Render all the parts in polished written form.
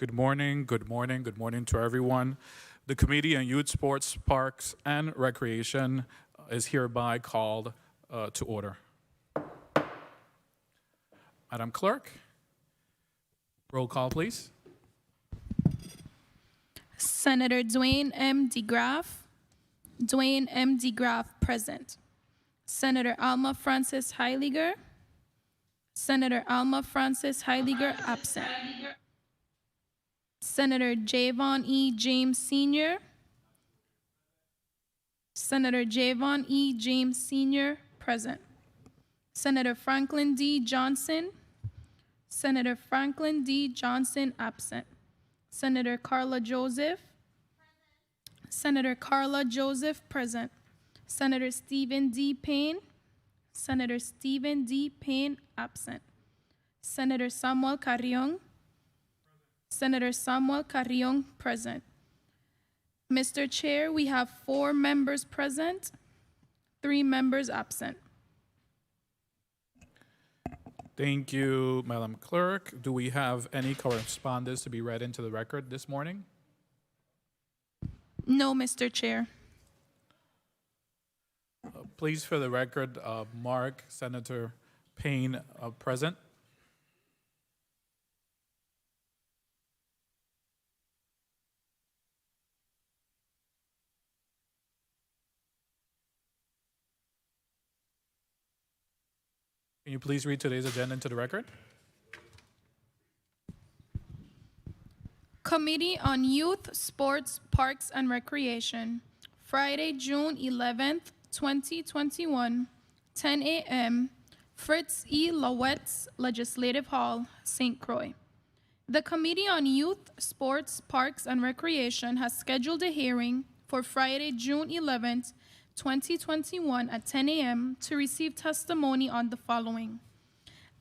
Good morning, good morning, good morning to everyone. The Committee on Youth, Sports, Parks, and Recreation is hereby called to order. Madam Clerk, roll call, please. Senator Dwayne M. DeGraff. Dwayne M. DeGraff, present. Senator Alma Francis Heiliger. Senator Alma Francis Heiliger, absent. Senator Javon E. James Sr. Senator Javon E. James Sr., present. Senator Franklin D. Johnson. Senator Franklin D. Johnson, absent. Senator Carla Joseph. Senator Carla Joseph, present. Senator Stephen D. Payne. Senator Stephen D. Payne, absent. Senator Samuel Carrion. Senator Samuel Carrion, present. Mr. Chair, we have 4 members present, 3 members absent. Thank you, Madam Clerk. Do we have any correspondence to be read into the record this morning? No, Mr. Chair. Please, for the record, mark Senator Payne present. Can you please read today's agenda into the record? Committee on Youth, Sports, Parks, and Recreation, Friday, June 11th, 2021, 10 a.m., Fritz E. Lowette's Legislative Hall, St. Croix. The Committee on Youth, Sports, Parks, and Recreation has scheduled a hearing for Friday, June 11th, 2021 at 10 a.m. to receive testimony on the following: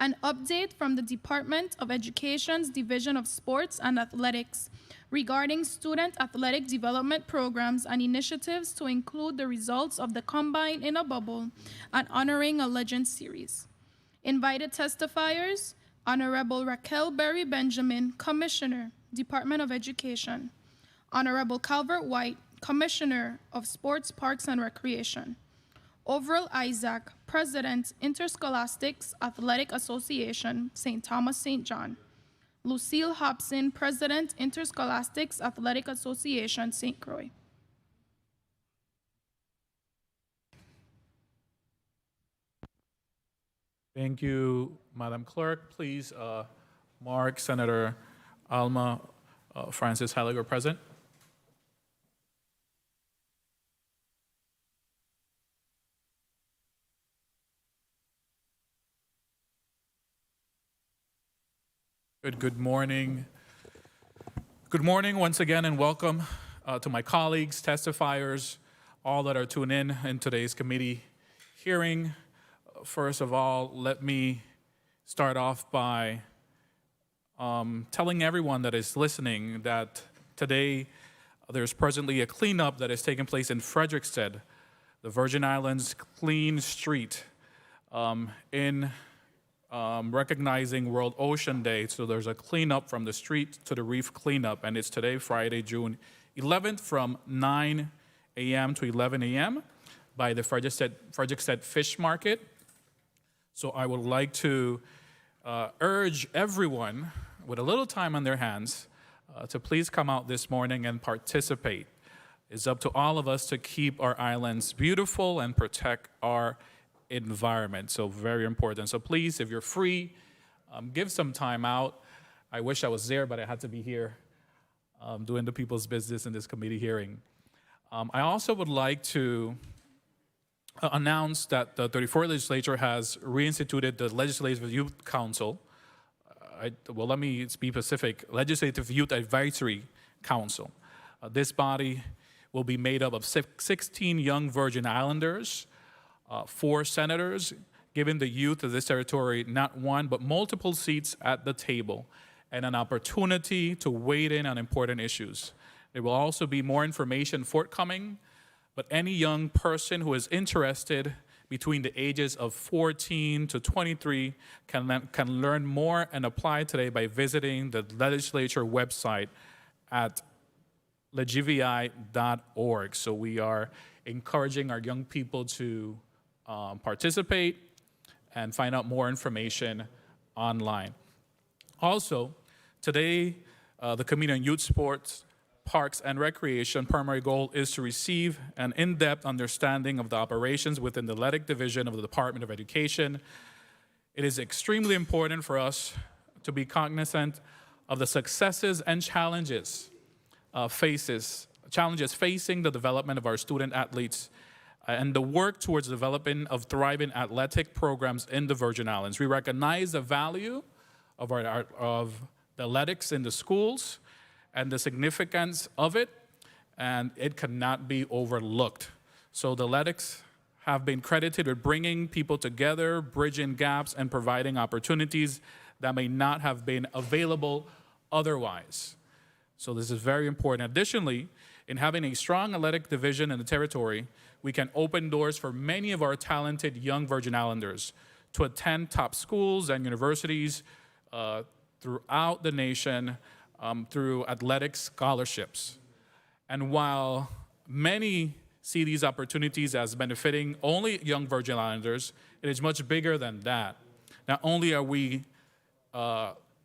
an update from the Department of Education's Division of Sports and Athletics regarding student athletic development programs and initiatives to include the results of the Combine in a Bubble and Honoring a Legend series. Invited testifiers: Honorable Raquel Berry Benjamin, Commissioner, Department of Education; Honorable Calvert White, Commissioner of Sports, Parks, and Recreation; Overall Isaac, President, Interscholastics Athletic Association, St. Thomas St. John; Lucille Hobson, President, Interscholastics Athletic Association, St. Croix. Thank you, Madam Clerk. Please mark Senator Alma Francis Heiliger present. Good morning. Good morning once again, and welcome to my colleagues, testifiers, all that are tuned in today's committee hearing. First of all, let me start off by telling everyone that is listening that today there's presently a cleanup that is taking place in Frederiksted, the Virgin Islands Clean Street, in recognizing World Ocean Day. So there's a cleanup from the street to the reef cleanup, and it's today, Friday, June 11th, from 9 a.m. to 11 a.m. by the Frederiksted Fish Market. So I would like to urge everyone with a little time on their hands to please come out this morning and participate. It's up to all of us to keep our islands beautiful and protect our environment. So very important. So please, if you're free, give some time out. I wish I was there, but I had to be here doing the people's business in this committee hearing. I also would like to announce that the 34th legislature has reinstituted the Legislative Youth Council. Let me be specific. Legislative Youth Advisory Council. This body will be made up of 16 young Virgin Islanders, 4 senators, giving the youth of this territory not one but multiple seats at the table and an opportunity to weigh in on important issues. There will also be more information forthcoming, but any young person who is interested between the ages of 14 to 23 can learn more and apply today by visiting the legislature website at legvi.org. So we are encouraging our young people to participate and find out more information online. Also, today, the Committee on Youth, Sports, Parks, and Recreation primary goal is to receive an in-depth understanding of the operations within the athletic division of the Department of Education. It is extremely important for us to be cognizant of the successes and challenges facing the development of our student athletes and the work towards the development of thriving athletic programs in the Virgin Islands. We recognize the value of the athletics in the schools and the significance of it, and it cannot be overlooked. So the athletics have been credited with bringing people together, bridging gaps, and providing opportunities that may not have been available otherwise. So this is very important. Additionally, in having a strong athletic division in the territory, we can open doors for many of our talented young Virgin Islanders to attend top schools and universities throughout the nation through athletic scholarships. And while many see these opportunities as benefiting only young Virgin Islanders, it is much bigger than that. Not only are we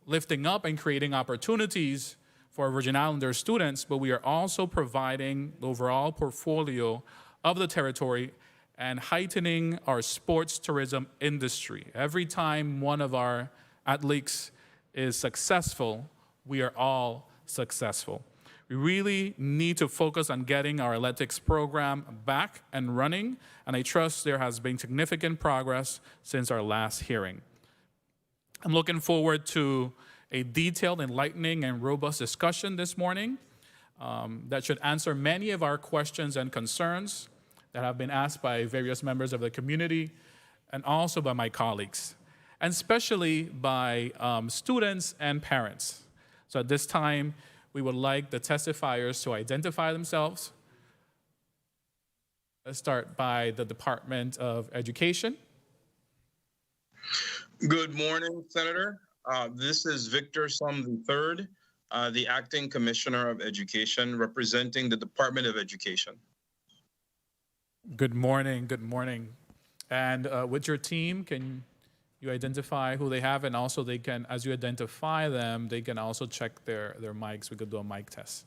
lifting up and creating opportunities for Virgin Islander students, but we are also providing the overall portfolio of the territory and heightening our sports tourism industry. Every time one of our athletes is successful, we are all successful. We really need to focus on getting our athletics program back and running, and I trust there has been significant progress since our last hearing. I'm looking forward to a detailed, enlightening, and robust discussion this morning that should answer many of our questions and concerns that have been asked by various members of the community and also by my colleagues, and especially by students and parents. So at this time, we would like the testifiers to identify themselves. Let's start by the Department of Education. Good morning, Senator. This is Victor Sum III, the Acting Commissioner of Education, representing the Department of Education. Good morning, good morning. And with your team, can you identify who they have? And also they can, as you identify them, they can also check their mics. We could do a mic test.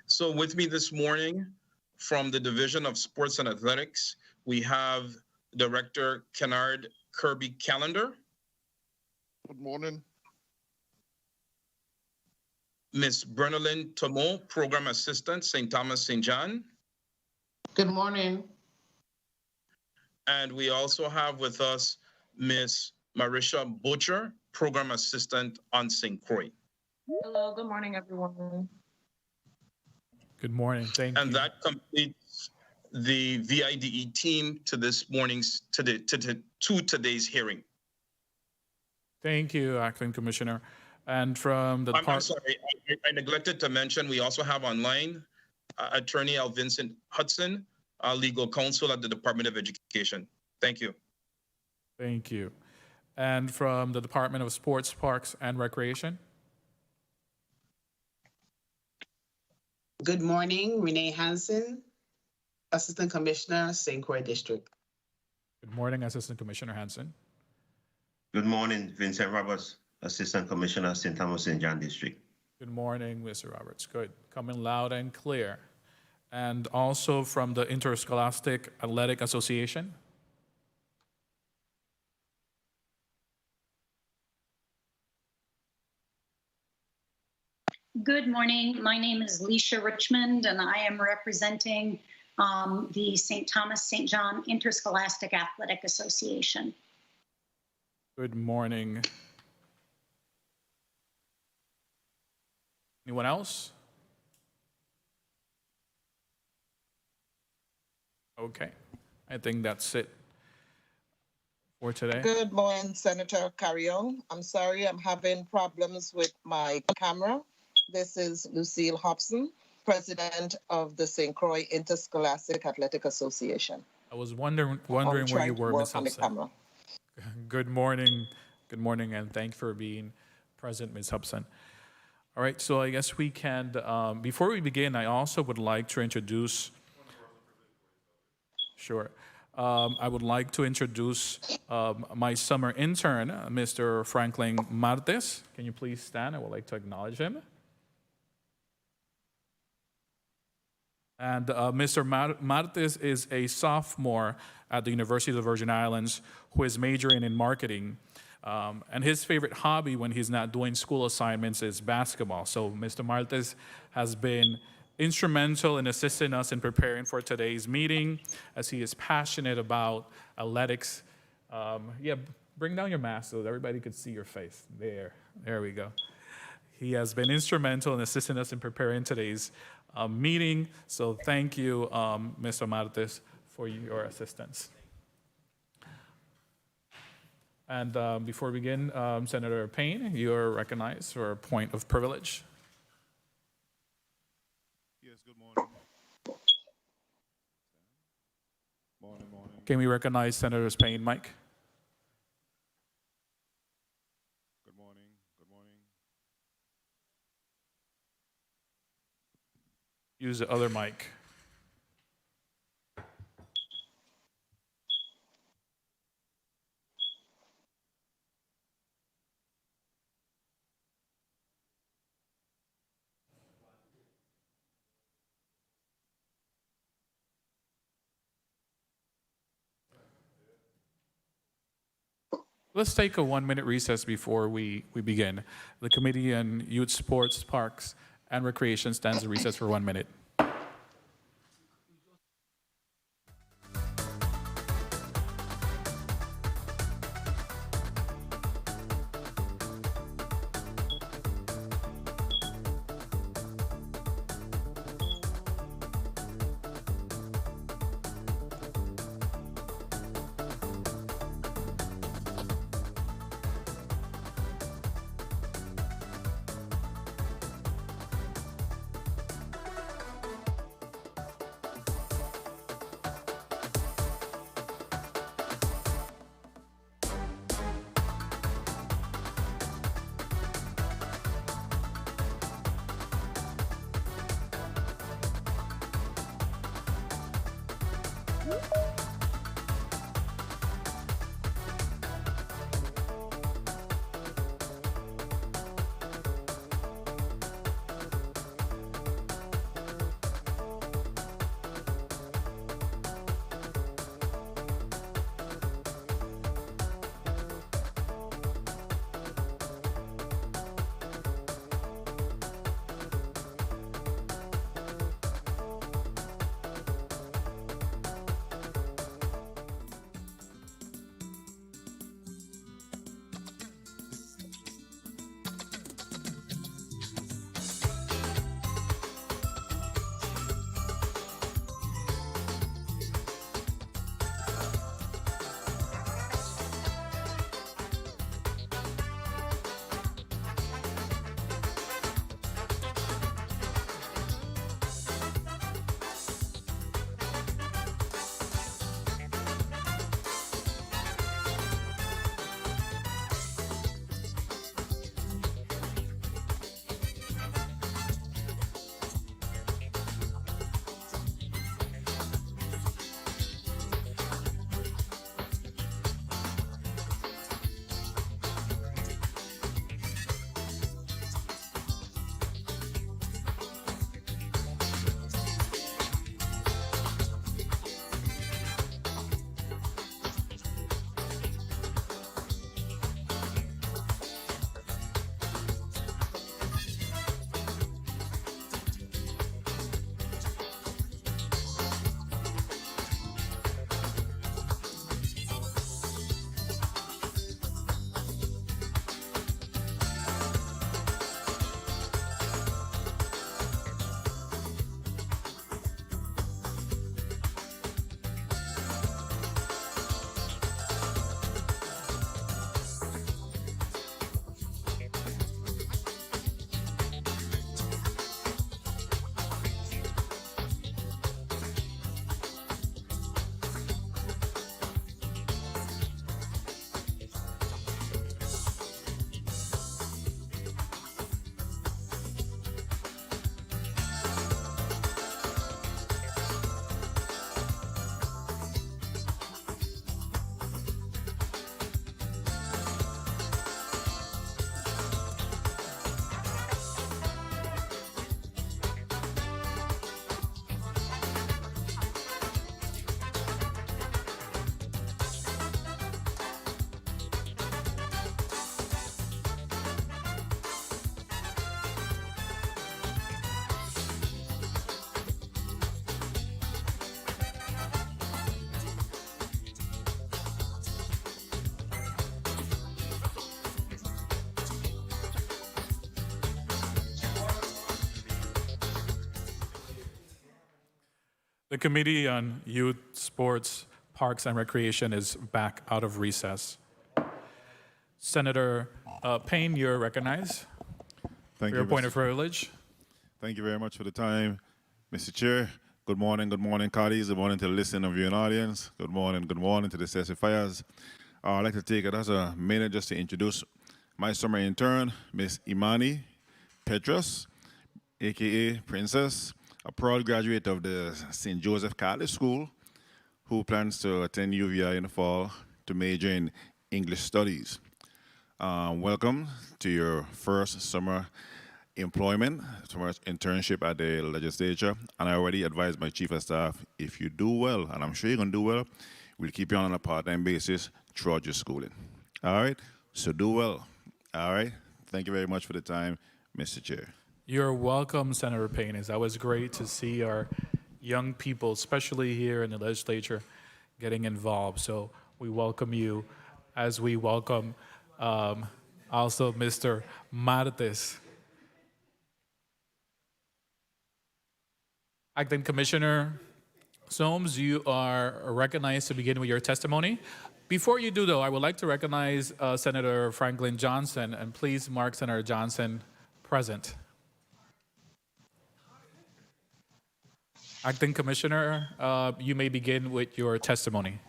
So with me this morning from the Division of Sports and Athletics, we have Director Kennard Kirby Callender. Good morning. Ms. Brenalyn Tomo, Program Assistant, St. Thomas St. John. Good morning. And we also have with us Ms. Marisha Butcher, Program Assistant on St. Croix. Hello, good morning, everyone. Good morning, thank you. And that completes the VIDE team to this morning's, to today's hearing. Thank you, Acting Commissioner. And from the I'm sorry, I neglected to mention, we also have online Attorney Al Vincent Hudson, Legal Counsel at the Department of Education. Thank you. Thank you. And from the Department of Sports, Parks, and Recreation. Good morning, Renee Hansen, Assistant Commissioner, St. Croix District. Good morning, Assistant Commissioner Hansen. Good morning, Vincent Roberts, Assistant Commissioner, St. Thomas St. John District. Good morning, Mr. Roberts. Good. Coming loud and clear. And also from the Interscholastic Athletic Association. Good morning. My name is Leisha Richmond, and I am representing the St. Thomas St. John Interscholastic Athletic Association. Good morning. Anyone else? Okay, I think that's it for today. Good morning, Senator Carrion. I'm sorry, I'm having problems with my camera. This is Lucille Hobson, President of the St. Croix Interscholastic Athletic Association. I was wondering I'm where you trying to were, work Ms. on the Hobson. camera. Good morning. Good morning, and thank you for being present, Ms. Hobson. All right, so I guess we can, before we begin, I also would like to introduce, sure. I would like to introduce my summer intern, Mr. Franklin Martes. Can you please stand? I would like to acknowledge him. And Mr. Martes is a sophomore at the University of the Virgin Islands who is majoring in marketing. And his favorite hobby when he's not doing school assignments is basketball. So Mr. Martes has been instrumental in assisting us in preparing for today's meeting, as he is passionate about athletics. Yeah, bring down your mask so that everybody could see your face. There we go. He has been instrumental in assisting us in preparing today's meeting. So thank you, Mr. Martes, for your assistance. And before we begin, Senator Payne, you are recognized for a point of privilege. Yes, good morning. Morning. Can we recognize Senators Payne, Mike? Good morning. Use the other mic. Let's take a 1-minute recess before we begin. The Committee on Youth, Sports, Parks, and Recreation stands in recess for 1 minute. The Committee on Youth, Sports, Parks, and Recreation is back out of recess. Senator Payne, you're recognized Thank for your you, point Mr. of privilege. Thank you very much for the time, Mr. Chair. Good morning, colleagues. Good morning to the listening viewing audience. Good morning to the testifiers. I'd like to take it as a minute just to introduce my summer intern, Miss Imani Petros, aka Princess, a proud graduate of the St. Joseph Catholic School, who plans to attend UVI in the fall to major in English Studies. Welcome to your first summer employment, summer internship at the legislature. And I already advised my chief of staff, if you do well, and I'm sure you're gonna do well, we'll keep you on a part-time basis throughout your schooling. All right, so do well. All right, thank you very much for the time, Mr. Chair. You're welcome, Senator Payne. It's always great to see our young people, especially here in the legislature, getting involved. So we welcome you as we welcome also Mr. Martes. Acting Commissioner Soames, you are recognized to begin with your testimony. Before you do, though, I would like to recognize Senator Franklin Johnson, and please mark Senator Johnson present. Acting Commissioner, you may begin with your testimony.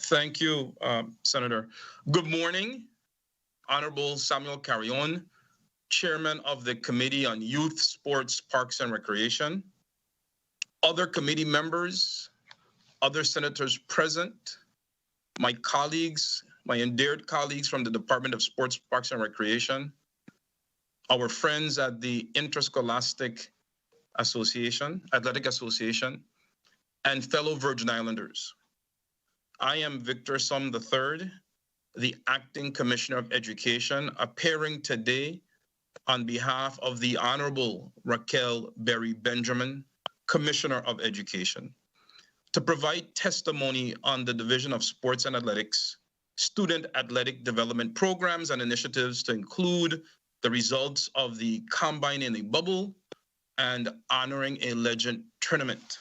Thank you, Senator. Good morning, Honorable Samuel Carrion, Chairman of the Committee on Youth, Sports, Parks, and Recreation, other committee members, other senators present, my colleagues, my endeared colleagues from the Department of Sports, Parks, and Recreation, our friends at the Interscholastic Athletic Association, and fellow Virgin Islanders. I am Victor Sum III, the Acting Commissioner of Education, appearing today on behalf of the Honorable Raquel Berry Benjamin, Commissioner of Education, to provide testimony on the Division of Sports and Athletics, student athletic development programs and initiatives to include the results of the Combine in a Bubble and honoring a legend tournament.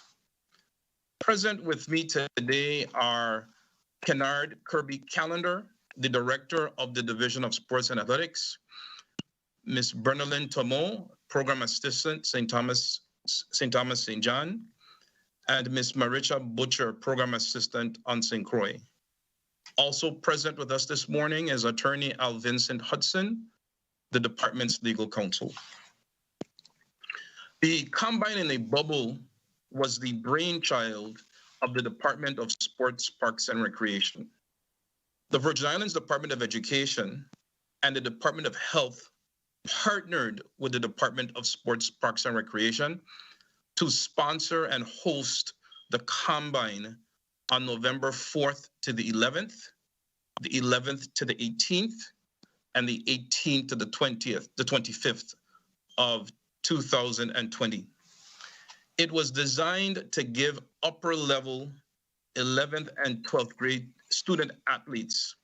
Present with me today are Kennard Kirby Callender, the Director of the Division of Sports and Athletics, Ms. Bernalyn Tomo, Program Assistant, St. Thomas St. John, and Ms. Maricha Butcher, Program Assistant on St. Croix. Also present with us this morning is Attorney Al Vincent Hudson, the department's legal counsel. The Combine in a Bubble was the brainchild of the Department of Sports, Parks, and Recreation. The Virgin Islands Department of Education and the Department of Health partnered with the Department of Sports, Parks, and Recreation to sponsor and host the Combine on November 4th to the 11th, the 11th to the 18th, and the 18th to the 25th of 2020. It was designed to give upper level 11th and 12th grade student athletes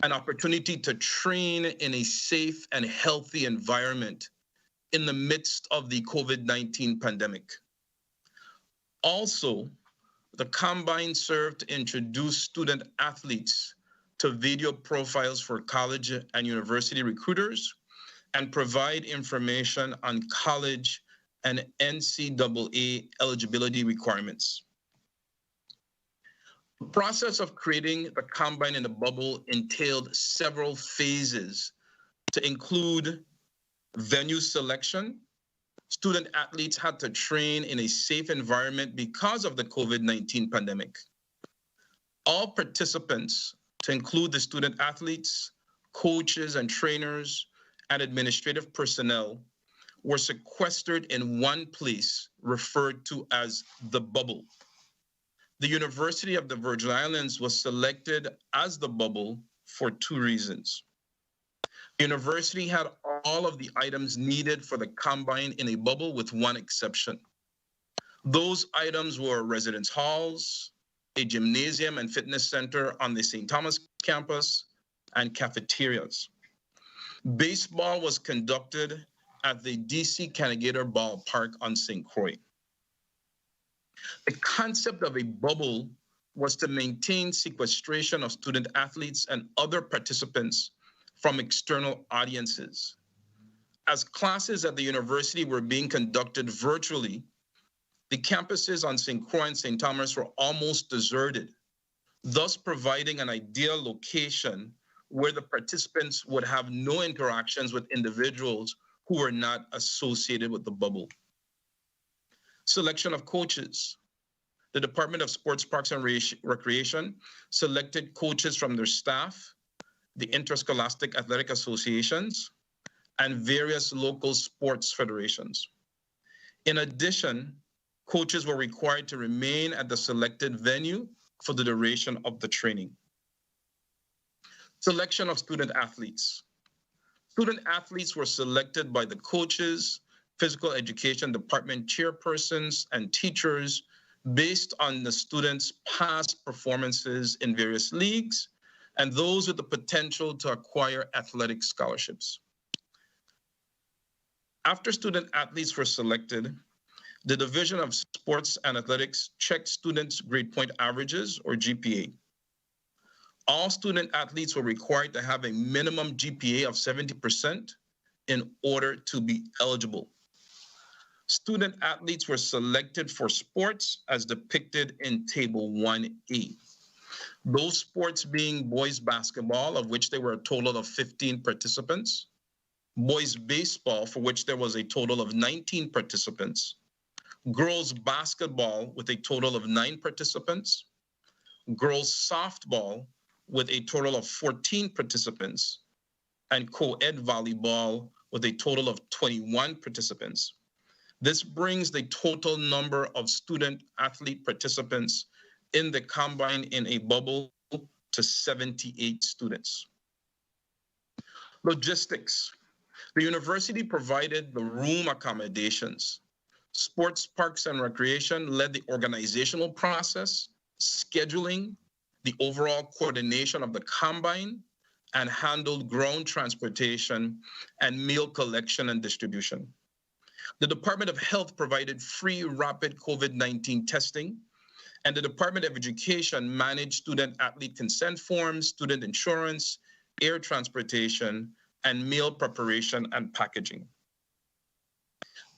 an opportunity to train in a safe and healthy environment in the midst of the COVID-19 pandemic. Also, the Combine served to introduce student athletes to video profiles for college and university recruiters and provide information on college and NCAA eligibility requirements. The process of creating the Combine in a Bubble entailed several phases to include venue selection. Student athletes had to train in a safe environment because of the COVID-19 pandemic. All participants, to include the student athletes, coaches and trainers, and administrative personnel, were sequestered in one place referred to as the bubble. The University of the Virgin Islands was selected as the bubble for two reasons. The university had all of the items needed for the Combine in a Bubble with one exception. Those items were residence halls, a gymnasium and fitness center on the St. Thomas campus, and cafeterias. Baseball was conducted at the DC Cannigator Ballpark on St. Croix. The concept of a bubble was to maintain sequestration of student athletes and other participants from external audiences. As classes at the university were being conducted virtually, the campuses on St. Croix and St. Thomas were almost deserted, thus providing an ideal location where the participants would have no interactions with individuals who were not associated with the bubble. Selection of coaches. The Department of Sports, Parks, and Recreation selected coaches from their staff, the interscholastic athletic associations, and various local sports federations. In addition, coaches were required to remain at the selected venue for the duration of the training. Selection of student athletes. Student athletes were selected by the coaches, physical education department chairpersons, and teachers based on the students' past performances in various leagues and those with the potential to acquire athletic scholarships. After student athletes were selected, the Division of Sports and Athletics checked students' grade point averages, or GPA. All student athletes were required to have a minimum GPA of 70% in order to be eligible. Student athletes were selected for sports as depicted in Table 1A. Those sports being boys basketball, of which there were a total of 15 participants, boys baseball, for which there was a total of 19 participants, girls basketball with a total of 9 participants, girls softball with a total of 14 participants, and co-ed volleyball with a total of 21 participants. This brings the total number of student athlete participants in the combine in a bubble to 78 students. Logistics. The university provided the room accommodations. Sports, Parks, and Recreation led the organizational process, scheduling, the overall coordination of the combine, and handled ground transportation and meal collection and distribution. The Department of Health provided free rapid COVID-19 testing, and the Department of Education managed student athlete consent forms, student insurance, air transportation, and meal preparation and packaging.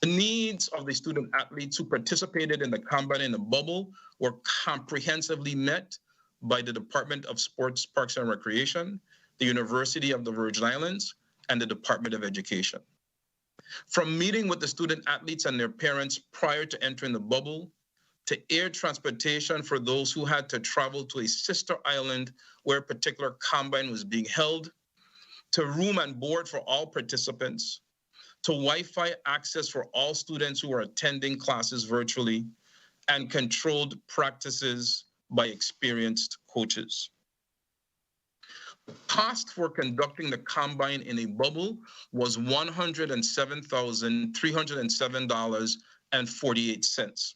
The needs of the student athletes who participated in the combine in the bubble were comprehensively met by the Department of Sports, Parks, and Recreation, the University of the Virgin Islands, and the Department of Education. From meeting with the student athletes and their parents prior to entering the bubble, to air transportation for those who had to travel to a sister island where a particular combine was being held, to room and board for all participants, to Wi-Fi access for all students who are attending classes virtually, and controlled practices by experienced coaches. The cost for conducting the combine in a bubble was $107,307.48,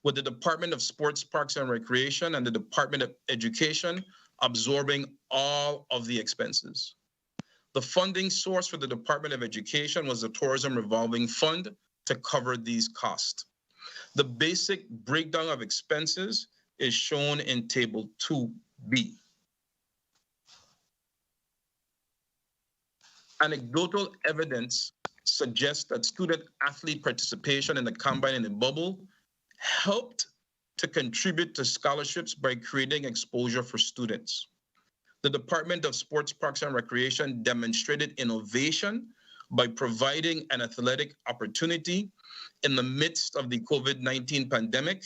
with the Department of Sports, Parks, and Recreation and the Department of Education absorbing all of the expenses. The funding source for the Department of Education was the Tourism Revolving Fund to cover these costs. The basic breakdown of expenses is shown in Table 2B. Anecdotal evidence suggests that student athlete participation in the combine in the bubble helped to contribute to scholarships by creating exposure for students. The Department of Sports, Parks, and Recreation demonstrated innovation by providing an athletic opportunity in the midst of the COVID-19 pandemic,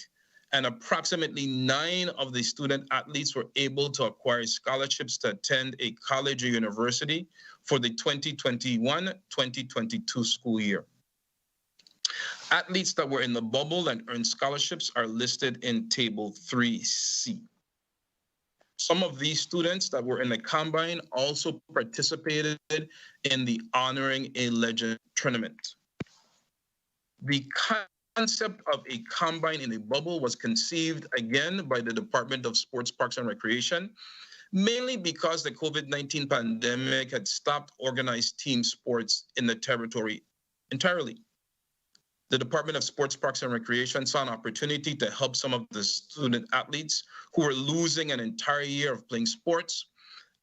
and approximately 9 of the student athletes were able to acquire scholarships to attend a college or university for the 2021-2022 school year. Athletes that were in the bubble and earned scholarships are listed in Table 3C. Some of these students that were in the combine also participated in the Honoring a Legend tournament. The concept of a combine in a bubble was conceived again by the Department of Sports, Parks, and Recreation, mainly because the COVID-19 pandemic had stopped organized team sports in the territory entirely. The Department of Sports, Parks, and Recreation saw an opportunity to help some of the student athletes who were losing an entire year of playing sports,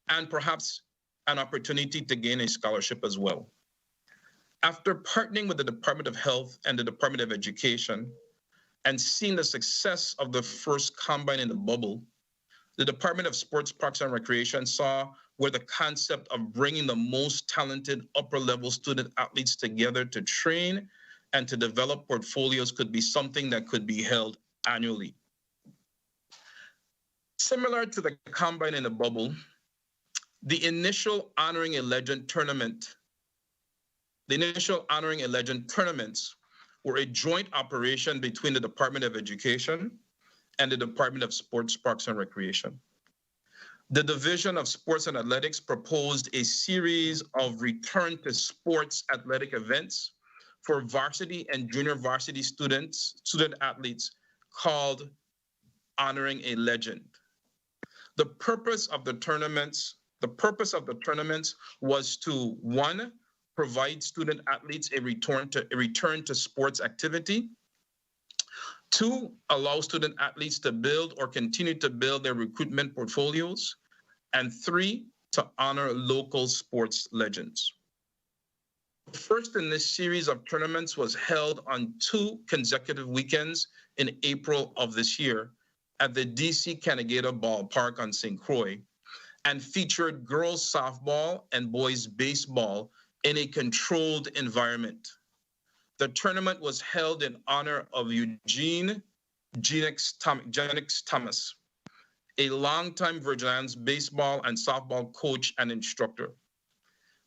and perhaps an opportunity to gain a scholarship as well. After partnering with the Department of Health and the Department of Education, and seeing the success of the first Combine in the Bubble, the Department of Sports, Parks, and Recreation saw where the concept of bringing the most talented upper-level student athletes together to train and to develop portfolios could be something that could be held annually. Similar to the Combine in the Bubble, the initial Honoring a Legend tournaments were a joint operation between the Department of Education and the Department of Sports, Parks, and Recreation. The Division of Sports and Athletics proposed a series of return to sports athletic events for varsity and junior varsity student athletes called Honoring a Legend. The purpose of the tournaments was to, one, provide student athletes a return to sports activity. Two, allow student athletes to build or continue to build their recruitment portfolios. And three, to honor local sports legends. The first in this series of tournaments was held on 2 consecutive weekends in April of this year at the DC Canegata Ballpark on St. Croix, and featured girls softball and boys baseball in a controlled environment. The tournament was held in honor of Eugene Genix Thomas, a longtime Virgin Islands baseball and softball coach and instructor.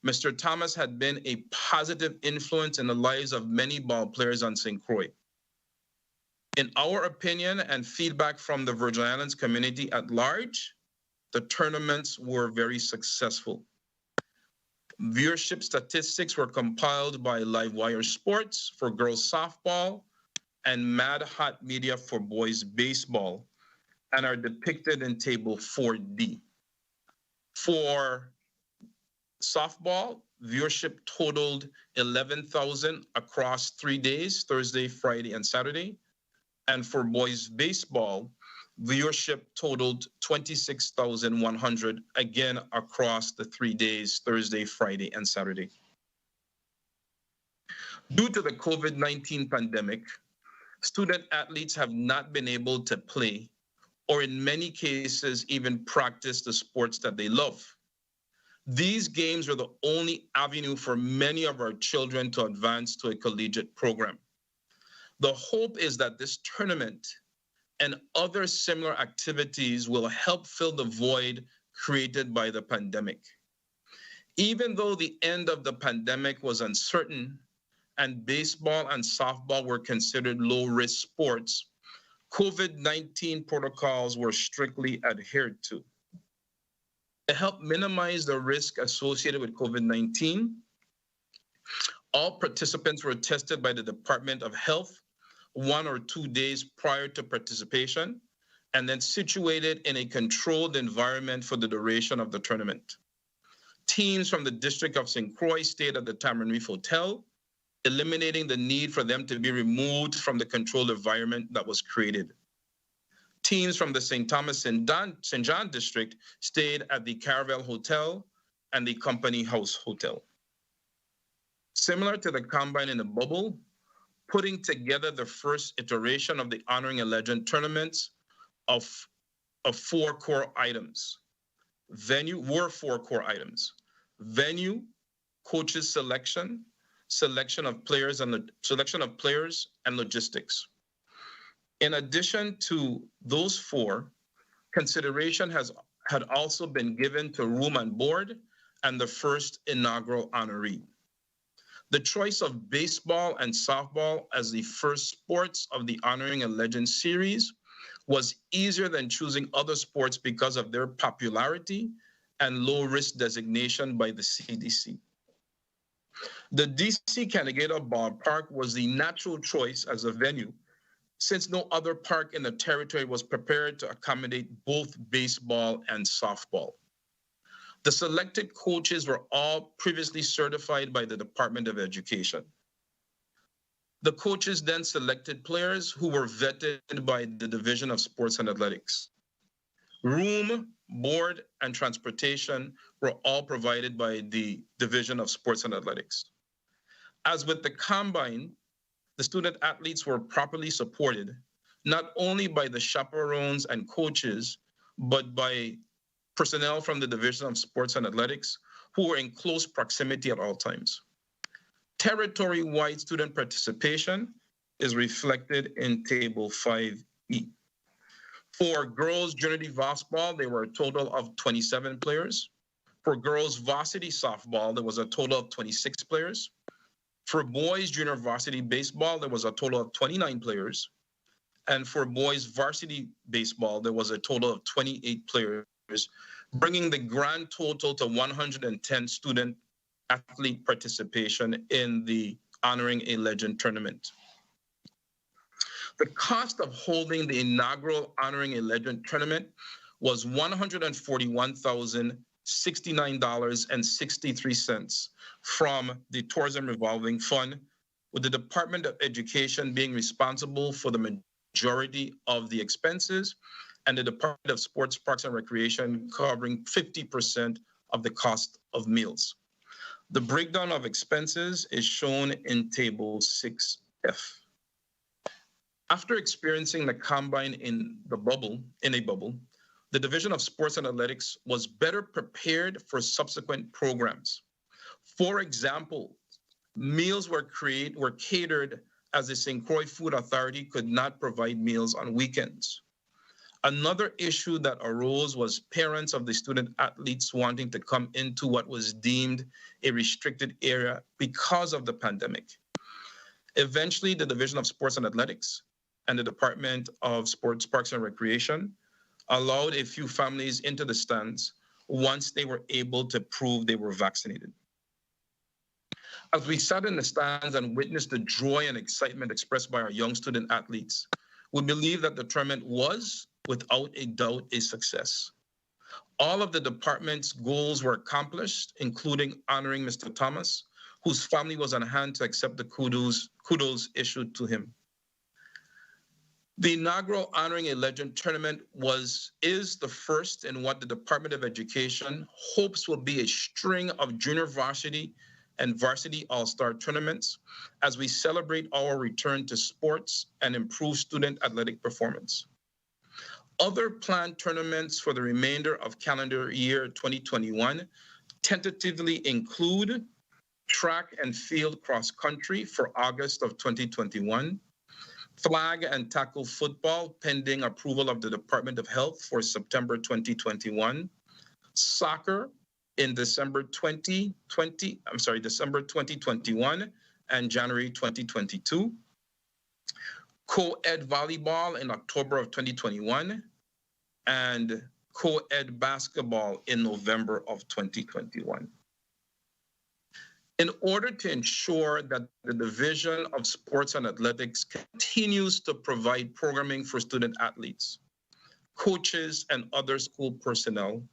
Mr. Thomas had been a positive influence in the lives of many ball players on St. Croix. In our opinion and feedback from the Virgin Islands community at large, the tournaments were very successful. Viewership statistics were compiled by Livewire Sports for girls softball and Mad Hot Media for boys baseball, and are depicted in Table 4D. For softball, viewership totaled 11,000 across 3 days, Thursday, Friday, and Saturday. And for boys baseball, viewership totaled 26,100, again across the 3 days, Thursday, Friday, and Saturday. Due to the COVID-19 pandemic, student athletes have not been able to play, or in many cases, even practice the sports that they love. These games are the only avenue for many of our children to advance to a collegiate program. The hope is that this tournament and other similar activities will help fill the void created by the pandemic. Even though the end of the pandemic was uncertain and baseball and softball were considered low-risk sports, COVID-19 protocols were strictly adhered to. To help minimize the risk associated with COVID-19, all participants were tested by the Department of Health 1 or 2 days prior to participation, and then situated in a controlled environment for the duration of the tournament. Teams from the District of St. Croix stayed at the Tamarin Reef Hotel, eliminating the need for them to be removed from the controlled environment that was created. Teams from the St. Thomas St. John District stayed at the Caravel Hotel and the Company House Hotel. Similar to the Combine in the Bubble, putting together the first iteration of the Honoring a Legend tournaments of 4 core items. Were 4 core items. Venue, coaches selection, selection of players and logistics. In addition to those 4, consideration had also been given to room and board and the first inaugural honoree. The choice of baseball and softball as the first sports of the Honoring a Legend series was easier than choosing other sports because of their popularity and low-risk designation by the CDC. The DC Canegata Ballpark was the natural choice as a venue, since no other park in the territory was prepared to accommodate both baseball and softball. The selected coaches were all previously certified by the Department of Education. The coaches then selected players who were vetted by the Division of Sports and Athletics. Room, board, and transportation were all provided by the Division of Sports and Athletics. As with the combine, the student athletes were properly supported, not only by the chaperones and coaches, but by personnel from the Division of Sports and Athletics who were in close proximity at all times. Territory-wide student participation is reflected in Table 5E. For girls junior volleyball, there were a total of 27 players. For girls varsity softball, there was a total of 26 players. For boys junior varsity baseball, there was a total of 29 players. And for boys varsity baseball, there was a total of 28 players, bringing the grand total to 110 student athlete participation in the Honoring a Legend tournament. The cost of holding the inaugural Honoring a Legend tournament was $141,069.63 from the Tourism Revolving Fund, with the Department of Education being responsible for the majority of the expenses and the Department of Sports, Parks, and Recreation covering 50% of the cost of meals. The breakdown of expenses is shown in Table 6F. After experiencing the combine in a bubble, the Division of Sports and Athletics was better prepared for subsequent programs. For example, meals were catered as the St. Croix Food Authority could not provide meals on weekends. Another issue that arose was parents of the student athletes wanting to come into what was deemed a restricted area because of the pandemic. Eventually, the Division of Sports and Athletics and the Department of Sports, Parks, and Recreation allowed a few families into the stands once they were able to prove they were vaccinated. As we sat in the stands and witnessed the joy and excitement expressed by our young student athletes, we believe that the tournament was, without a doubt, a success. All of the department's goals were accomplished, including honoring Mr. Thomas, whose family was on hand to accept the kudos issued to him. The inaugural Honoring a Legend tournament is the first in what the Department of Education hopes will be a string of junior varsity and varsity all-star tournaments as we celebrate our return to sports and improve student athletic performance. Other planned tournaments for the remainder of calendar year 2021 tentatively include track and field cross country for August of 2021, flag and tackle football pending approval of the Department of Health for September 2021, soccer in December 2021 and January 2022, co-ed volleyball in October of 2021, and co-ed basketball in November of 2021. In order to ensure that the Division of Sports and Athletics continues to provide programming for student athletes, coaches, and other school personnel,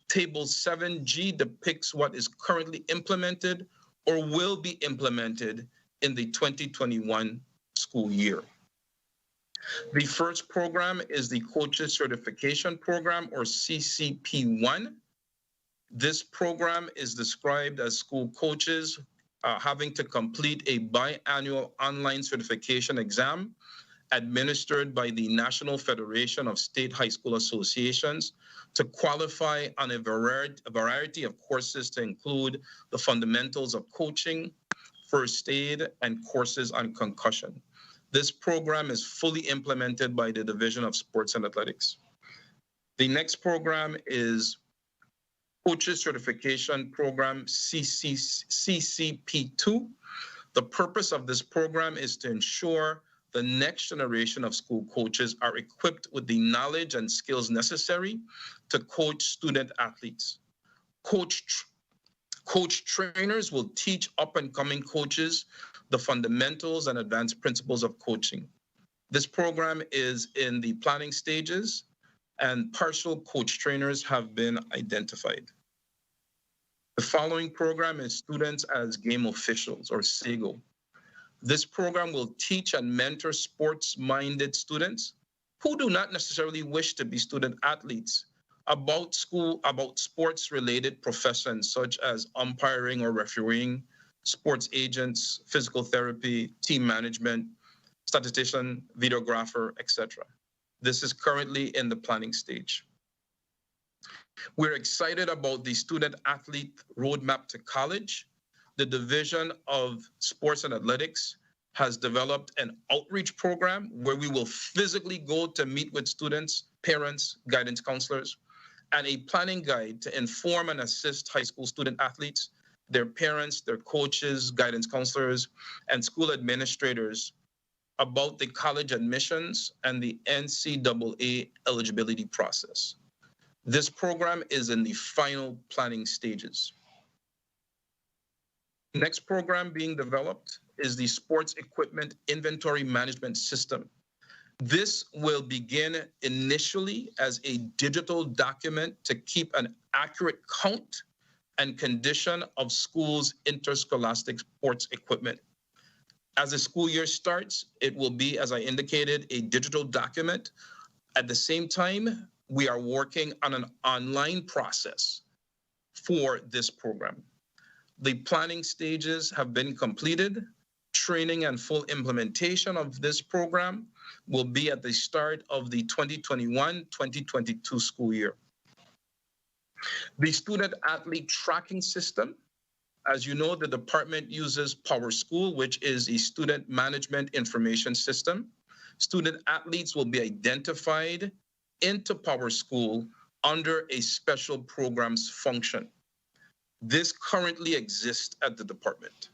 Table 7G depicts what is currently implemented or will be implemented in the 2021 school year. The first program is the Coaches Certification Program, or CCP1. This program is described as school coaches having to complete a biannual online certification exam administered by the National Federation of State High School Associations to qualify on a variety of courses to include the fundamentals of coaching, first aid, and courses on concussion. This program is fully implemented by the Division of Sports and Athletics. The next program is Coaches Certification Program, CCP2. The purpose of this program is to ensure the next generation of school coaches are equipped with the knowledge and skills necessary to coach student athletes. Coach trainers will teach up-and-coming coaches the fundamentals and advanced principles of coaching. This program is in the planning stages, and partial coach trainers have been identified. The following program is Students as Game Officials, or SAGO. This program will teach and mentor sports-minded students who do not necessarily wish to be student athletes about sports-related professions such as umpiring or refereeing, sports agents, physical therapy, team management, statistician, videographer, etc. This is currently in the planning stage. We're excited about the student athlete roadmap to college. The Division of Sports and Athletics has developed an outreach program where we will physically go to meet with students, parents, guidance counselors, and a planning guide to inform and assist high school student athletes, their parents, their coaches, guidance counselors, and school administrators about the college admissions and the NCAA eligibility process. This program is in the final planning stages. Next program being developed is the Sports Equipment Inventory Management System. This will begin initially as a digital document to keep an accurate count and condition of schools' interscholastic sports equipment. As the school year starts, it will be, as I indicated, a digital document. At the same time, we are working on an online process for this program. The planning stages have been completed. Training and full implementation of this program will be at the start of the 2021-2022 school year. The student athlete tracking system, as you know, the department uses PowerSchool, which is a student management information system. Student athletes will be identified into PowerSchool under a special programs function. This currently exists at the department.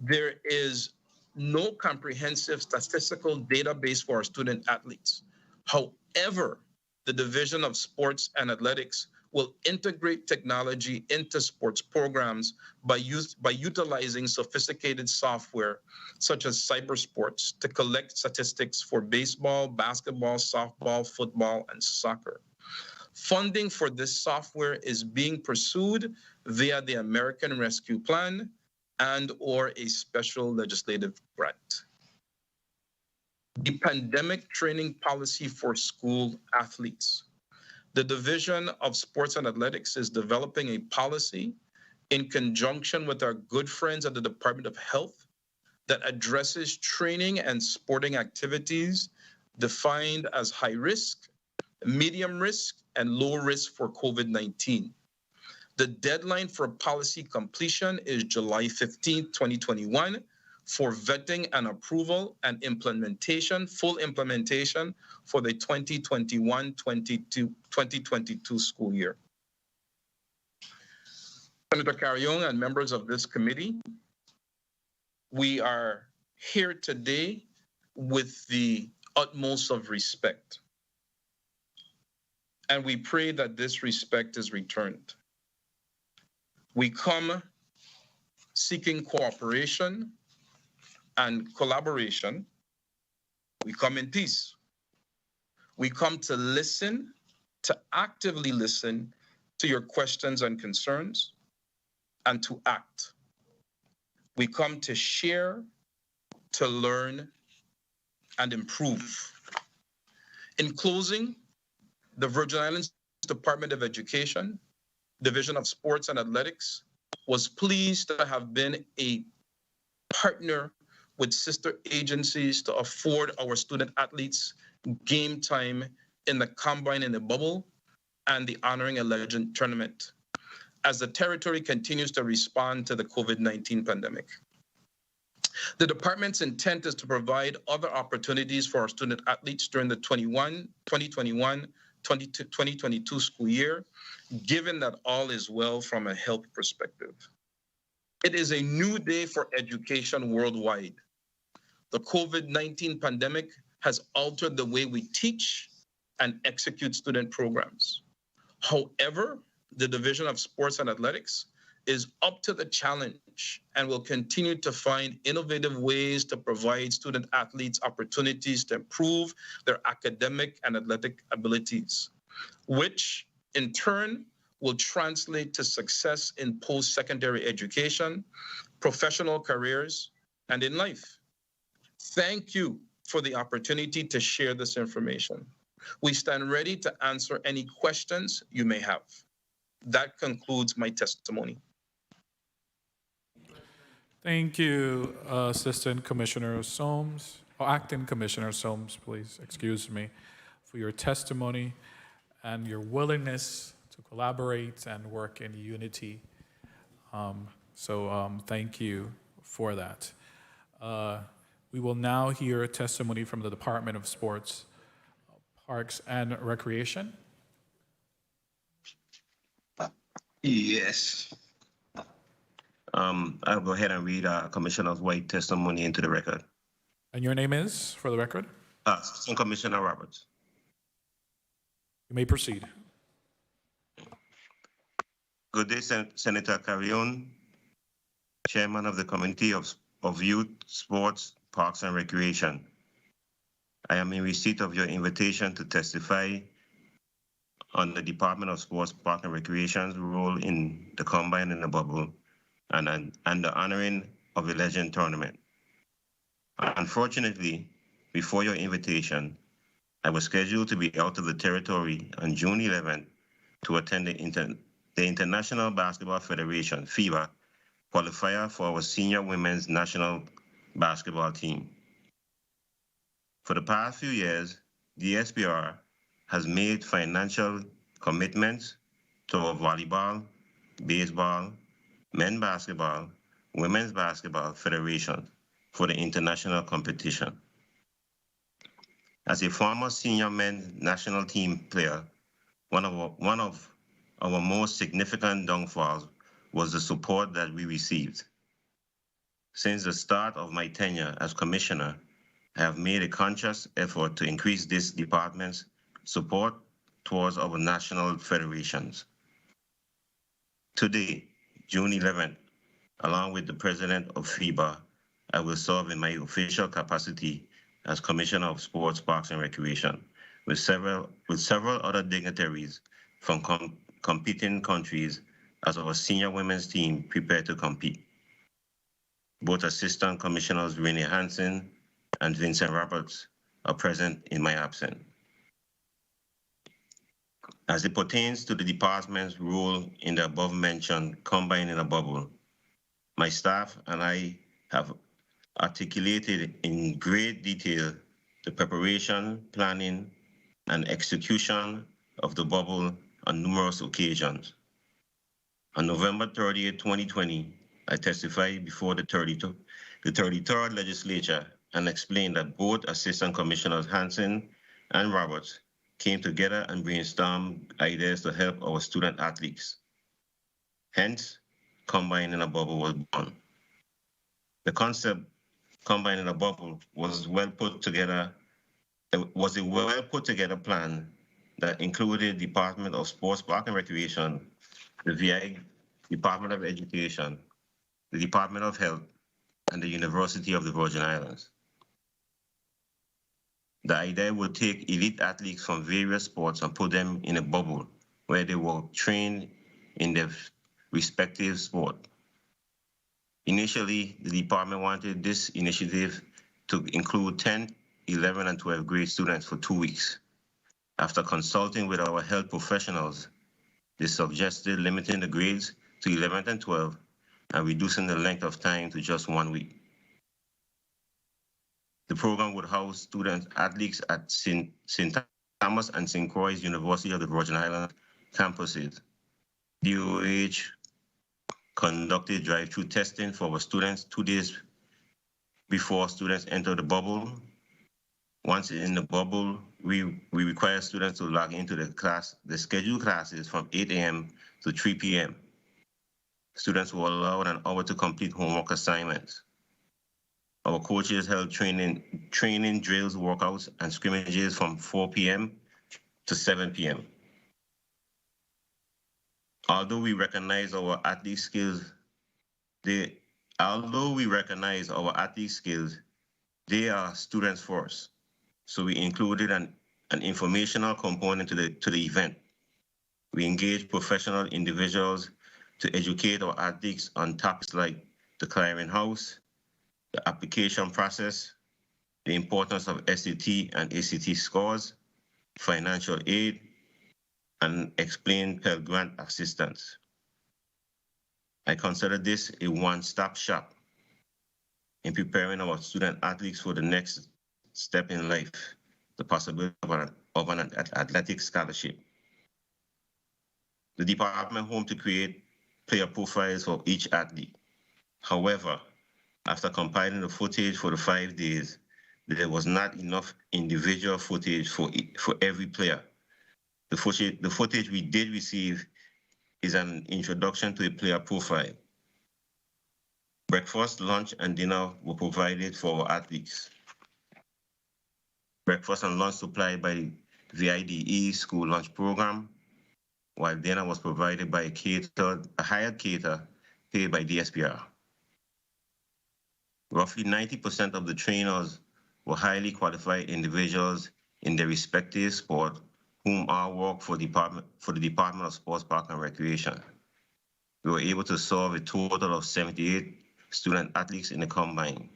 There is no comprehensive statistical database for our student athletes. However, the Division of Sports and Athletics will integrate technology into sports programs by utilizing sophisticated software such as cybersports to collect statistics for baseball, basketball, softball, football, and soccer. Funding for this software is being pursued via the American Rescue Plan and/or a special legislative grant. The pandemic training policy for school athletes. The Division of Sports and Athletics is developing a policy in conjunction with our good friends at the Department of Health that addresses training and sporting activities defined as high risk, medium risk, and low risk for COVID-19. The deadline for policy completion is July 15, 2021 for vetting and approval and implementation, full implementation for the 2021-2022 school year. Senator Carrion and members of this committee, we are here today with the utmost of respect. And we pray that this respect is returned. We come seeking cooperation and collaboration. We come in peace. We come to listen, to actively listen to your questions and concerns, and to act. We come to share, to learn, and improve. In closing, the Virgin Islands Department of Education, Division of Sports and Athletics, was pleased to have been a partner with sister agencies to afford our student athletes game time in the Combine in the Bubble and the Honoring a Legend tournament as the territory continues to respond to the COVID-19 pandemic. The department's intent is to provide other opportunities for our student athletes during the 2021-2022 school year, given that all is well from a health perspective. It is a new day for education worldwide. The COVID-19 pandemic has altered the way we teach and execute student programs. However, the Division of Sports and Athletics is up to the challenge and will continue to find innovative ways to provide student athletes opportunities to improve their academic and athletic abilities, which in turn will translate to success in post-secondary education, professional careers, and in life. Thank you for the opportunity to share this information. We stand ready to answer any questions you may have. That concludes my testimony. Thank you, Assistant Commissioner Soames, or Acting Commissioner Soames, please, excuse me, for your testimony and your willingness to collaborate and work in unity. Thank you for that. We will now hear a testimony from the Department of Sports, Parks, and Recreation. Yes. I'll go ahead and read Commissioner White's testimony into the record. And your name is, for the record? Assistant Commissioner Roberts. You may proceed. Good day, Senator Carrion, Chairman of the Committee of Youth, Sports, Parks and Recreation. I am in receipt of your invitation to testify on the Department of Sports, Parks and Recreation's role in the Combine and the Bubble and the honoring of the Legend Tournament. Unfortunately, before your invitation, I was scheduled to be out of the territory on June 11th to attend the International Basketball Federation, FIBA, qualifier for our senior women's national basketball team. For the past few years, the SBR has made financial commitments to our volleyball, baseball, men's basketball, women's basketball federation for the international competition. As a former senior men's national team player, one of our most significant downfalls was the support that we received. Since the start of my tenure as commissioner, I have made a conscious effort to increase this department's support towards our national federations. Today, June 11th, along with the president of FIBA, I will serve in my official capacity as Commissioner of Sports, Parks and Recreation, with several other dignitaries from competing countries as our senior women's team prepare to compete. Both Assistant Commissioners Renee Hansen and Vincent Roberts are present in my absence. As it pertains to the department's role in the above-mentioned Combine in a Bubble, my staff and I have articulated in great detail the preparation, planning, and execution of the bubble on numerous occasions. On November 30th, 2020, I testified before the 33rd Legislature and explained that both Assistant Commissioners Hansen and Roberts came together and brainstormed ideas to help our student athletes. Hence, Combine in a Bubble was born. The concept Combine in a Bubble was a well put together plan that included Department of Sports, Park and Recreation, the VI, Department of Education, the Department of Health, and the University of the Virgin Islands. The idea would take elite athletes from various sports and put them in a bubble where they were trained in their respective sport. Initially, the department wanted this initiative to include 10th, 11th, and 12th grade students for 2 weeks. After consulting with our health professionals, they suggested limiting the grades to 11th and 12th and reducing the length of time to just 1 week. The program would house student athletes at St. Thomas and St. Croix University of the Virgin Islands campuses. DOH conducted drive-through testing for our students 2 days before students enter the bubble. Once in the bubble, we require students to log into the scheduled classes from 8 a.m. to 3 p.m. Students were allowed an hour to complete homework assignments. Our coaches held training drills, workouts, and scrimmages from 4 p.m. to 7 p.m. Although we recognize our athlete skills, they are students first. So we included an informational component to the event. We engaged professional individuals to educate our athletes on topics like the clearinghouse, the application process, the importance of SAT and ACT scores, financial aid, and explain Pell Grant assistance. I consider this a one-stop shop in preparing our student athletes for the next step in life, the possibility of an athletic scholarship. The department hopes to create player profiles for each athlete. However, after compiling the footage for the 5 days, there was not enough individual footage for every player. The footage we did receive is an introduction to a player profile. Breakfast, lunch, and dinner were provided for our athletes. Breakfast and lunch supplied by the IDE school lunch program, while dinner was provided by a hired caterer paid by DSPR. Roughly 90% of the trainers were highly qualified individuals in their respective sport whom I work for the Department of Sports, Park and Recreation. We were able to serve a total of 78 student athletes in the combine.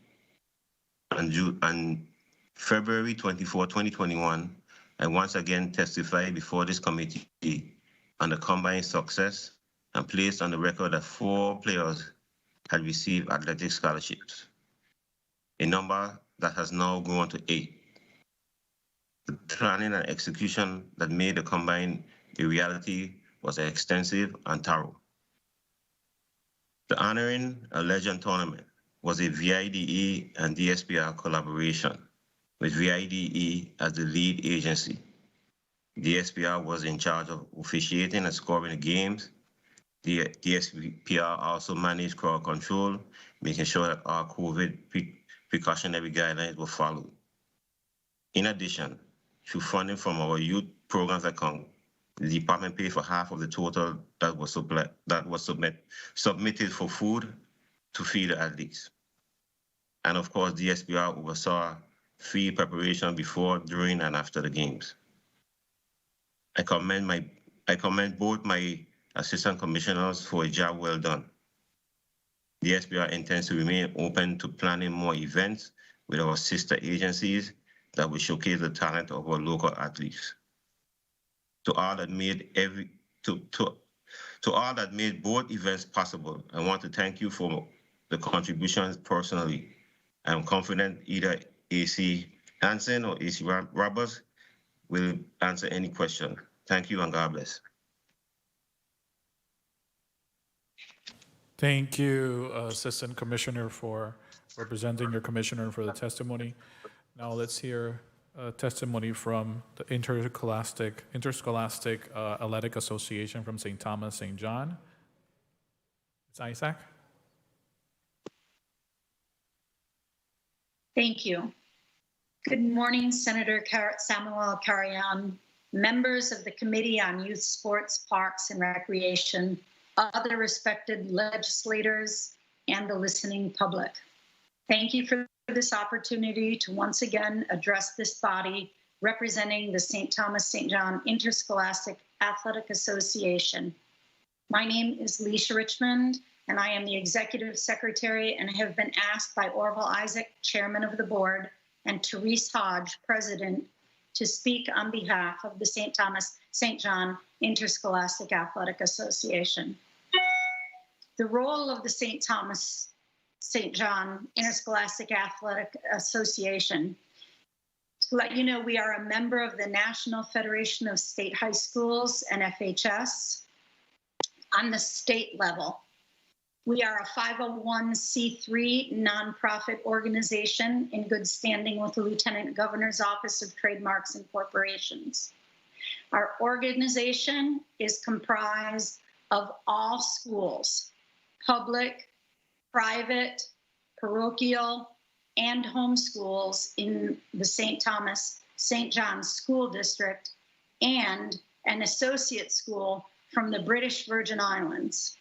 On February 24, 2021, I once again testified before this committee on the combine success and placed on the record that 4 players had received athletic scholarships, a number that has now grown to 8. The planning and execution that made the combine a reality was extensive and thorough. The Honoring a Legend tournament was a VIDE and DSPR collaboration, with VIDE as the lead agency. DSPR was in charge of officiating and scoring the games. The DSPR also managed crowd control, making sure that our COVID precautionary guidelines were followed. In addition, through funding from our youth programs account, the department paid for half of the total that was submitted for food to feed the athletes. And of course, DSPR oversaw field preparation before, during, and after the games. I commend both my assistant commissioners for a job well done. The SPR intends to remain open to planning more events with our sister agencies that will showcase the talent of our local athletes. To all that made both events possible, I want to thank you for the contributions personally. I am confident either AC Hansen or AC Roberts will answer any question. Thank you and God bless. Thank you, Assistant Commissioner, for representing your commissioner for the testimony. Now let's hear testimony from the Interscholastic Athletic Association from St. Thomas, St. John. It's Isaac. Thank you. Good morning, Senator Samuel Carrion, members of the Committee on Youth, Sports, Parks, and Recreation, other respected legislators, and the listening public. Thank you for this opportunity to once again address this body representing the St. Thomas St. John Interscholastic Athletic Association. My name is Leisha Richmond, and I am the Executive Secretary and have been asked by Orville Isaac, Chairman of the Board, and Therese Hodge, President, to speak on behalf of the St. Thomas St. John Interscholastic Athletic Association. The role of the St. Thomas St. John Interscholastic Athletic Association. To let you know, we are a member of the National Federation of State High Schools, NFHS, on the state level. We are a 501c3 nonprofit organization in good standing with the Lieutenant Governor's Office of Trademarks and Corporations. Our organization is comprised of all schools, public, private, parochial, and home schools in the St. Thomas St. John School District and an associate school from the British Virgin Islands.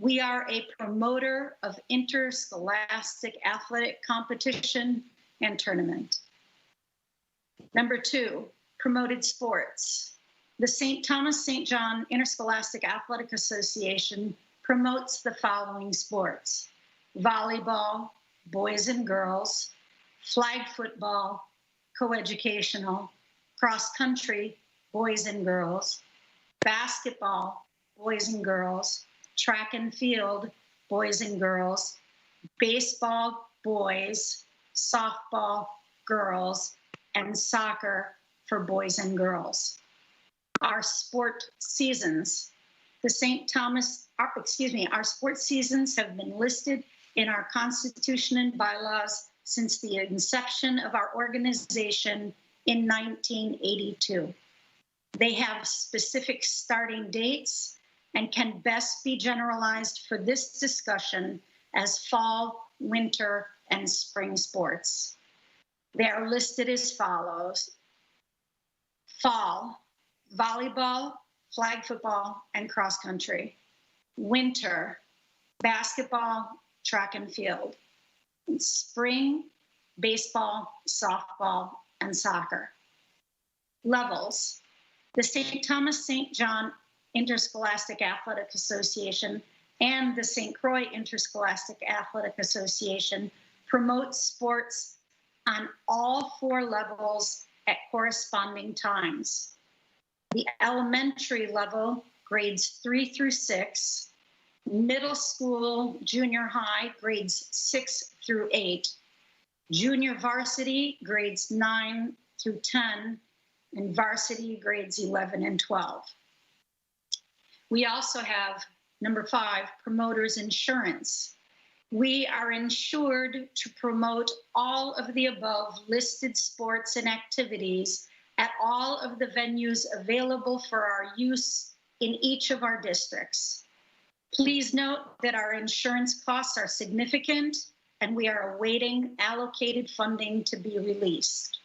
We are a promoter of interscholastic athletic competition and tournament. Number 2, promoted sports. The St. Thomas St. John Interscholastic Athletic Association promotes the following sports: volleyball, boys and girls, flag football, coeducational, cross country, boys and girls, basketball, boys and girls, track and field, boys and girls, baseball, boys, softball, girls, and soccer for boys and girls. Our sport seasons, our sport seasons have been listed in our Constitution and bylaws since the inception of our organization in 1982. They have specific starting dates and can best be generalized for this discussion as fall, winter, and spring sports. They are listed as follows. Fall, volleyball, flag football, and cross country. Winter, basketball, track and field. Spring, baseball, softball, and soccer. Levels. The St. Thomas St. John Interscholastic Athletic Association and the St. Croix Interscholastic Athletic Association promote sports on all 4 levels at corresponding times. The elementary level, grades 3 through 6, middle school, junior high, grades 6 through 8, junior varsity, grades 9 through 10, and varsity, grades 11 and 12. We also have, number 5, promoters insurance. We are insured to promote all of the above listed sports and activities at all of the venues available for our use in each of our districts. Please note that our insurance costs are significant and we are awaiting allocated funding to be released.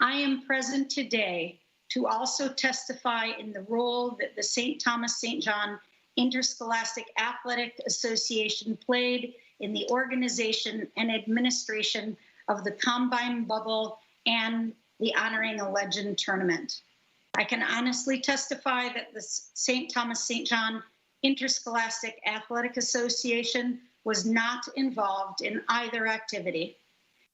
I am present today to also testify in the role that the St. Thomas St. John Interscholastic Athletic Association played in the organization and administration of the Combine Bubble and the Honoring a Legend tournament. I can honestly testify that the St. Thomas St. John Interscholastic Athletic Association was not involved in either activity.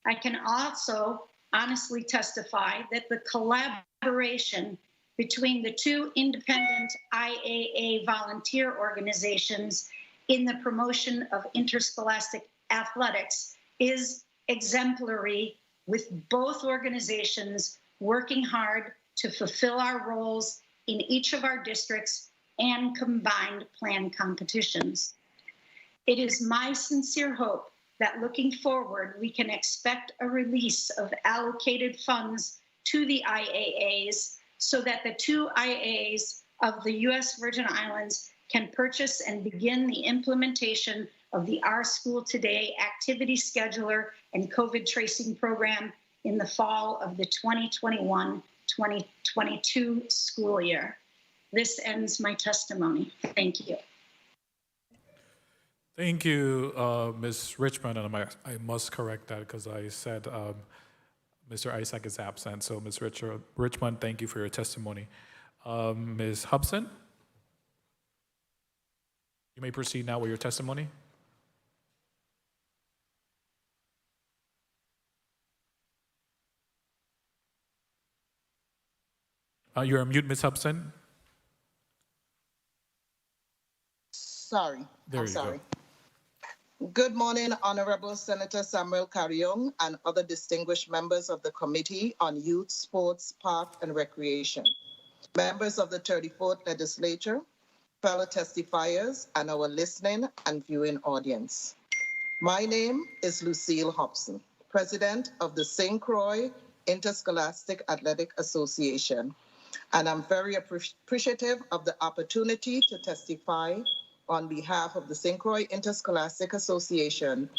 I can also honestly testify that the collaboration between the 2 independent IAA volunteer organizations in the promotion of interscholastic athletics is exemplary, with both organizations working hard to fulfill our roles in each of our districts and combined planned competitions. It is my sincere hope that looking forward, we can expect a release of allocated funds to the IAAs so that the 2 IAAs of the U.S. Virgin Islands can purchase and begin the implementation of the Our School Today activity scheduler and COVID tracing program in the fall of the 2021-2022 school year. This ends my testimony. Thank you. Thank you, Ms. Richmond, and I must correct that because I said Mr. Isaac is absent. So, Ms. Richmond, thank you for your testimony. Ms. Hobson, you may proceed now with your testimony. You're on mute, Ms. Hobson. Sorry. There I'm you sorry. go. Good morning, Honorable Senator Samuel Carrion and other distinguished members of the Committee on Youth, Sports, Park and Recreation, members of the 34th Legislature, fellow testifiers, and our listening and viewing audience. My name is Lucille Hobson, President of the St. Croix Interscholastic Athletic Association, and I'm very appreciative of the opportunity to testify on behalf of the St. Croix Interscholastic Association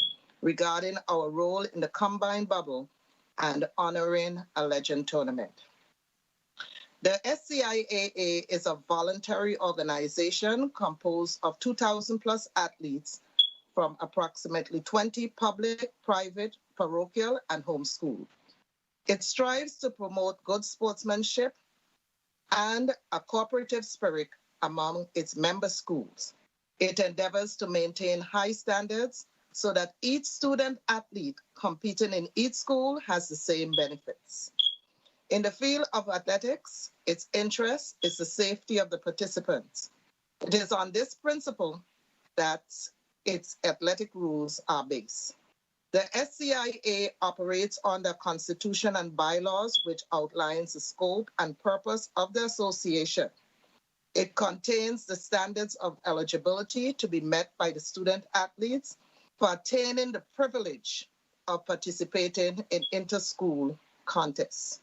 regarding our role in the Combine Bubble and Honoring a Legend tournament. The SCIAA is a voluntary organization composed of 2,000 plus athletes from approximately 20 public, private, parochial, and homeschool. It strives to promote good sportsmanship and a cooperative spirit among its member schools. It endeavors to maintain high standards so that each student athlete competing in each school has the same benefits. In the field of athletics, its interest is the safety of the participants. It is on this principle that its athletic rules are based. The SCIA operates on the Constitution and bylaws, which outlines the scope and purpose of the association. It contains the standards of eligibility to be met by the student athletes for attaining the privilege of participating in inter-school contests,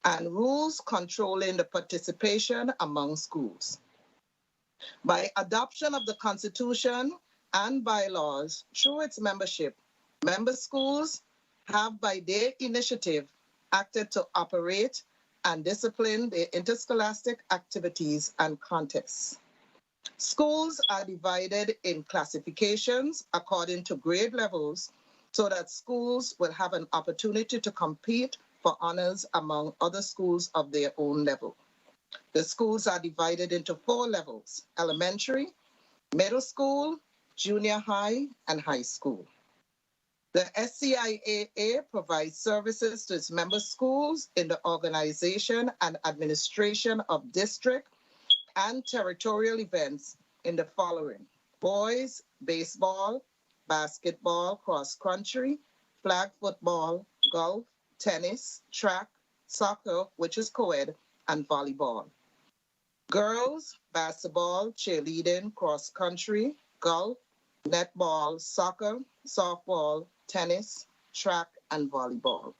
and rules controlling the participation among schools. By adoption of the Constitution and bylaws through its membership, member schools have by their initiative acted to operate and discipline their interscholastic activities and contests. Schools are divided in classifications according to grade levels so that schools will have an opportunity to compete for honors among other schools of their own level. The schools are divided into 4 levels: elementary, middle school, junior high, and high school. The SCIAA provides services to its member schools in the organization and administration of district and territorial events in the following: boys, baseball, basketball, cross country, flag football, golf, tennis, track, soccer, which is co-ed, and volleyball. Girls, basketball, cheerleading, cross country, golf, netball, soccer, softball, tennis, track, and volleyball.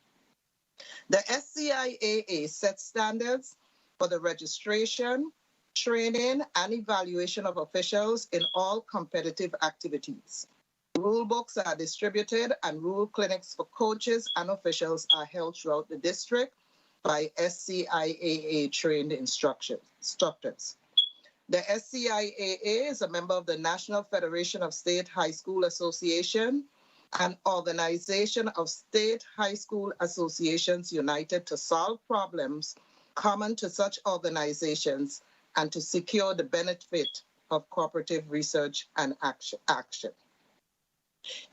The SCIAA sets standards for the registration, training, and evaluation of officials in all competitive activities. Rule books are distributed and rule clinics for coaches and officials are held throughout the district by SCIAA-trained instructors. The SCIAA is a member of the National Federation of State High School Association, an organization of state high school associations united to solve problems common to such organizations and to secure the benefit of cooperative research and action.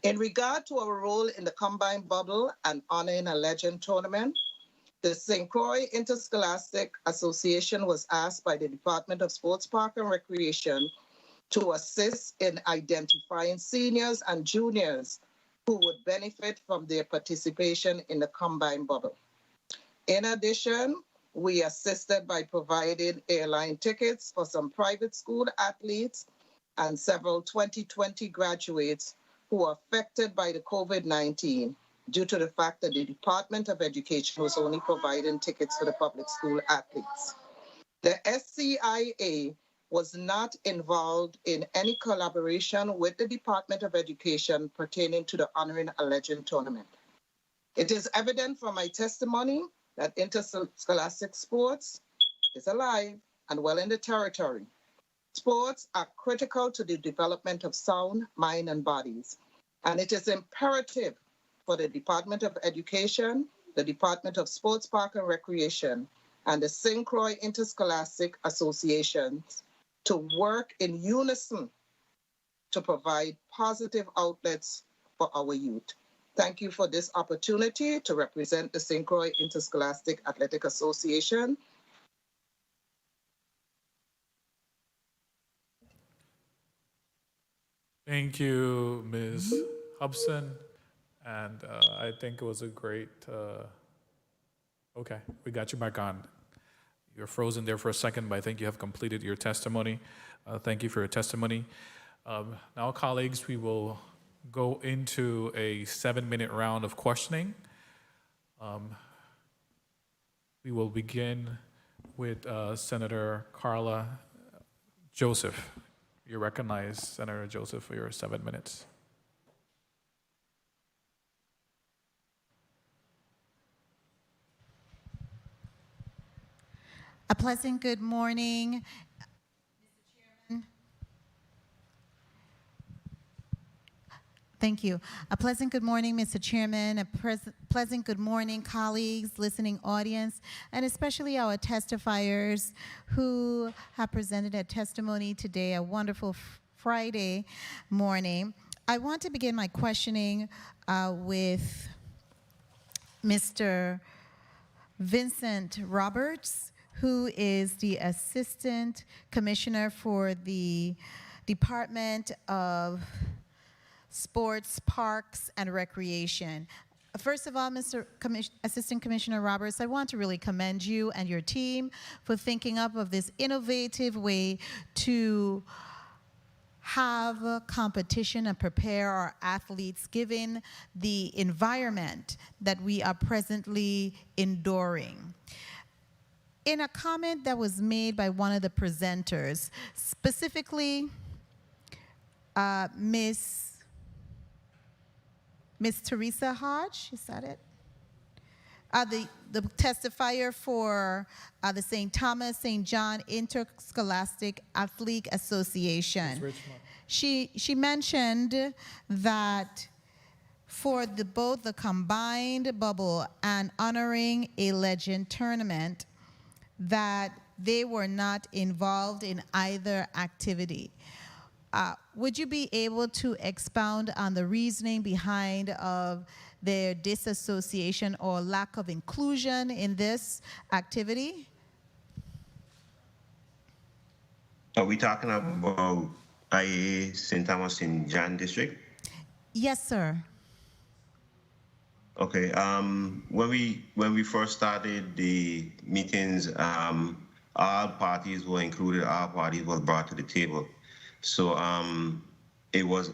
In regard to our role in the Combined Bubble and Honoring a Legend tournament, the St. Croix Interscholastic Association was asked by the Department of Sports, Park and Recreation to assist in identifying seniors and juniors who would benefit from their participation in the Combined Bubble. In addition, we assisted by providing airline tickets for some private school athletes and several 2020 graduates who were affected by the COVID-19 due to the fact that the Department of Education was only providing tickets for the public school athletes. The SCIA was not involved in any collaboration with the Department of Education pertaining to the Honoring a Legend tournament. It is evident from my testimony that interscholastic sports is alive and well in the territory. Sports are critical to the development of sound mind and bodies, and it is imperative for the Department of Education, the Department of Sports, Park and Recreation, and the St. Croix Interscholastic Associations to work in unison to provide positive outlets for our youth. Thank you for this opportunity to represent the St. Croix Interscholastic Athletic Association. Thank you, Ms. Hobson. And I think it was a great, okay, we got you back on. You're frozen there for a second, but I think you have completed your testimony. Thank you for your testimony. Now, colleagues, we will go into a 7-minute round of questioning. We will begin with Senator Carla Joseph. You recognize Senator Joseph for your 7 minutes. A pleasant good morning, Mr. Chairman. Thank you. A pleasant good morning, Mr. Chairman. A pleasant good morning, colleagues, listening audience, and especially our testifiers who have presented a testimony today, a wonderful Friday morning. I want to begin my questioning with Mr. Vincent Roberts, who is the Assistant Commissioner for the Department of Sports, Parks, and Recreation. First of all, Mr. Assistant Commissioner Roberts, I want to really commend you and your team for thinking up of this innovative way to have a competition and prepare our athletes given the environment that we are presently enduring. In a comment that was made by one of the presenters, specifically Miss Teresa Hodge, is that it? The testifier for the St. Thomas St. John Interscholastic Athlete Association. She mentioned that for both the combined bubble and honoring a legend tournament, that they were not involved in either activity. Would you be able to expound on the reasoning behind of their disassociation or lack of inclusion in this activity? Are we talking about IAA St. Thomas St. John District? Yes, sir. Okay. When we first started the meetings, all parties were included. All parties were brought to the table. So it was.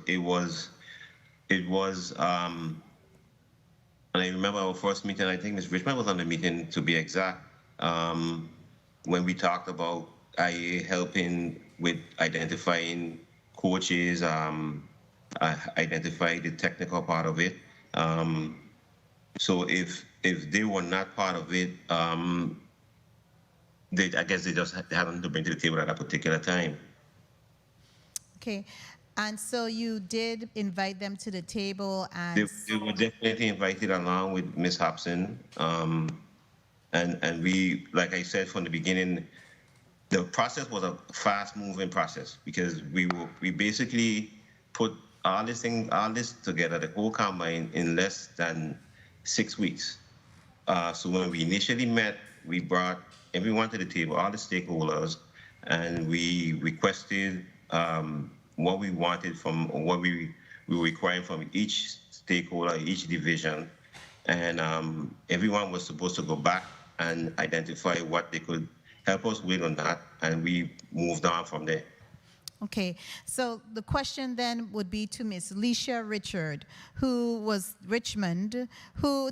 And I remember our first meeting. I think Ms. Richmond was on the meeting, to be exact, when we talked about IA helping with identifying coaches, identify the technical part of it. So if they were not part of it, I guess they just had nothing to bring to the table at a particular time. Okay, and so you did invite them to the table, and they were definitely invited along with Ms. Hobson, and we, like I said from the beginning, the process was a fast-moving process because we basically put all this together, the whole combine, in less than 6 weeks. So when we initially met, we brought everyone to the table, all the stakeholders, and we requested what we wanted from, or what we were requiring from each stakeholder, each division, and everyone was supposed to go back and identify what they could help us with on that, and we moved on from there. okay, so the question then would be to Ms. Leisha Richard, who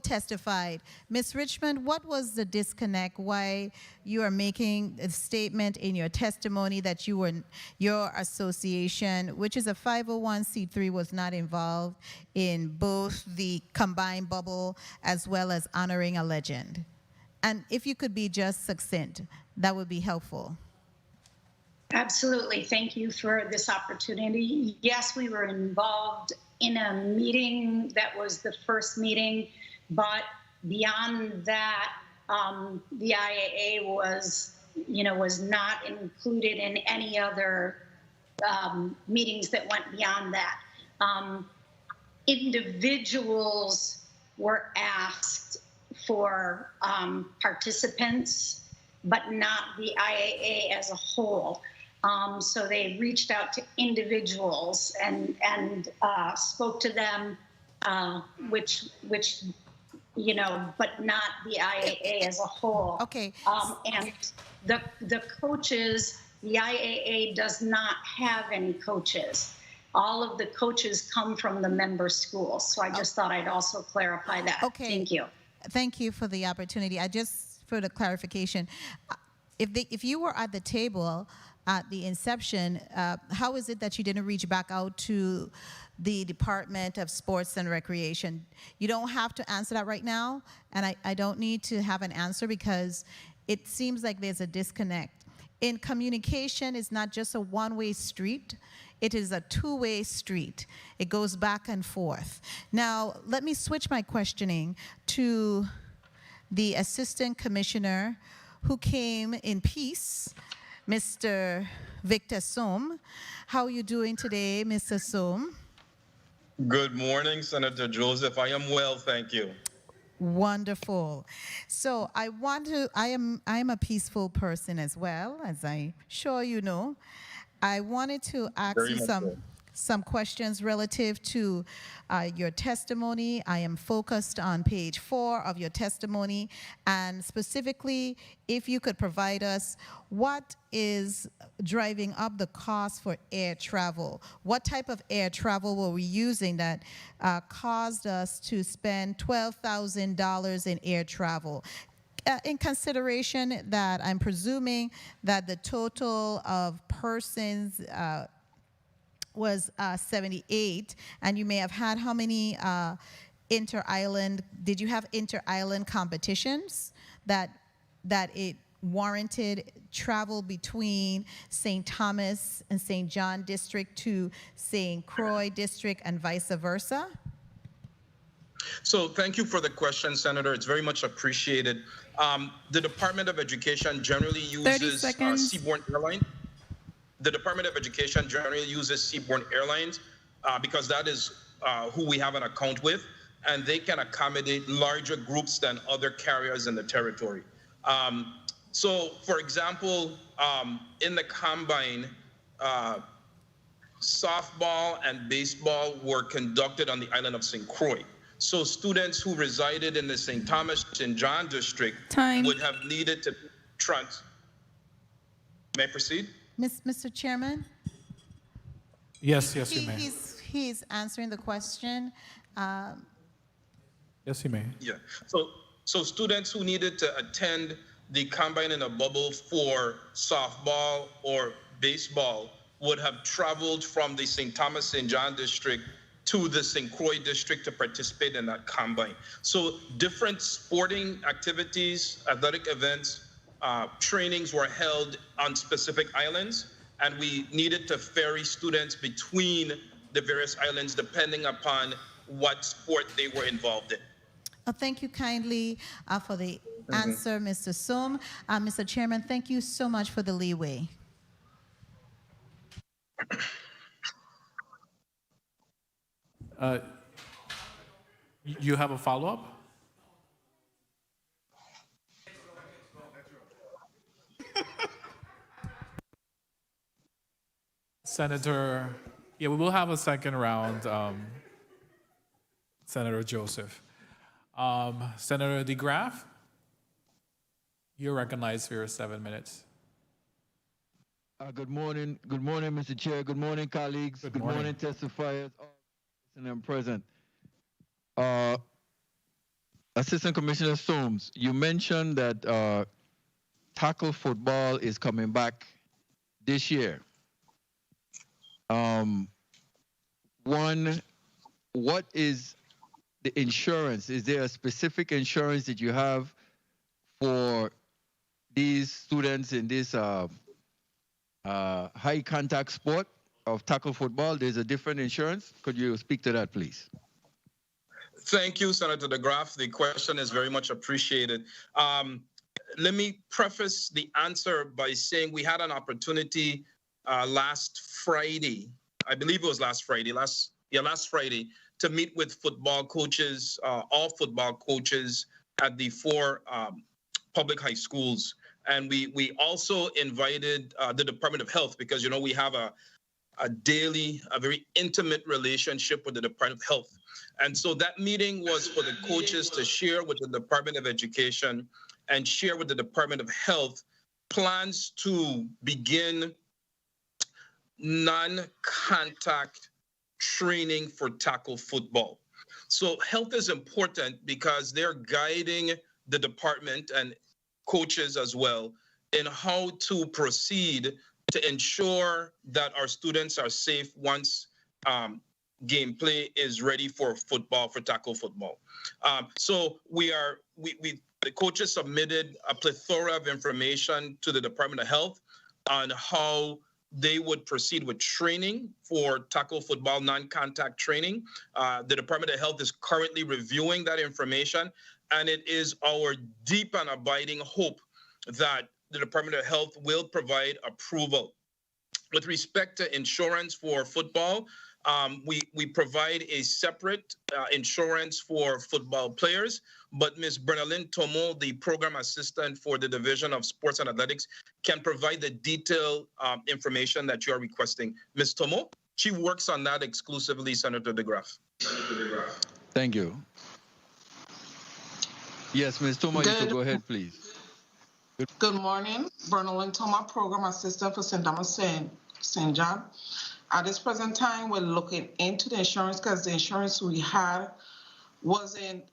testified. Ms. Richmond, what was the disconnect? Why you are making a statement in your testimony that your association, which is a 501c3, was not involved in both the combined bubble as well as honoring a legend? And if you could be just succinct, that would be helpful. Absolutely. Thank you for this opportunity. Yes, we were involved in a meeting that was the first meeting, but beyond that, the IAA was not included in any other meetings that went beyond that. Individuals were asked for participants, but not the IAA as a whole. So they reached out to individuals and spoke to them, which but not the IAA as a whole. Okay. And the coaches, the IAA does not have any coaches. All of the coaches come from the member schools. So I just thought I'd also clarify that. Okay. Thank you. Thank you for the opportunity. For the clarification, if you were at the table at the inception, how is it that you didn't reach back out to the Department of Sports and Recreation? You don't have to answer that right now, and I don't need to have an answer because it seems like there's a disconnect. In communication, it's not just a one-way street. It is a two-way street. It goes back and forth. Now, let me switch my questioning to the Assistant Commissioner who came in peace, Mr. Victor Sohm. How are you doing today, Mr. Sohm? Good morning, Senator Joseph. I am well, thank you. Wonderful. So I am a peaceful person as well, as I'm sure you know. I wanted to ask Very you much so. some questions relative to your testimony. I am focused on page 4 of your testimony, and specifically, if you could provide us what is driving up the cost for air travel. What type of air travel were we using that caused us to spend $12,000 in air travel? In consideration that I'm presuming that the total of persons was 78, and you may have had how many inter-island, did you have inter-island competitions that it warranted travel between St. Thomas and St. John District to St. Croix District and vice versa? So thank you for the question, Senator. It's very much appreciated. The Department of Education generally uses Seaborne Airlines. The Department of Education generally uses Seaborne Airlines because that is who we have an account with, and they can accommodate larger groups than other carriers in the territory. So, for example, in the Combine, softball and baseball were conducted on the island of St. Croix. So students who resided in the St. Thomas and John district would have needed to May I proceed? Mr. Chairman? Yes, you may. He's answering the question. Yes, you may. Yeah. So students who needed to attend the Combine in a Bubble for softball or baseball would have traveled from the St. Thomas St. John district to the St. Croix district to participate in that Combine. So different sporting activities, athletic events, trainings were held on specific islands, and we needed to ferry students between the various islands depending upon what sport they were involved in. Thank you kindly for the answer, Mr. Soom. Mr. Chairman, thank you so much for the leeway. You have a follow-up? Senator, yeah, we will have a second round, Senator Joseph. Senator DeGraff, you're recognized for your 7 minutes. Good morning, Mr. Chair. Good morning, colleagues. Good morning, testifiers. And I'm present. Assistant Commissioner Sooms, you mentioned that tackle football is coming back this year. One, what is the insurance? Is there a specific insurance that you have for these students in this high contact sport of tackle football? There's a different insurance. Could you speak to that, please? Thank you, Senator DeGraff. The question is very much appreciated. Let me preface the answer by saying we had an opportunity last Friday, I believe it was last Friday, last Friday, to meet with football coaches, all football coaches at the 4 public high schools. And we also invited the Department of Health because, you know, we have a very intimate relationship with the Department of Health. And so that meeting was for the coaches to share with the Department of Education and share with the Department of Health plans to begin non-contact training for tackle football. So health is important because they're guiding the department and coaches as well in how to proceed to ensure that our students are safe once gameplay is ready for football, for tackle football. So the coaches submitted a plethora of information to the Department of Health on how they would proceed with training for tackle football, non-contact training. The Department of Health is currently reviewing that information, and it is our deep and abiding hope that the Department of Health will provide approval with respect to insurance for football, we provide a separate insurance for football players, but Ms. Bernalyn Tomo, the program assistant for the Division of Sports and Athletics, can provide the detailed information that you are requesting. Ms. Tomo, she works on that exclusively, Senator DeGraff. Thank you. Yes, Ms. Tomo, you can go ahead, please. Good morning, Bernalyn Toma, Program Assistant for St. Thomas St. John. At this present time, we're looking into the insurance because the insurance we had wasn't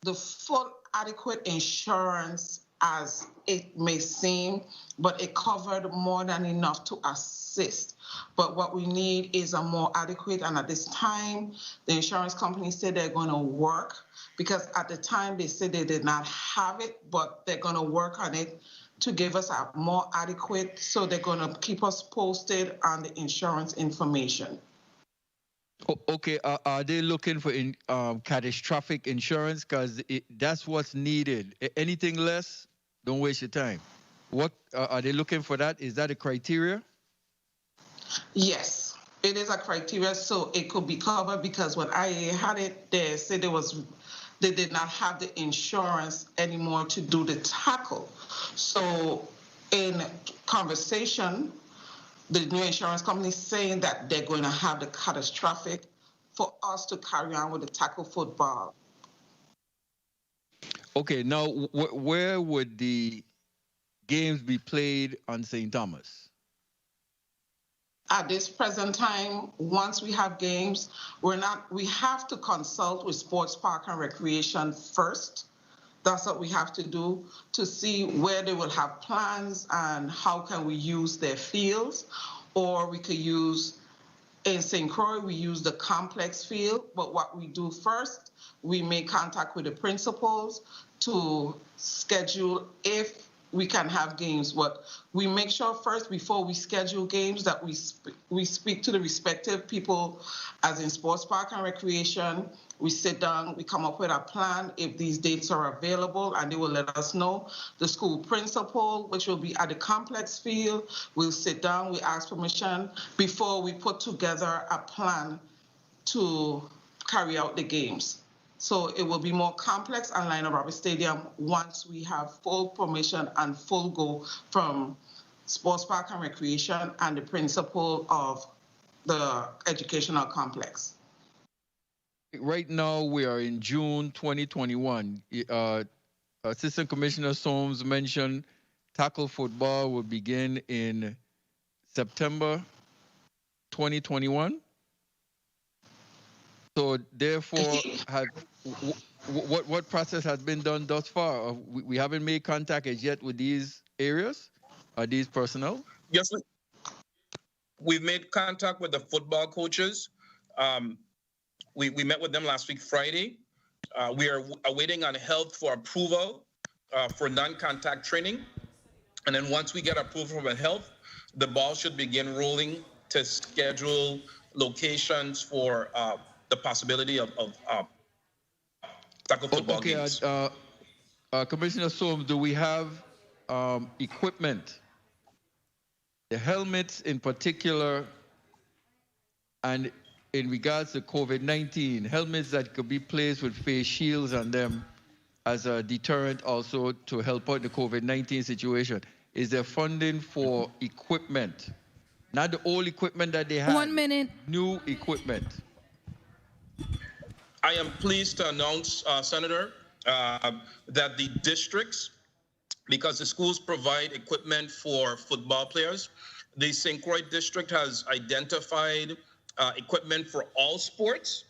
the full adequate insurance as it may seem, but it covered more than enough to assist. But what we need is a more adequate, and at this time, the insurance company said they're going to work, because at the time they said they did not have it, but they're going to work on it to give us a more adequate, so they're going to keep us posted on the insurance information. Okay, are they looking for catastrophic insurance? Because that's what's needed. Anything less, don't waste your time. What are they looking for? That is that a criteria? Yes, it is a criteria, so it could be covered, because when I had it, they said they did not have the insurance anymore to do the tackle. So in conversation, the new insurance company is saying that they're going to have the catastrophic for us to carry on with the tackle football. Okay, now where would the games be played on St. Thomas? At this present time, once we have games, we have to consult with Sports Park and Recreation first. That's what we have to do to see where they will have plans and how can we use their fields. Or we could use, in St. Croix, we use the complex field. But what we do first, we make contact with the principals to schedule if we can have games. But we make sure first, before we schedule games, that we speak to the respective people, as in Sports Park and Recreation. We sit down, we come up with a plan if these dates are available, and they will let us know. The school principal, which will be at the complex field, we'll sit down, we ask permission before we put together a plan to carry out the games. So it will be more complex and Lionel Roberts Stadium once we have full permission and full go from Sports Park and Recreation and the principal of the educational complex. Right now, we are in June 2021. Assistant Commissioner Soames mentioned tackle football will begin in September 2021. So therefore, what process has been done thus far? We haven't made contact as yet with these areas, these personnel? Yes, we've made contact with the football coaches. We met with them last week, Friday. We are awaiting on health for approval for non-contact training. And then once we get approval from health, the ball should begin rolling to schedule locations for the possibility of tackle football games. Commissioner Soames, do we have equipment, the helmets in particular, and in regards to COVID-19, helmets that could be placed with face shields on them as a deterrent also to help out the COVID-19 situation? Is there funding for equipment? Not the old equipment that they have. 1 minute. New equipment. I am pleased to announce, Senator, that the districts, because the schools provide equipment for football players, the St. Croix district has identified equipment for all sports,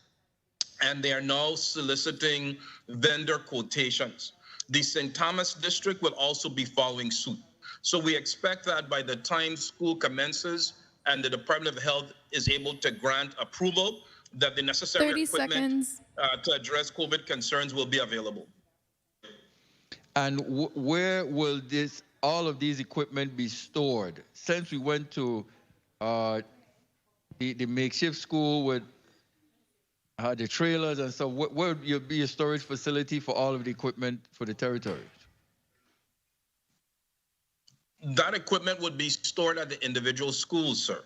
and they are now soliciting vendor quotations. The St. Thomas district will also be following suit. So we expect that by the time school commences and the Department of Health is able to grant approval, that the necessary 30 equipment seconds. To address COVID concerns will be available. And where will all of these equipment be stored? Since we went to the makeshift school with the trailers and stuff, where would be a storage facility for all of the equipment for the territory? That equipment would be stored at the individual schools, sir.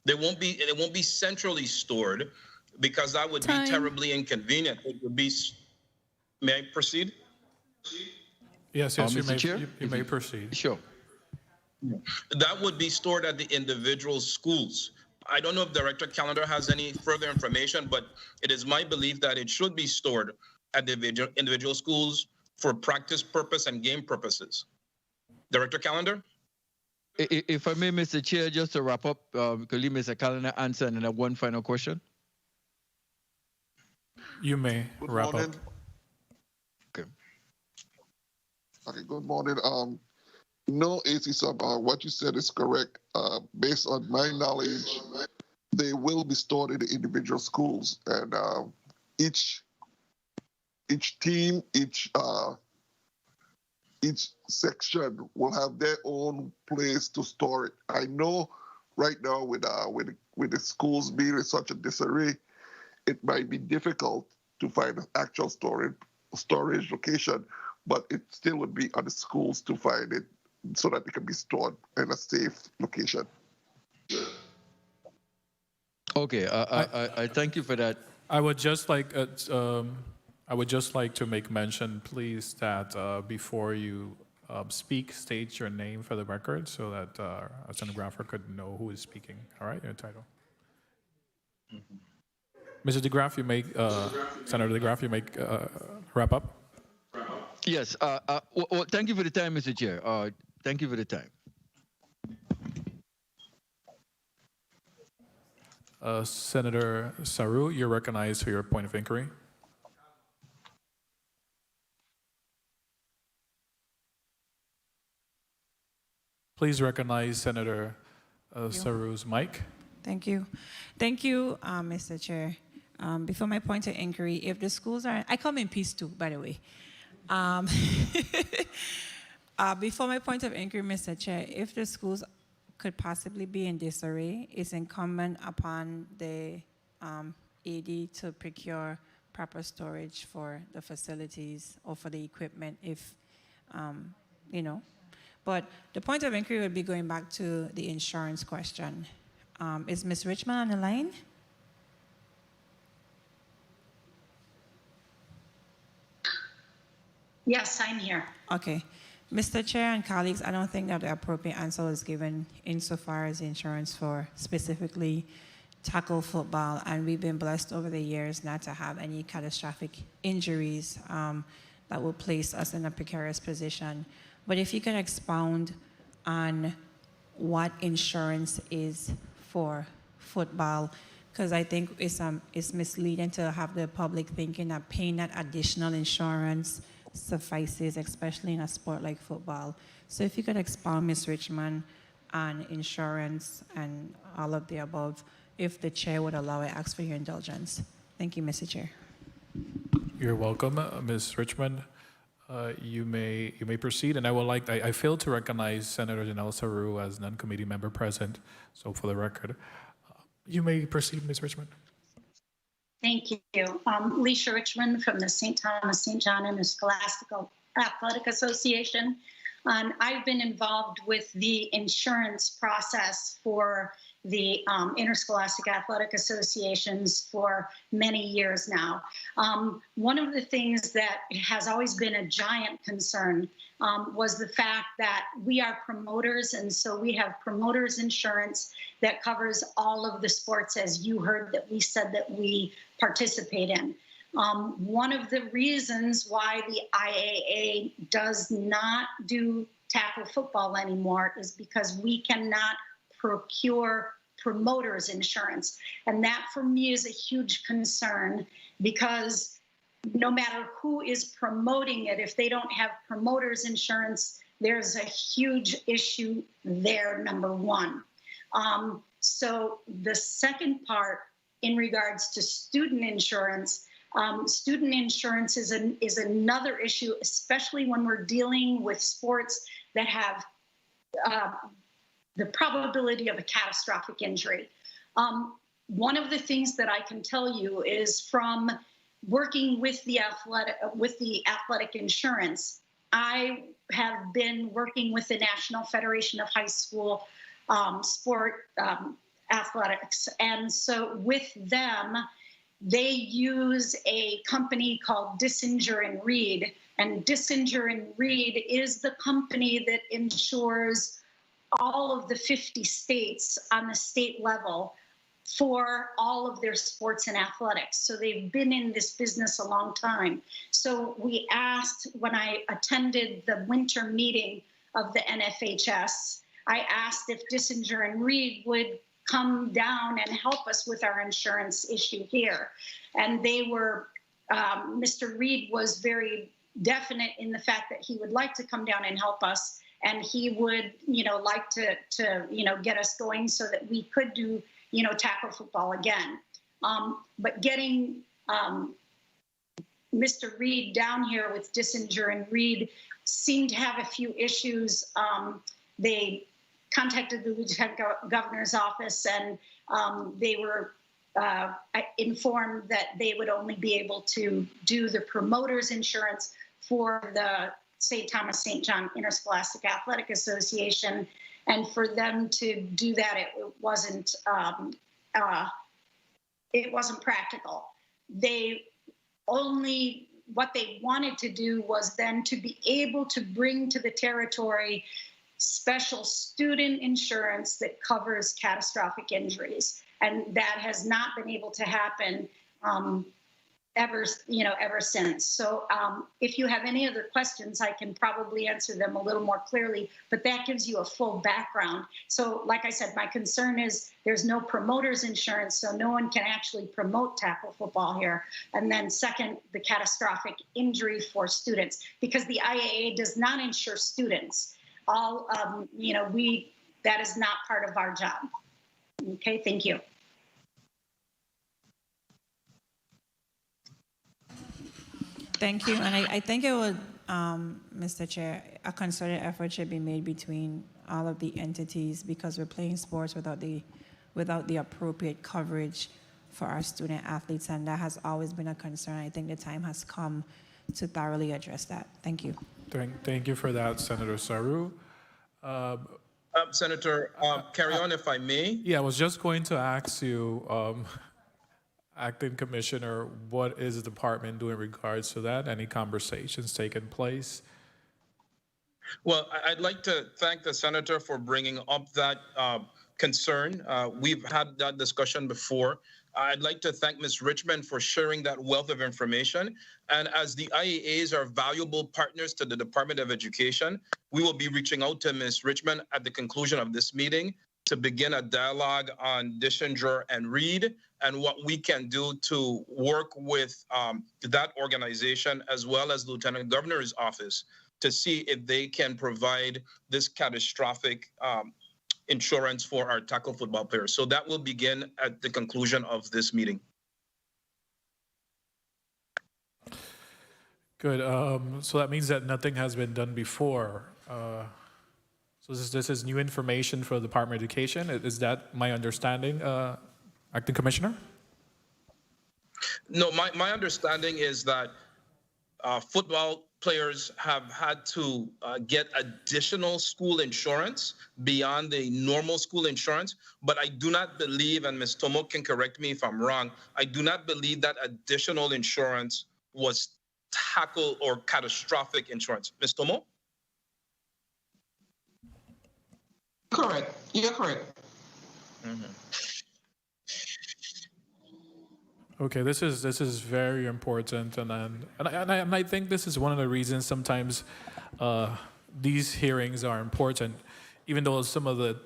They won't be centrally stored because that would be terribly inconvenient. It would be. May I proceed? Yes, Mr. Chair? you may proceed. Sure. That would be stored at the individual schools. I don't know if Director Calendar has any further information, but it is my belief that it should be stored at the individual schools for practice purpose and game purposes. Director Calendar? If I may, Mr. Chair, just to wrap up, could leave Mr. Calendar answer and then have one final question? You may wrap up. Okay. Okay, good morning. No, AC Sub, what you said is correct. Based on my knowledge, they will be stored in the individual schools, and each team, each section will have their own place to store it. I know right now with the schools being in such a disarray, it might be difficult to find an actual storage location, but it still would be on the schools to find it so that it can be stored in a safe location. Okay, I thank you for that. I would just like to make mention, please, that before you speak, state your name for the record so that a stenographer could know who is speaking. All right, your title. Mr. DeGraff, you make Senator DeGraff, you make wrap up. Yes. Well, thank you for the time, Mr. Chair. Thank you for the time. Senator Saru, you're recognized for your point of inquiry. Please recognize Senator Saru's mic. Thank you. Thank you, Mr. Chair. Before my point of inquiry, if the schools are, I come in peace too, by the way. Before my point of inquiry, Mr. Chair, if the schools could possibly be in disarray, it's incumbent upon the AD to procure proper storage for the facilities or for the equipment if, But the point of inquiry would be going back to the insurance question. Is Ms. Richmond on the line? Yes, I'm here. Okay. Mr. Chair and colleagues, I don't think that the appropriate answer was given insofar as insurance for specifically tackle football, and we've been blessed over the years not to have any catastrophic injuries that will place us in a precarious position. But if you can expound on what insurance is for football, because I think it's misleading to have the public thinking that paying that additional insurance suffices, especially in a sport like football. So if you could expound, Ms. Richmond, on insurance and all of the above, if the chair would allow it, ask for your indulgence. Thank you, Mr. Chair. You're welcome, Ms. Richmond. You may proceed, and I failed to recognize Senator Janelle Saru as non-committee member present, so for the record, you may proceed, Ms. Richmond. Thank you. Leisha Richmond from the St. Thomas St. John and the Scholastical Athletic Association. I've been involved with the insurance process for the interscholastic athletic associations for many years now. One of the things that has always been a giant concern was the fact that we are promoters, and so we have promoters insurance that covers all of the sports, as you heard that we said that we participate in. One of the reasons why the IAA does not do tackle football anymore is because we cannot procure promoters insurance. And that for me is a huge concern, because no matter who is promoting it, if they don't have promoters insurance, there's a huge issue there, number one. So the second part in regards to student insurance is another issue, especially when we're dealing with sports that have the probability of a catastrophic injury. One of the things that I can tell you is from working with the athletic insurance, I have been working with the National Federation of High School Sport athletics. And so with them, they use a company called Dissinger and Reed. And Dissinger and Reed is the company that insures all of the 50 states on the state level for all of their sports and athletics. So they've been in this business a long time. So we asked, when I attended the winter meeting of the NFHS, I asked if Dissinger and Reed would come down and help us with our insurance issue here. And they were, Mr. Reed was very definite in the fact that he would like to come down and help us. And he would, like to get us going so that we could do, tackle football again. But getting Mr. Reed down here with Dissinger and Reed seemed to have a few issues. They contacted the Lieutenant Governor's office, and they were informed that they would only be able to do the promoter's insurance for the St. Thomas St. John Interscholastic Athletic Association. And for them to do that, it wasn't practical. What they wanted to do was then to be able to bring to the territory special student insurance that covers catastrophic injuries. And that has not been able to happen ever since. So if you have any other questions, I can probably answer them a little more clearly, but that gives you a full background. So like I said, my concern is there's no promoter's insurance, so no one can actually promote tackle football here. And then second, the catastrophic injury for students, because the IAA does not insure students. That is not part of our job. Okay, thank you. Thank you. And I think it would, Mr. Chair, a concerted effort should be made between all of the entities, because we're playing sports without the appropriate coverage for our student athletes. And that has always been a concern. I think the time has come to thoroughly address that. Thank you. Thank you for that, Senator Saru. Senator, carry on if I may. Yeah, I was just going to ask you, Acting Commissioner, what is the department doing in regards to that? Any conversations taking place? Well, I'd like to thank the senator for bringing up that concern. We've had that discussion before. I'd like to thank Ms. Richmond for sharing that wealth of information. And as the IAAs are valuable partners to the Department of Education, we will be reaching out to Ms. Richmond at the conclusion of this meeting to begin a dialogue on Dissinger and Reed and what we can do to work with that organization as well as Lieutenant Governor's office to see if they can provide this catastrophic insurance for our tackle football players. So that will begin at the conclusion of this meeting. Good. So that means that nothing has been done before. So this is new information for the Department of Education. Is that my understanding, Acting Commissioner? No, my understanding is that football players have had to get additional school insurance beyond the normal school insurance. But I do not believe, and Ms. Tomo can correct me if I'm wrong, I do not believe that additional insurance was tackle or catastrophic insurance. Ms. Tomo? Correct. You're correct. Mm-hmm. Okay, this is very important, and I think this is one of the reasons sometimes these hearings are important, even though some of the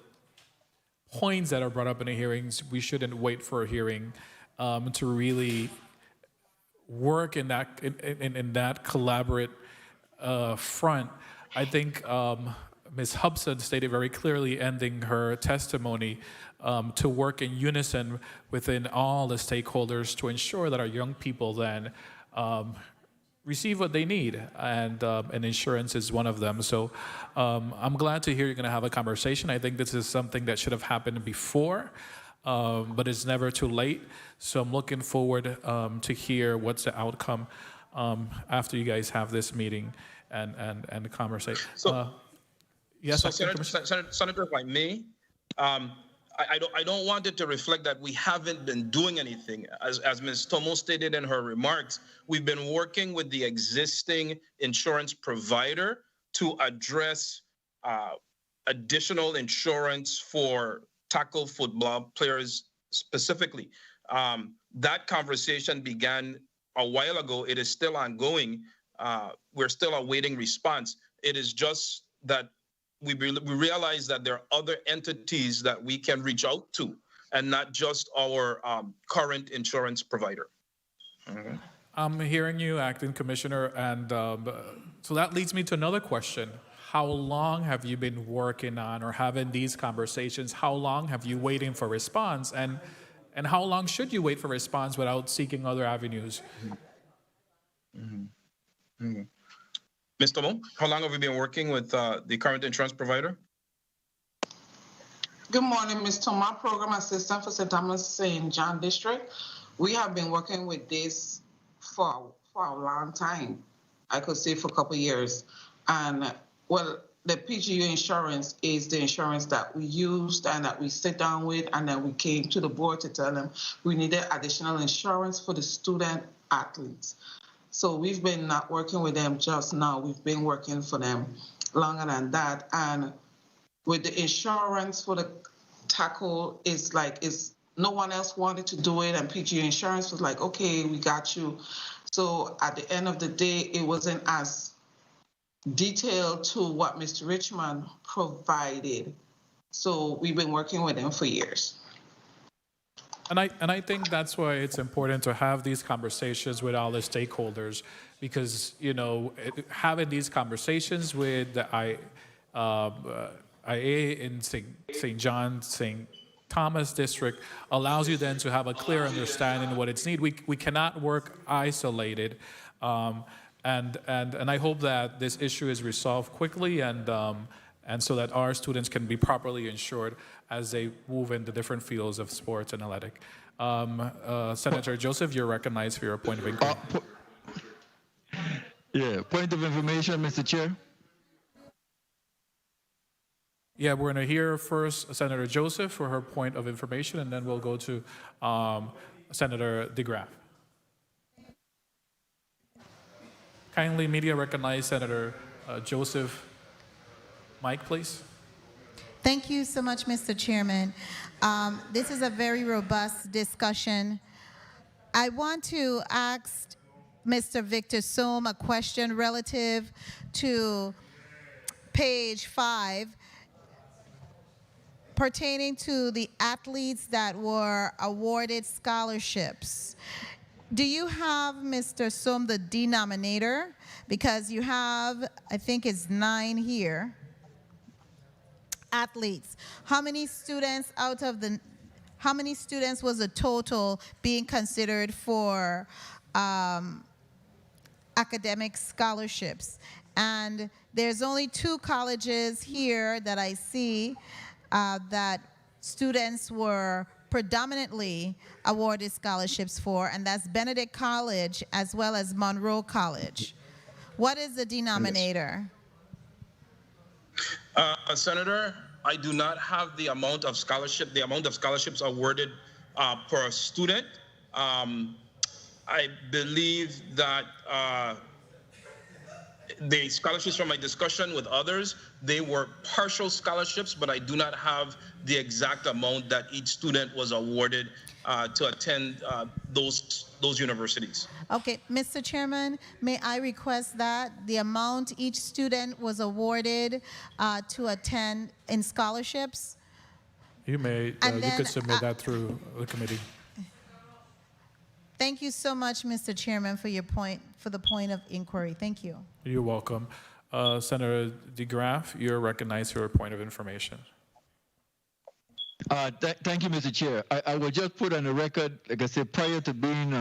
points that are brought up in the hearings, we shouldn't wait for a hearing to really work in that collaborate front. I think Ms. Hobson stated very clearly, ending her testimony, to work in unison within all the stakeholders to ensure that our young people then receive what they need, and insurance is one of them. So I'm glad to hear you're going to have a conversation. I think this is something that should have happened before, but it's never too late. So I'm looking forward to hear what's the outcome after you guys have this meeting and the conversation. So, yes, so Senator, if I may, I don't want it to reflect that we haven't been doing anything. As Ms. Tomo stated in her remarks, we've been working with the existing insurance provider to address additional insurance for tackle football players specifically. That conversation began a while ago. It is still ongoing. We're still awaiting response. It is just that we realize that there are other entities that we can reach out to and not just our current insurance provider. Okay. I'm hearing you, Acting Commissioner, and so that leads me to another question. How long have you been working on or having these conversations? How long have you waiting for response? And how long should you wait for response without seeking other avenues? Ms. Tomo, how long have you been working with the current insurance provider? Good morning, Ms. Tomo, Program Assistant for St. Thomas St. John District. We have been working with this for a long time. I could say for a couple of years. And well, the PGU insurance is the insurance that we used and that we sit down with, and then we came to the board to tell them we needed additional insurance for the student athletes. So we've been not working with them just now. We've been working for them longer than that. And with the insurance for the tackle, it's no one else wanted to do it, and PGU Insurance was like, okay, we got you. So at the end of the day, it wasn't as detailed to what Mr. Richmond provided. So we've been working with them for years. And I think that's why it's important to have these conversations with all the stakeholders, because having these conversations with the IA in St. John, St. Thomas District allows you then to have a clear understanding of what it's need. We cannot work isolated, and I hope that this issue is resolved quickly and so that our students can be properly insured as they move into different fields of sports and athletic. Senator Joseph, you're recognized for your point of inquiry. Point of information, Mr. Chair. Yeah, we're going to hear first Senator Joseph for her point of information, and then we'll go to Senator DeGraff. Kindly, media, recognize Senator Joseph. Mike, please. Thank you so much, Mr. Chairman. This is a very robust discussion. I want to ask Mr. Victor Sohm a question relative to page 5 pertaining to the athletes that were awarded scholarships. Do you have, Mr. Sohm, the denominator? Because you have, I think it's 9 here. Athletes. How many students was the total being considered for academic scholarships? And there's only 2 colleges here that I see that students were predominantly awarded scholarships for, and that's Benedict College as well as Monroe College. What is the denominator? Senator, I do not have the amount of scholarships awarded per student. I believe that the scholarships from my discussion with others, they were partial scholarships, but I do not have the exact amount that each student was awarded to attend those universities. Okay, Mr. Chairman, may I request that the amount each student was awarded to attend in scholarships? You may, you could submit that through the committee. Thank you so much, Mr. Chairman, for the point of inquiry. Thank you. You're welcome. Senator DeGraff, you're recognized for your point of information. Thank you, Mr. Chair. I will just put on the record, like I said, prior to being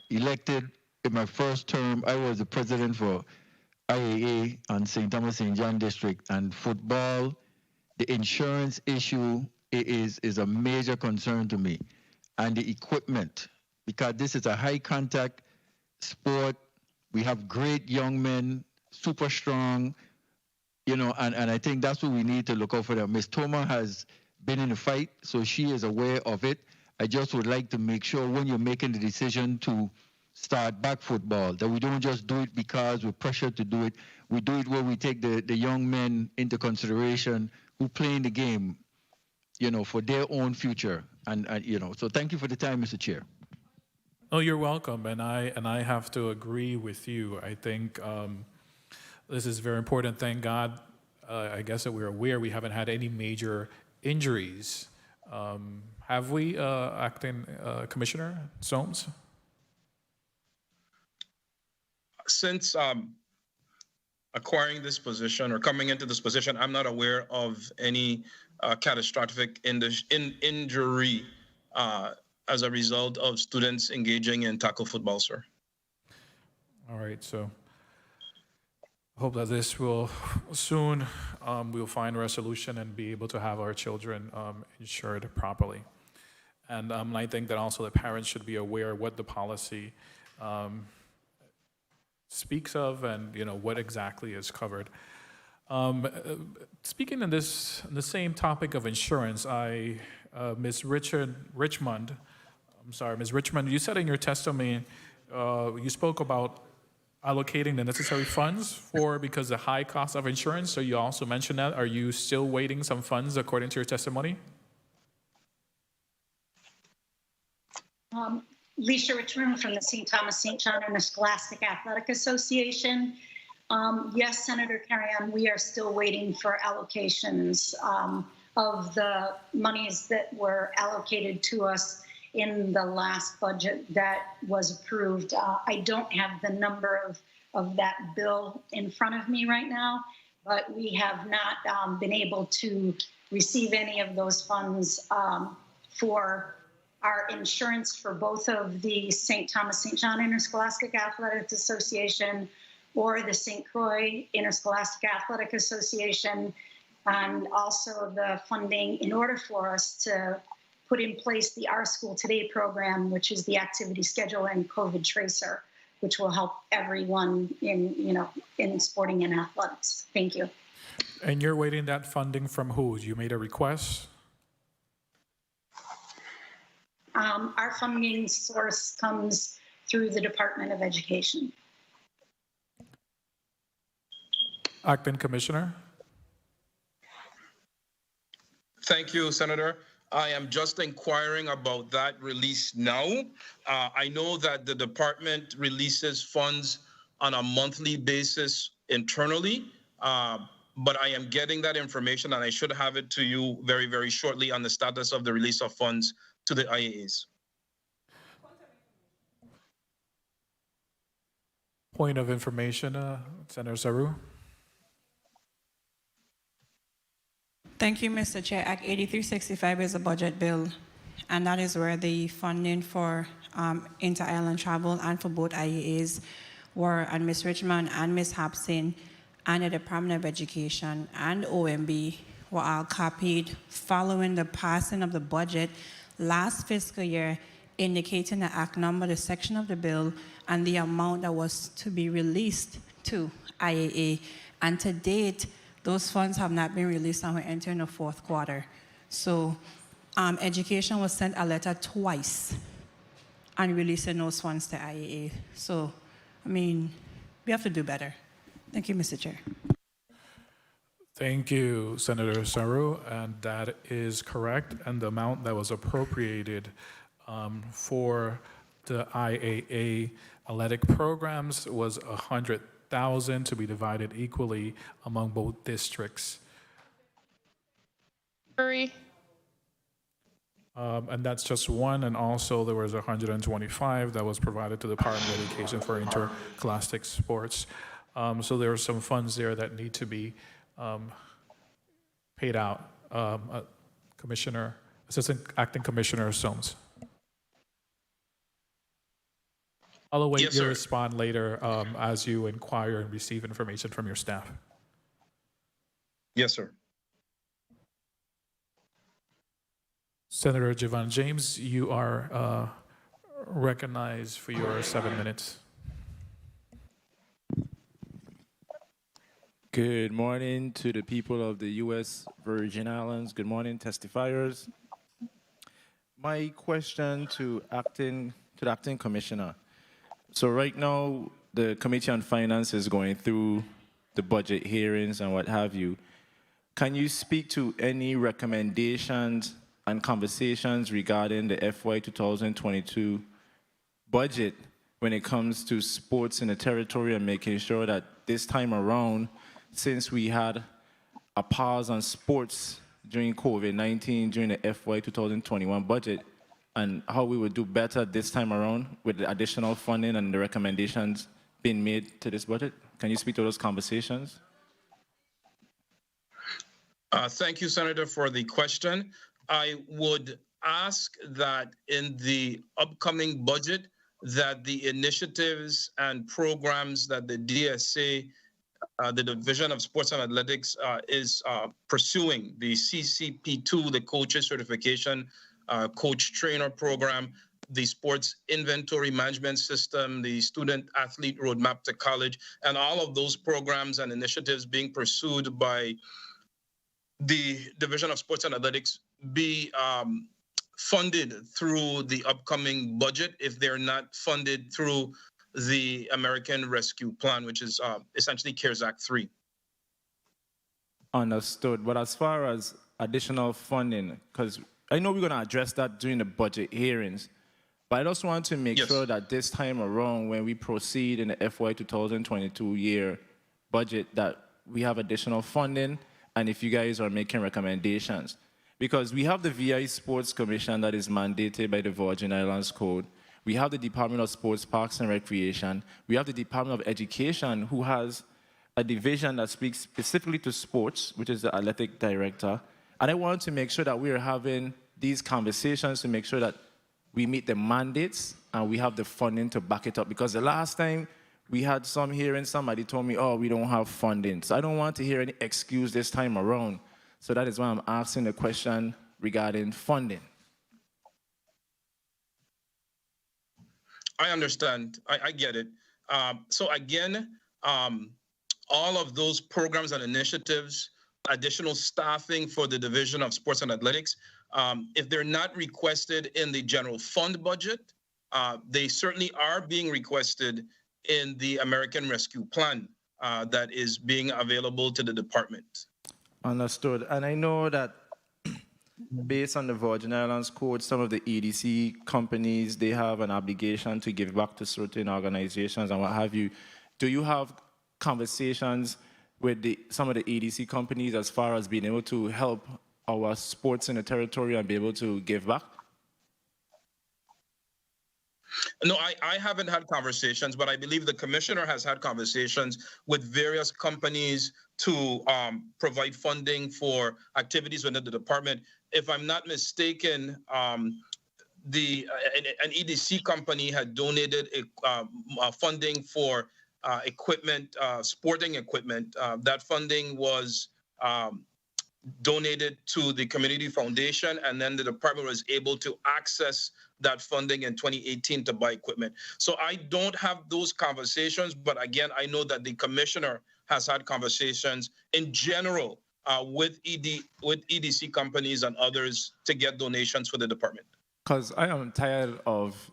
elected in my first term, I was the president for IAA on St. Thomas St. John District, and football, the insurance issue is a major concern to me, and the equipment, because this is a high contact sport. We have great young men, super strong, and I think that's what we need to look out for them. Ms. Toma has been in the fight, so she is aware of it. I just would like to make sure when you're making the decision to start back football, that we don't just do it because we're pressured to do it. We do it where we take the young men into consideration who play in the game, for their own future. And so thank you for the time, Mr. Chair. Oh, you're welcome, and I have to agree with you. I think this is very important. Thank God, I guess that we're aware we haven't had any major injuries. Have we, Acting Commissioner Soames? Since acquiring this position or coming into this position, I'm not aware of any catastrophic injury as a result of students engaging in tackle football, sir. All right, so I hope that this will soon, we'll find a resolution and be able to have our children insured properly. And I think that also the parents should be aware what the policy speaks of and what exactly is covered. Speaking in the same topic of insurance, Ms. Richmond, you said in your testimony, you spoke about allocating the necessary funds because the high cost of insurance. So you also mentioned that. Are you still waiting some funds according to your testimony? Lisa Richmond from the St. Thomas St. John Interscholastic Athletic Association. Yes, Senator Carrion, we are still waiting for allocations of the monies that were allocated to us in the last budget that was approved. I don't have the number of that bill in front of me right now, but we have not been able to receive any of those funds for our insurance for both of the St. Thomas St. John Interscholastic Athletic Association or the St. Croix Interscholastic Athletic Association, and also the funding in order for us to put in place the Our School Today program, which is the activity schedule and COVID tracer, which will help everyone in sporting and athletics. Thank you. And you're waiting that funding from who? You made a request? Our funding source comes through the Department of Education. Acting Commissioner. Thank you, Senator. I am just inquiring about that release now. I know that the department releases funds on a monthly basis internally, but I am getting that information and I should have it to you very, very shortly on the status of the release of funds to the IAAs. Point of information, Senator Saru. Thank you, Mr. Chair. Act 8365 is a budget bill, and that is where the funding for inter-island travel and for both IAAs were, and Ms. Richmond and Ms. Hobson and the Department of Education and OMB were all copied following the passing of the budget last fiscal year, indicating the act number, the section of the bill, and the amount that was to be released to IAA. And to date, those funds have not been released and we're entering the fourth quarter. So Education was sent a letter twice on releasing those funds to IAA. So, we have to do better. Thank you, Mr. Chair. Thank you, Senator Saru, and that is correct. And the amount that was appropriated for the IAA athletic programs was $100,000 to be divided equally among both districts. And that's just one, and also there was 125 that was provided to the Department of Education for interscholastic sports. So there are some funds there that need to be paid out. Assistant Acting Commissioner Soames. I'll await your response later as you inquire and receive information from your staff. Yes, sir. Senator Javon James, you are recognized for your 7 minutes. Good morning to the people of the U.S. Virgin Islands. Good morning, testifiers. My question to the acting commissioner. So right now, the Committee on Finance is going through the budget hearings and what have you. Can you speak to any recommendations and conversations regarding the FY 2022 budget when it comes to sports in the territory and making sure that this time around, since we had a pause on sports during COVID-19 during the FY 2021 budget, and how we would do better this time around with the additional funding and the recommendations being made to this budget? Can you speak to those conversations? Thank you, Senator, for the question. I would ask that in the upcoming budget that the initiatives and programs that the DSA, the Division of Sports and Athletics, is pursuing, the CCP2, the coaches certification, coach trainer program, the sports inventory management system, the student athlete roadmap to college, and all of those programs and initiatives being pursued by the Division of Sports and Athletics be funded through the upcoming budget if they're not funded through the American Rescue Plan, which is essentially CARES Act 3. Understood. But as far as additional funding, because I know we're going to address that during the budget hearings, but I just want to make sure that this time around, when we proceed in the FY 2022 year budget, that we have additional funding, and if you guys are making recommendations. Because we have the VI Sports Commission that is mandated by the Virgin Islands Code. We have the Department of Sports, Parks and Recreation. We have the Department of Education, who has a division that speaks specifically to sports, which is the athletic director. And I want to make sure that we are having these conversations to make sure that we meet the mandates and we have the funding to back it up. Because the last time we had some hearing, somebody told me, oh, we don't have funding. So I don't want to hear any excuse this time around. So that is why I'm asking the question regarding funding. I understand. I get it. So again, all of those programs and initiatives, additional staffing for the Division of Sports and Athletics, if they're not requested in the general fund budget, they certainly are being requested in the American Rescue Plan that is being available to the department. Understood. And I know that based on the Virgin Islands Code, some of the EDC companies, they have an obligation to give back to certain organizations and what have you. Do you have conversations with some of the EDC companies as far as being able to help our sports in the territory and be able to give back? No, I haven't had conversations, but I believe the commissioner has had conversations with various companies to provide funding for activities within the department. If I'm not mistaken, an EDC company had donated funding for equipment, sporting equipment. That funding was donated to the Community Foundation, and then the department was able to access that funding in 2018 to buy equipment. So I don't have those conversations, but again, I know that the commissioner has had conversations in general with EDC companies and others to get donations for the department. Because I am tired of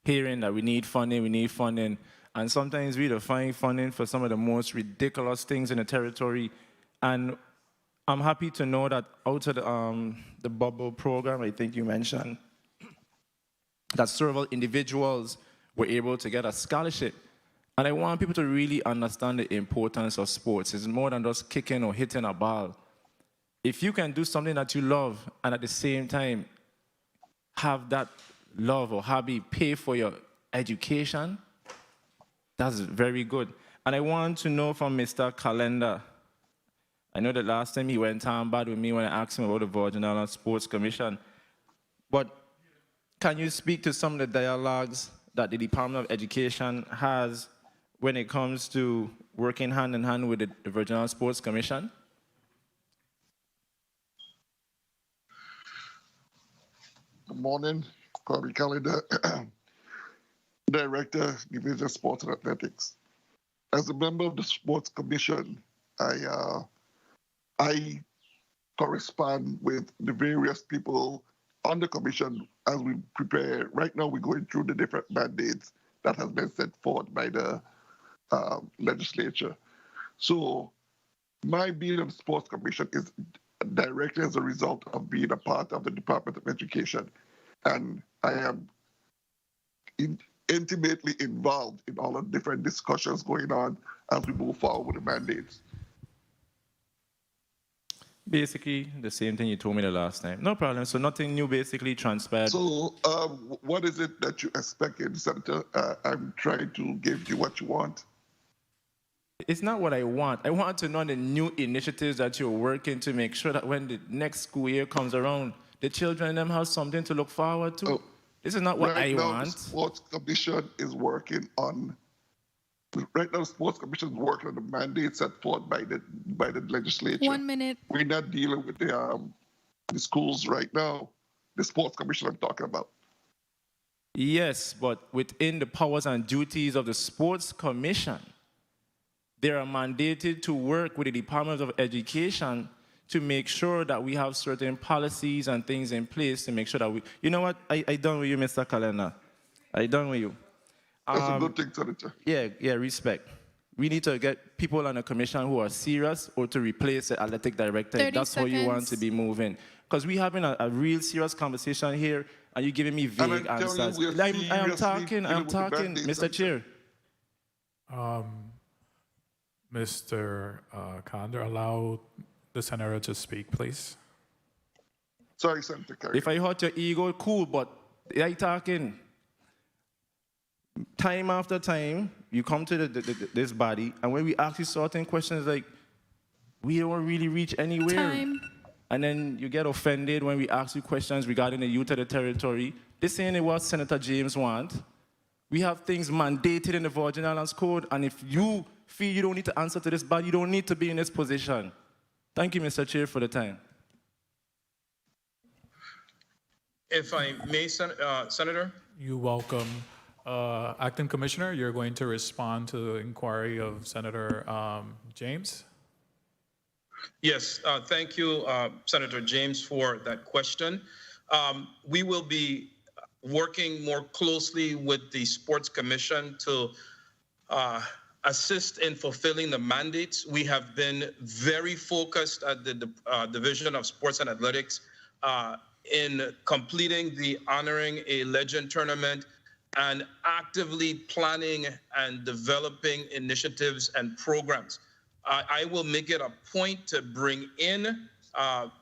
hearing that we need funding, and sometimes we find funding for some of the most ridiculous things in the territory. And I'm happy to know that out of the bubble program, I think you mentioned, that several individuals were able to get a scholarship. And I want people to really understand the importance of sports. It's more than just kicking or hitting a ball. If you can do something that you love and at the same time have that love or hobby pay for your education, that's very good. And I want to know from Mr. Calendar, I know that last time he went on bad with me when I asked him about the Virgin Islands Sports Commission, but can you speak to some of the dialogues that the Department of Education has when it comes to working hand in hand with the Virgin Islands Sports Commission? Good morning, Corey Calendar, Director, Division of Sports and Athletics. As a member of the Sports Commission, I correspond with the various people on the commission as we prepare. Right now, we're going through the different mandates that has been set forth by the legislature. So my being on the Sports Commission is directly as a result of being a part of the Department of Education. And I am intimately involved in all the different discussions going on as we move forward with the mandates. Basically, the same thing you told me the last time. No problem. So nothing new basically transpired. So what is it that you expected, Senator? I'm trying to give you what you want. It's not what I want. I want to know the new initiatives that you're working to make sure that when the next school year comes around, the children and them have something to look forward to. This is not what I want. The Sports Commission is working on. Right now, the Sports Commission is working on the mandates set forth by the legislature. 1 minute. We're not dealing with the schools right now. The Sports Commission I'm talking about. Yes, but within the powers and duties of the Sports Commission, they are mandated to work with the Department of Education to make sure that we have certain policies and things in place to make sure that we... You know what? I done with you, Mr. Kalena. I done with you. That's a good thing, Senator. Yeah, respect. We need to get people on the commission who are serious or to replace the athletic director. 30 That's how you want to be moving. Because we're having a real serious conversation here and you're giving me vague answers. I am talking, Mr. Chair. Mr. Condor, allow the senator to speak, please. Sorry, Senator Kerry. If I hurt your ego, cool, but I talking. Time after time, you come to this body, and when we ask you certain questions, like, we don't really reach anywhere. Time. And then you get offended when we ask you questions regarding the youth of the territory. This ain't what Senator James wants. We have things mandated in the Virgin Islands Code, and if you feel you don't need to answer to this body, you don't need to be in this position. Thank you, Mr. Chair, for the time. If I may, Senator? You're welcome. Acting Commissioner, you're going to respond to the inquiry of Senator James? Yes, thank you, Senator James, for that question. We will be working more closely with the Sports Commission to assist in fulfilling the mandates. We have been very focused at the Division of Sports and Athletics in completing the Honoring a Legend tournament and actively planning and developing initiatives and programs. I will make it a point to bring in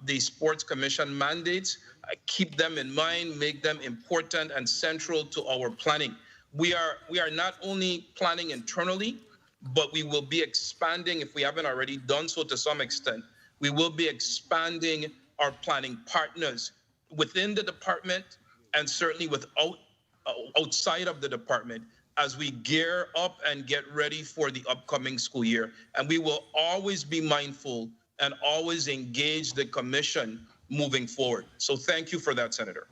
the Sports Commission mandates, keep them in mind, make them important and central to our planning. We are not only planning internally, but we will be expanding, if we haven't already done so to some extent, we will be expanding our planning partners within the department and certainly outside of the department as we gear up and get ready for the upcoming school year. And we will always be mindful and always engage the commission moving forward. So thank you for that, Senator.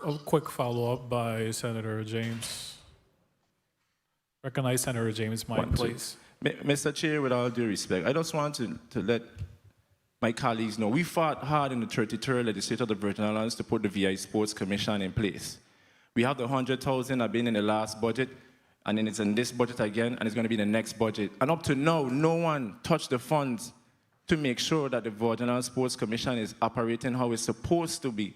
A quick follow-up by Senator James. Recognize Senator James, please. Mr. Chair, with all due respect, I just want to let my colleagues know we fought hard in the 33rd Legislature of the Virgin Islands to put the VI Sports Commission in place. We have the 100,000 that been in the last budget, and then it's in this budget again, and it's going to be in the next budget. And up to now, no one touched the funds to make sure that the Virgin Islands Sports Commission is operating how it's supposed to be,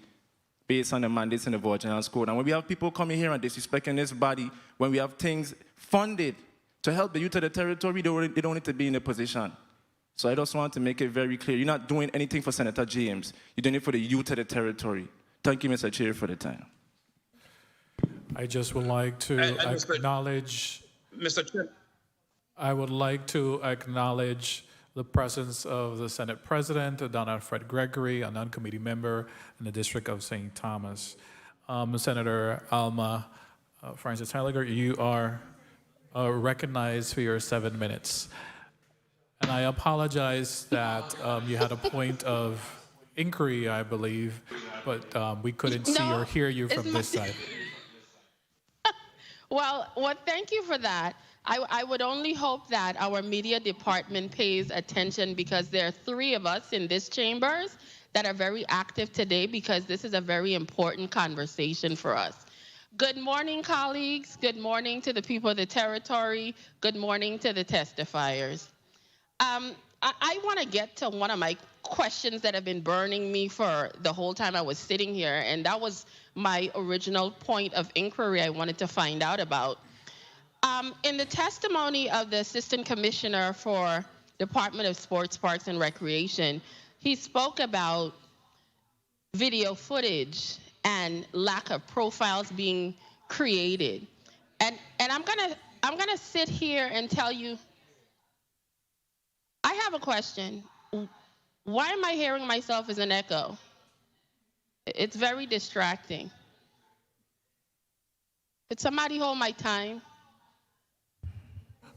based on the mandates in the Virgin Islands Code. And when we have people coming here and disrespecting this body, when we have things funded to help the youth of the territory, they don't need to be in a position. So I just want to make it very clear. You're not doing anything for Senator James. You're doing it for the youth of the territory. Thank you, Mr. Chair, for the time. I just would like to acknowledge... Mr. Chair. I would like to acknowledge the presence of the Senate President, Donna Fred Gregory, a non-committee member in the District of St. Thomas. Senator Alma Francis Heiliger, you are recognized for your 7 minutes. And I apologize that you had a point of inquiry, I believe, but we couldn't see or hear you from this side. Well, thank you for that. I would only hope that our media department pays attention, because there are 3 of us in this chambers that are very active today, because this is a very important conversation for us. Good morning, colleagues. Good morning to the people of the territory. Good morning to the testifiers. I want to get to one of my questions that have been burning me for the whole time I was sitting here, and that was my original point of inquiry I wanted to find out about. In the testimony of the Assistant Commissioner for Department of Sports, Parks, and Recreation, he spoke about video footage and lack of profiles being created. And I'm gonna sit here and tell you, I have a question. Why am I hearing myself as an echo? It's very distracting. Could somebody hold my time?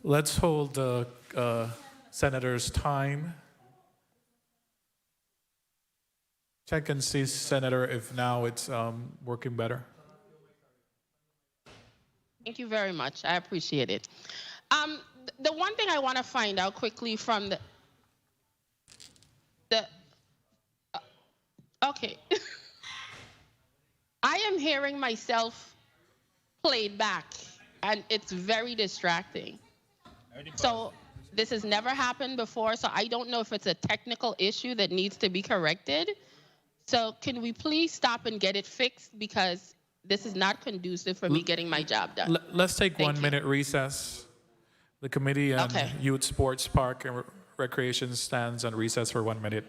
Let's hold the senator's time. Check and see, Senator, if now it's working better. Thank you very much. I appreciate it. The one thing I want to find out quickly from okay. I am hearing myself played back, and it's very distracting. So this has never happened before, so I don't know if it's a technical issue that needs to be corrected. So can we please stop and get it fixed, because this is not conducive for me getting my job done. Let's take 1 minute recess. The Committee on Youth, Sports, Park, and Recreation stands on recess for 1 minute.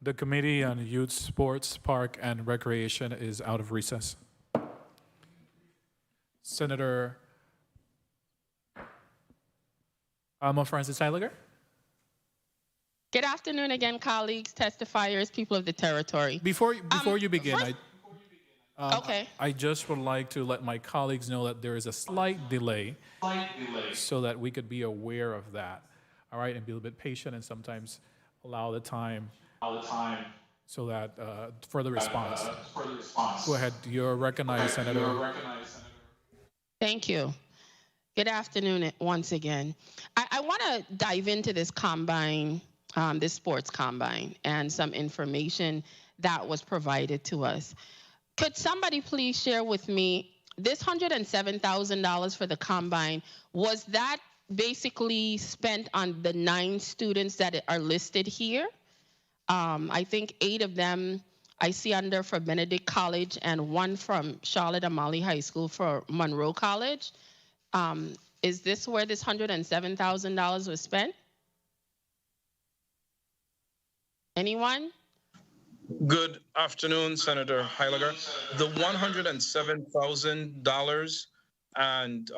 The Committee on Youth, Sports, Park, and Recreation is out of recess. Senator Alma Francis Heiliger. Good afternoon again, colleagues, testifiers, people of the territory. Before you begin, Okay. I just would like to let my colleagues know that there is a slight delay so that we could be aware of that. All right, and be a little bit patient and sometimes allow the time so that further response. Go ahead. You're recognized, Senator. Thank you. Good afternoon once again. I want to dive into this combine, this sports combine, and some information that was provided to us. Could somebody please share with me this $107,000 for the combine? Was that basically spent on the 9 students that are listed here? I think 8 of them I see under for Benedict College and 1 from Charlotte Amalie High School for Monroe College. Is this where this $107,000 was spent? Anyone? Good afternoon, Senator Heiliger. The $107,000 and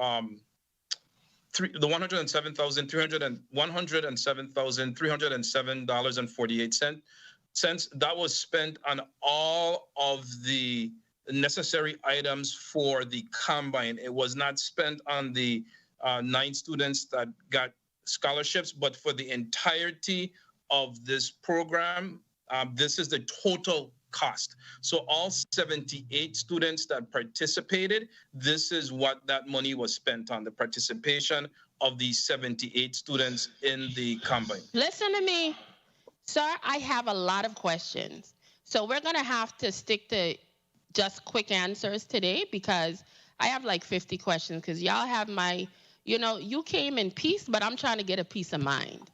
the $107,307.48 that was spent on all of the necessary items for the combine. It was not spent on the 9 students that got scholarships, but for the entirety of this program, this is the total cost. So all 78 students that participated, this is what that money was spent on, the participation of the 78 students in the combine. Listen to me, sir, I have a lot of questions. So we're gonna have to stick to just quick answers today because I have like 50 questions because y'all have my, you came in peace, but I'm trying to get a peace of mind,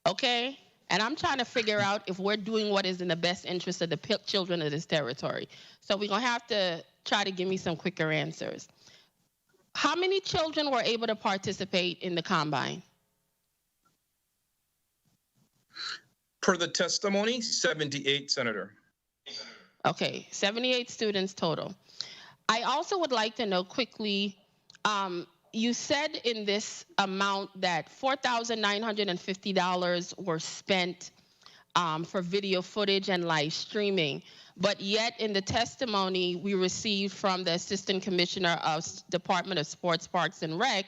okay? And I'm trying to figure out if we're doing what is in the best interest of the children of this territory. So we're going to have to try to give me some quicker answers. How many children were able to participate in the combine? Per the testimony, 78, Senator. Okay, 78 students total. I also would like to know quickly, you said in this amount that $4,950 were spent for video footage and live streaming, but yet in the testimony we received from the Assistant Commissioner of Department of Sports, Parks, and Rec,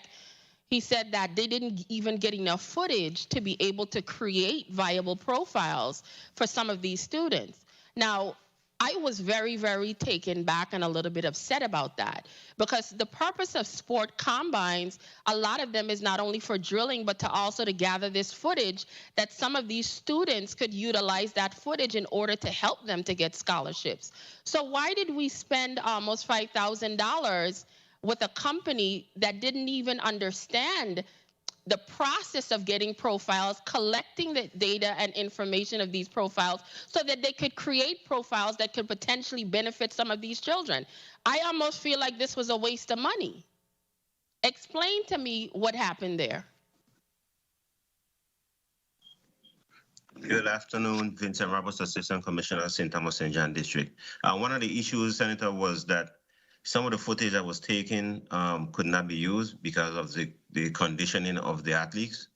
he said that they didn't even get enough footage to be able to create viable profiles for some of these students. Now, I was very, very taken back and a little bit upset about that because the purpose of sport combines, a lot of them is not only for drilling, but to also to gather this footage that some of these students could utilize that footage in order to help them to get scholarships. So why did we spend almost $5,000 with a company that didn't even understand the process of getting profiles, collecting the data and information of these profiles so that they could create profiles that could potentially benefit some of these children? I almost feel like this was a waste of money. Explain to me what happened there. Good afternoon, Vincent Roberts, Assistant Commissioner, St. Thomas St. John District. One of the issues, Senator, was that some of the footage that was taken could not be used because of the conditioning of the athletes.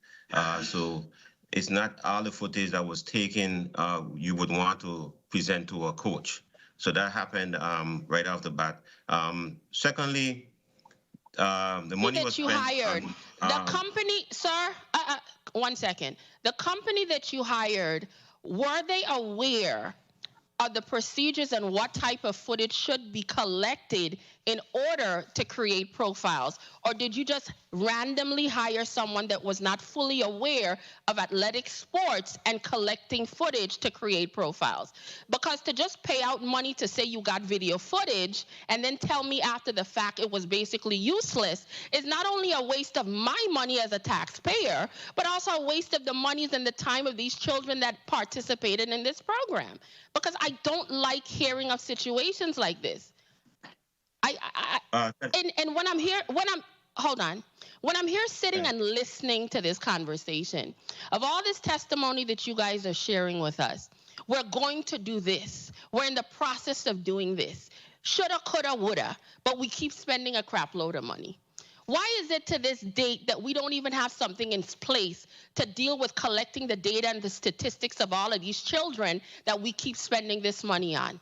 So it's not all the footage that was taken you would want to present to a coach. So that happened right off the bat. Secondly, the money that was you spent hired. The company, sir, 1 second. The company that you hired, were they aware of the procedures and what type of footage should be collected in order to create profiles? Or did you just randomly hire someone that was not fully aware of athletic sports and collecting footage to create profiles? Because to just pay out money to say you got video footage and then tell me after the fact it was basically useless is not only a waste of my money as a taxpayer, but also a waste of the monies and the time of these children that participated in this program. Because I don't like hearing of situations like this. And when I'm here, hold on. When I'm here sitting and listening to this conversation, of all this testimony that you guys are sharing with us, We're going to do this. We're in the process of doing this. Shoulda, coulda, woulda, but we keep spending a crap load of money. Why is it to this date that we don't even have something in place to deal with collecting the data and the statistics of all of these children that we keep spending this money on?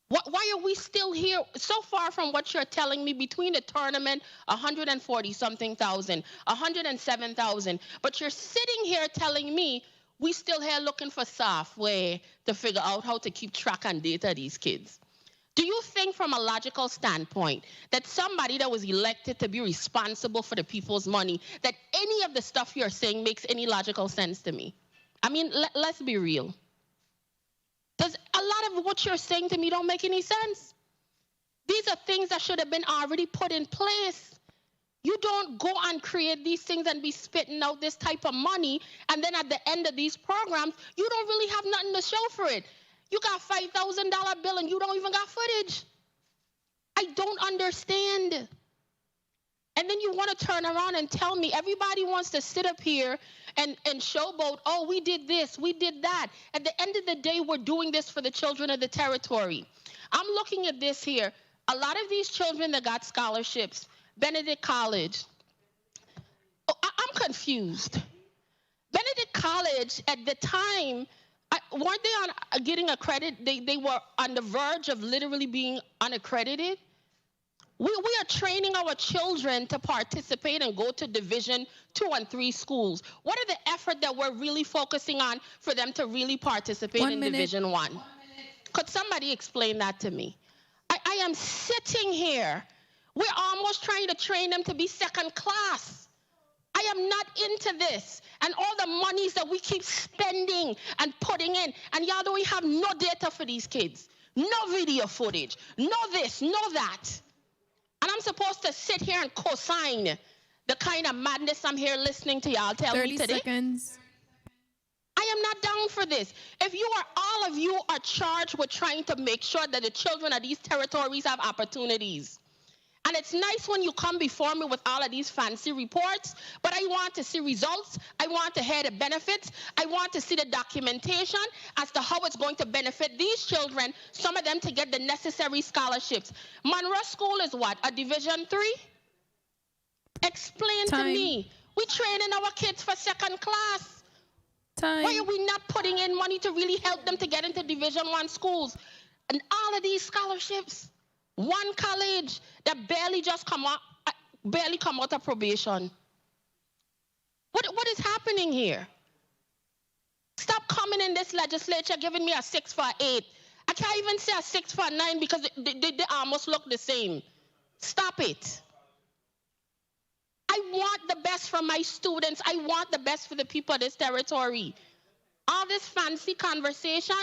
Why are we still here so far from what you're telling me between the tournament, 140-something thousand, 107,000, but you're sitting here telling me we still here looking for software to figure out how to keep track and data of these kids? Do you think from a logical standpoint that somebody that was elected to be responsible for the people's money, that any of the stuff you're saying makes any logical sense to me? I mean, let's be real. Does a lot of what you're saying to me don't make any sense? These are things that should have been already put in place. You don't go and create these things and be spitting out this type of money, and then at the end of these programs, you don't really have nothing to show for it. You got $5,000 bill and you don't even got footage. I don't understand. And then you want to turn around and tell me everybody wants to sit up here and showboat, oh, we did this, we did that. At the end of the day, we're doing this for the children of the territory. I'm looking at this here. A lot of these children that got scholarships, Benedict College, I'm confused. Benedict College at the time, weren't they on getting accredited? They were on the verge of literally being unaccredited. We are training our children to participate and go to Division 2 and 3 schools. What are the effort that we're really focusing on for them to really participate in Division 1? Could somebody explain that to me? I am sitting here. We're almost trying to train them to be second class. I am not into this. And all the monies that we keep spending and putting in, and y'all don't have no data for these kids. No video footage. No this, no that. And I'm supposed to sit here and co-sign the kind of madness I'm here listening to y'all tell me today. 30 seconds. I am not down for this. If you are, all of you are charged with trying to make sure that the children of these territories have opportunities. And it's nice when you come before me with all of these fancy reports, but I want to see results. I want to hear the benefits. I want to see the documentation as to how it's going to benefit these children, some of them to get the necessary scholarships. Monroe School is what, a Division 3? Explain to me. We're training our kids for second class. Why are we not putting in money to really help them to get into Division 1 schools? And all of these scholarships. One college that barely come out of probation. What is happening here? Stop coming in this legislature giving me a 6 for 8. I can't even say a 6 for 9 because they almost look the same. Stop it. I want the best for my students. I want the best for the people of this territory. All this fancy conversation,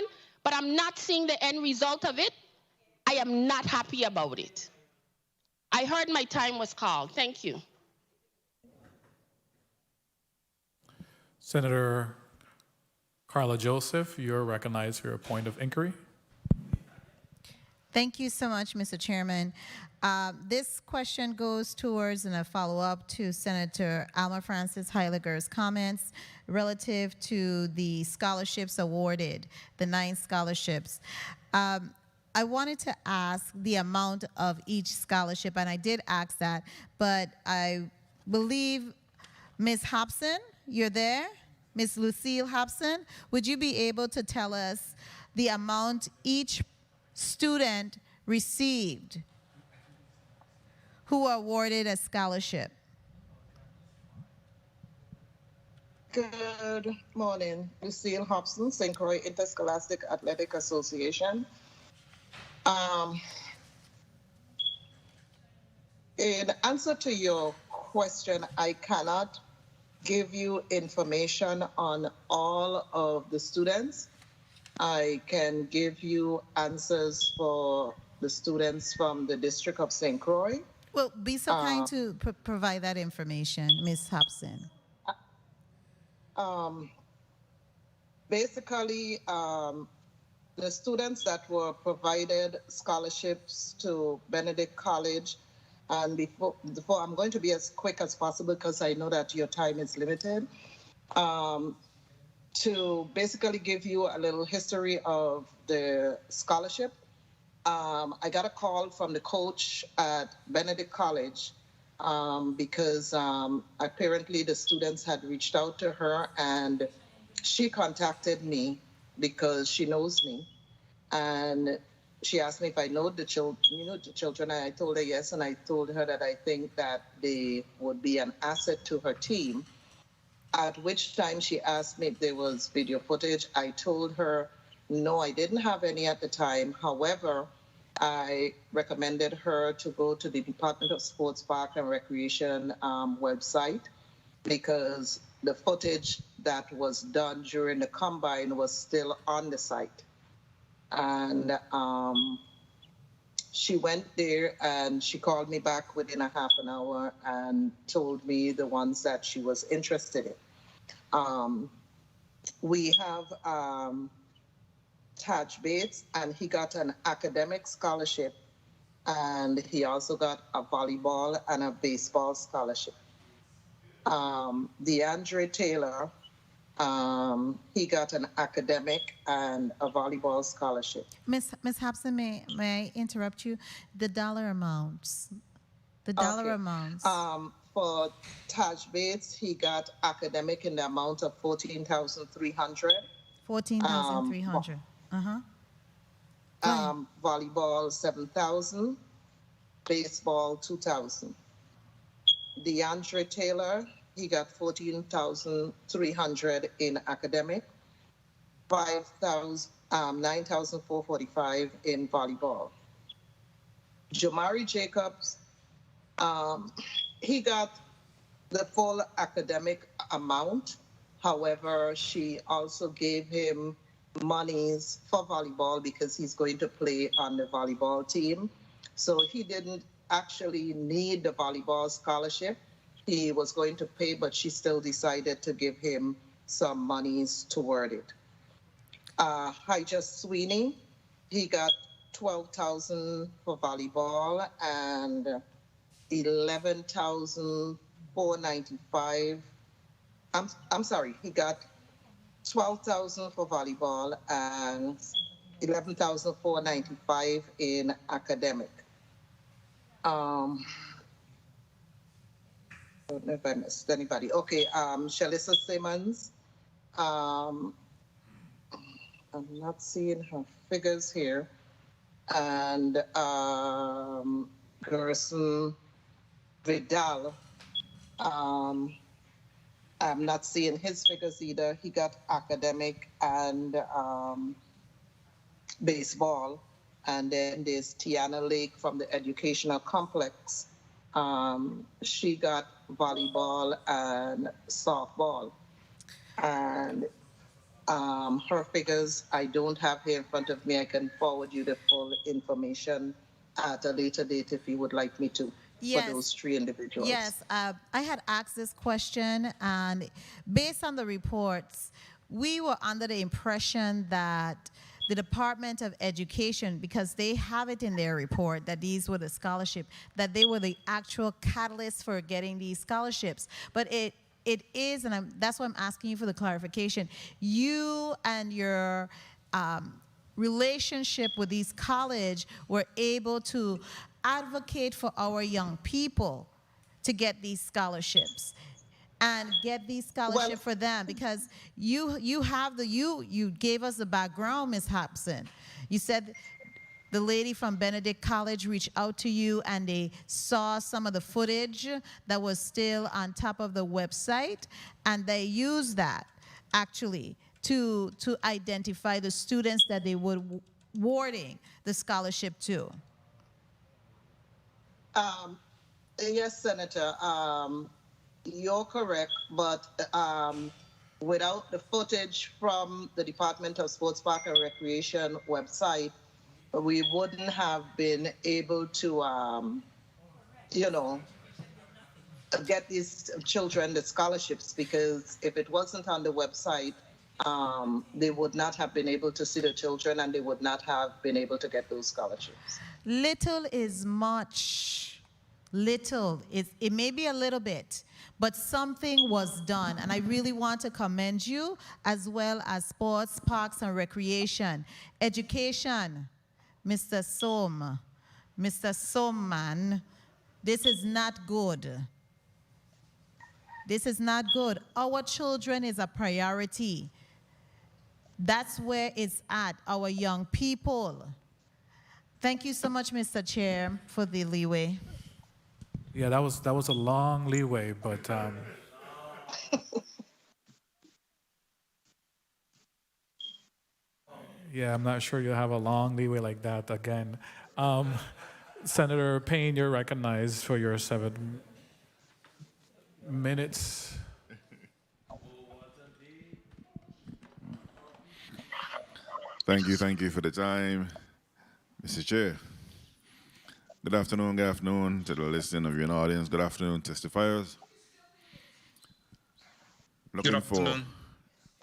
but I'm not seeing the end result of it. I am not happy about it. I heard my time was called. Thank you. Senator Carla Joseph, you're recognized for your point of inquiry. Thank you so much, Mr. Chairman. This question goes towards and a follow-up to Senator Alma Francis Heiliger's comments relative to the scholarships awarded, the 9 scholarships. I wanted to ask the amount of each scholarship, and I did ask that, but I believe Ms. Hobson, you're there? Ms. Lucille Hobson, would you be able to tell us the amount each student received who were awarded a scholarship? Good morning. Lucille Hobson, St. Croix Interscholastic Athletic Association. In answer to your question, I cannot give you information on all of the students. I can give you answers for the students from the District of St. Croix. Well, be so kind to provide that information, Ms. Hobson. Basically, the students that were provided scholarships to Benedict College, and before I'm going to be as quick as possible because I know that your time is limited. to basically give you a little history of the scholarship, I got a call from the coach at Benedict College because apparently the students had reached out to her, and she contacted me because she knows me, and she asked me if I know the children, and I told her yes, and I told her that I think that they would be an asset to her team. At which time she asked me if there was video footage. I told her no, I didn't have any at the time. However, I recommended her to go to the Department of Sports, Park and Recreation website, because the footage that was done during the combine was still on the site. And she went there and she called me back within a half an hour and told me the ones that she was interested in. We have Taj Bates, and he got an academic scholarship, and he also got a volleyball and a baseball scholarship. DeAndre Taylor, he got an academic and a volleyball scholarship. Ms. Hobson, may I interrupt you? The dollar amounts. The dollar amounts. For Taj Bates, he got academic in the amount of $14,300. $14,300. Volleyball $7,000. Baseball $2,000. DeAndre Taylor, he got $14,300 in academic, $9,445 in volleyball. Jamari Jacobs, he got the full academic amount. However, she also gave him monies for volleyball because he's going to play on the volleyball team. So he didn't actually need the volleyball scholarship. He was going to pay, but she still decided to give him some monies toward it. Just Sweeney, he got $12,000 for volleyball and $11,495. I'm sorry, he got $12,000 for volleyball and $11,495 in academic. I don't know if I missed anybody. Okay, Shalissa Simmons. I'm not seeing her figures here. And Gerson Vidal. I'm not seeing his figures either. He got academic and baseball. And then there's Tiana Lake from the Educational Complex. She got volleyball and softball. And her figures, I don't have here in front of me. I can forward you the full information at a later date if you would like me to. Yes. For those three individuals. Yes, I had asked this question, and based on the reports, we were under the impression that the Department of Education, because they have it in their report that these were the scholarship, that they were the actual catalyst for getting these scholarships. But it is, and that's why I'm asking you for the clarification. You and your relationship with these college were able to advocate for our young people to get these scholarships and get these scholarships for them, because you gave us the background, Ms. Hobson. You said the lady from Benedict College reached out to you and they saw some of the footage that was still on top of the website, and they used that actually to identify the students that they were awarding the scholarship to. Yes, Senator, you're correct, but without the footage from the Department of Sports, Park and Recreation website, we wouldn't have been able to, get these children the scholarships, because if it wasn't on the website, they would not have been able to see the children and they would not have been able to get those scholarships. Little is much little. It may be a little bit, but something was done. And I really want to commend you, as well as Sports, Parks, and Recreation. Education, Mr. Somman, this is not good. This is not good. Our children is a priority. That's where it's at, our young people. Thank you so much, Mr. Chair, for the leeway. Yeah, that was a long leeway, but yeah, I'm not sure you'll have a long leeway like that again. Senator Payne, you're recognized for your 7 minutes. Thank you for the time, Mr. Chair. Good afternoon to the listening of your audience. Good afternoon, testifiers.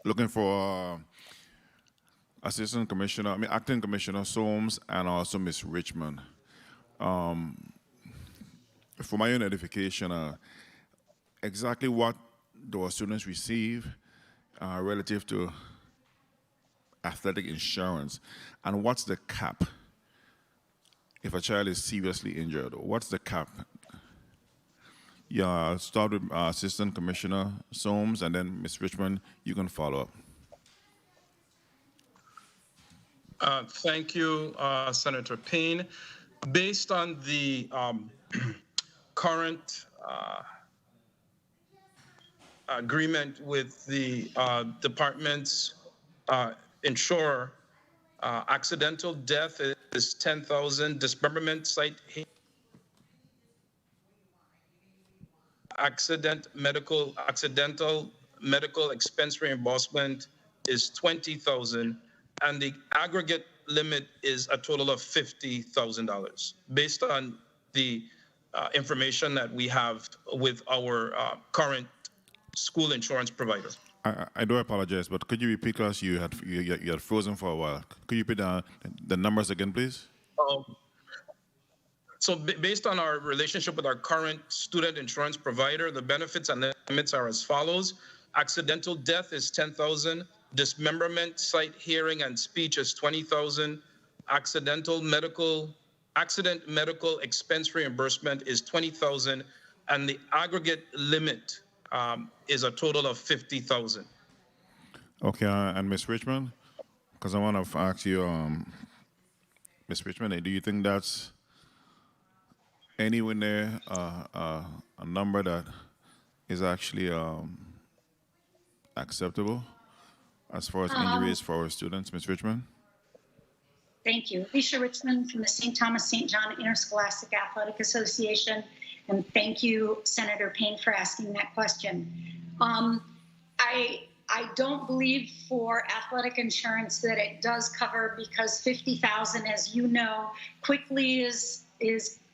Looking for Assistant Commissioner, Acting Commissioner Soames, and also Ms. Richmond. For my own edification, exactly what do our students receive relative to athletic insurance, and what's the cap if a child is seriously injured? What's the cap? Yeah, I'll start with Assistant Commissioner Soames, and then Ms. Richmond, you can follow up. Thank you, Senator Payne. Based on the current agreement with the department's insurer, accidental death is $10,000. Dismemberment, site accidental medical expense reimbursement is $20,000, and the aggregate limit is a total of $50,000, based on the information that we have with our current school insurance provider. I do apologize, but could you repeat, because you had frozen for a while. Could you repeat the numbers again, please? So based on our relationship with our current student insurance provider, the benefits and limits are as follows. Accidental death is $10,000. Dismemberment, sight, hearing, and speech is $20,000. Accident medical expense reimbursement is $20,000, and the aggregate limit is a total of $50,000. Okay, and Ms. Richmond, because I want to ask you, Ms. Richmond, do you think that's anywhere near a number that is actually acceptable as far as injuries for our students, Ms. Richmond? Thank you. Alicia Richmond from the St. Thomas St. John Interscholastic Athletic Association. And thank you, Senator Payne, for asking that question. I don't believe for athletic insurance that it does cover, because $50,000, as you know, quickly is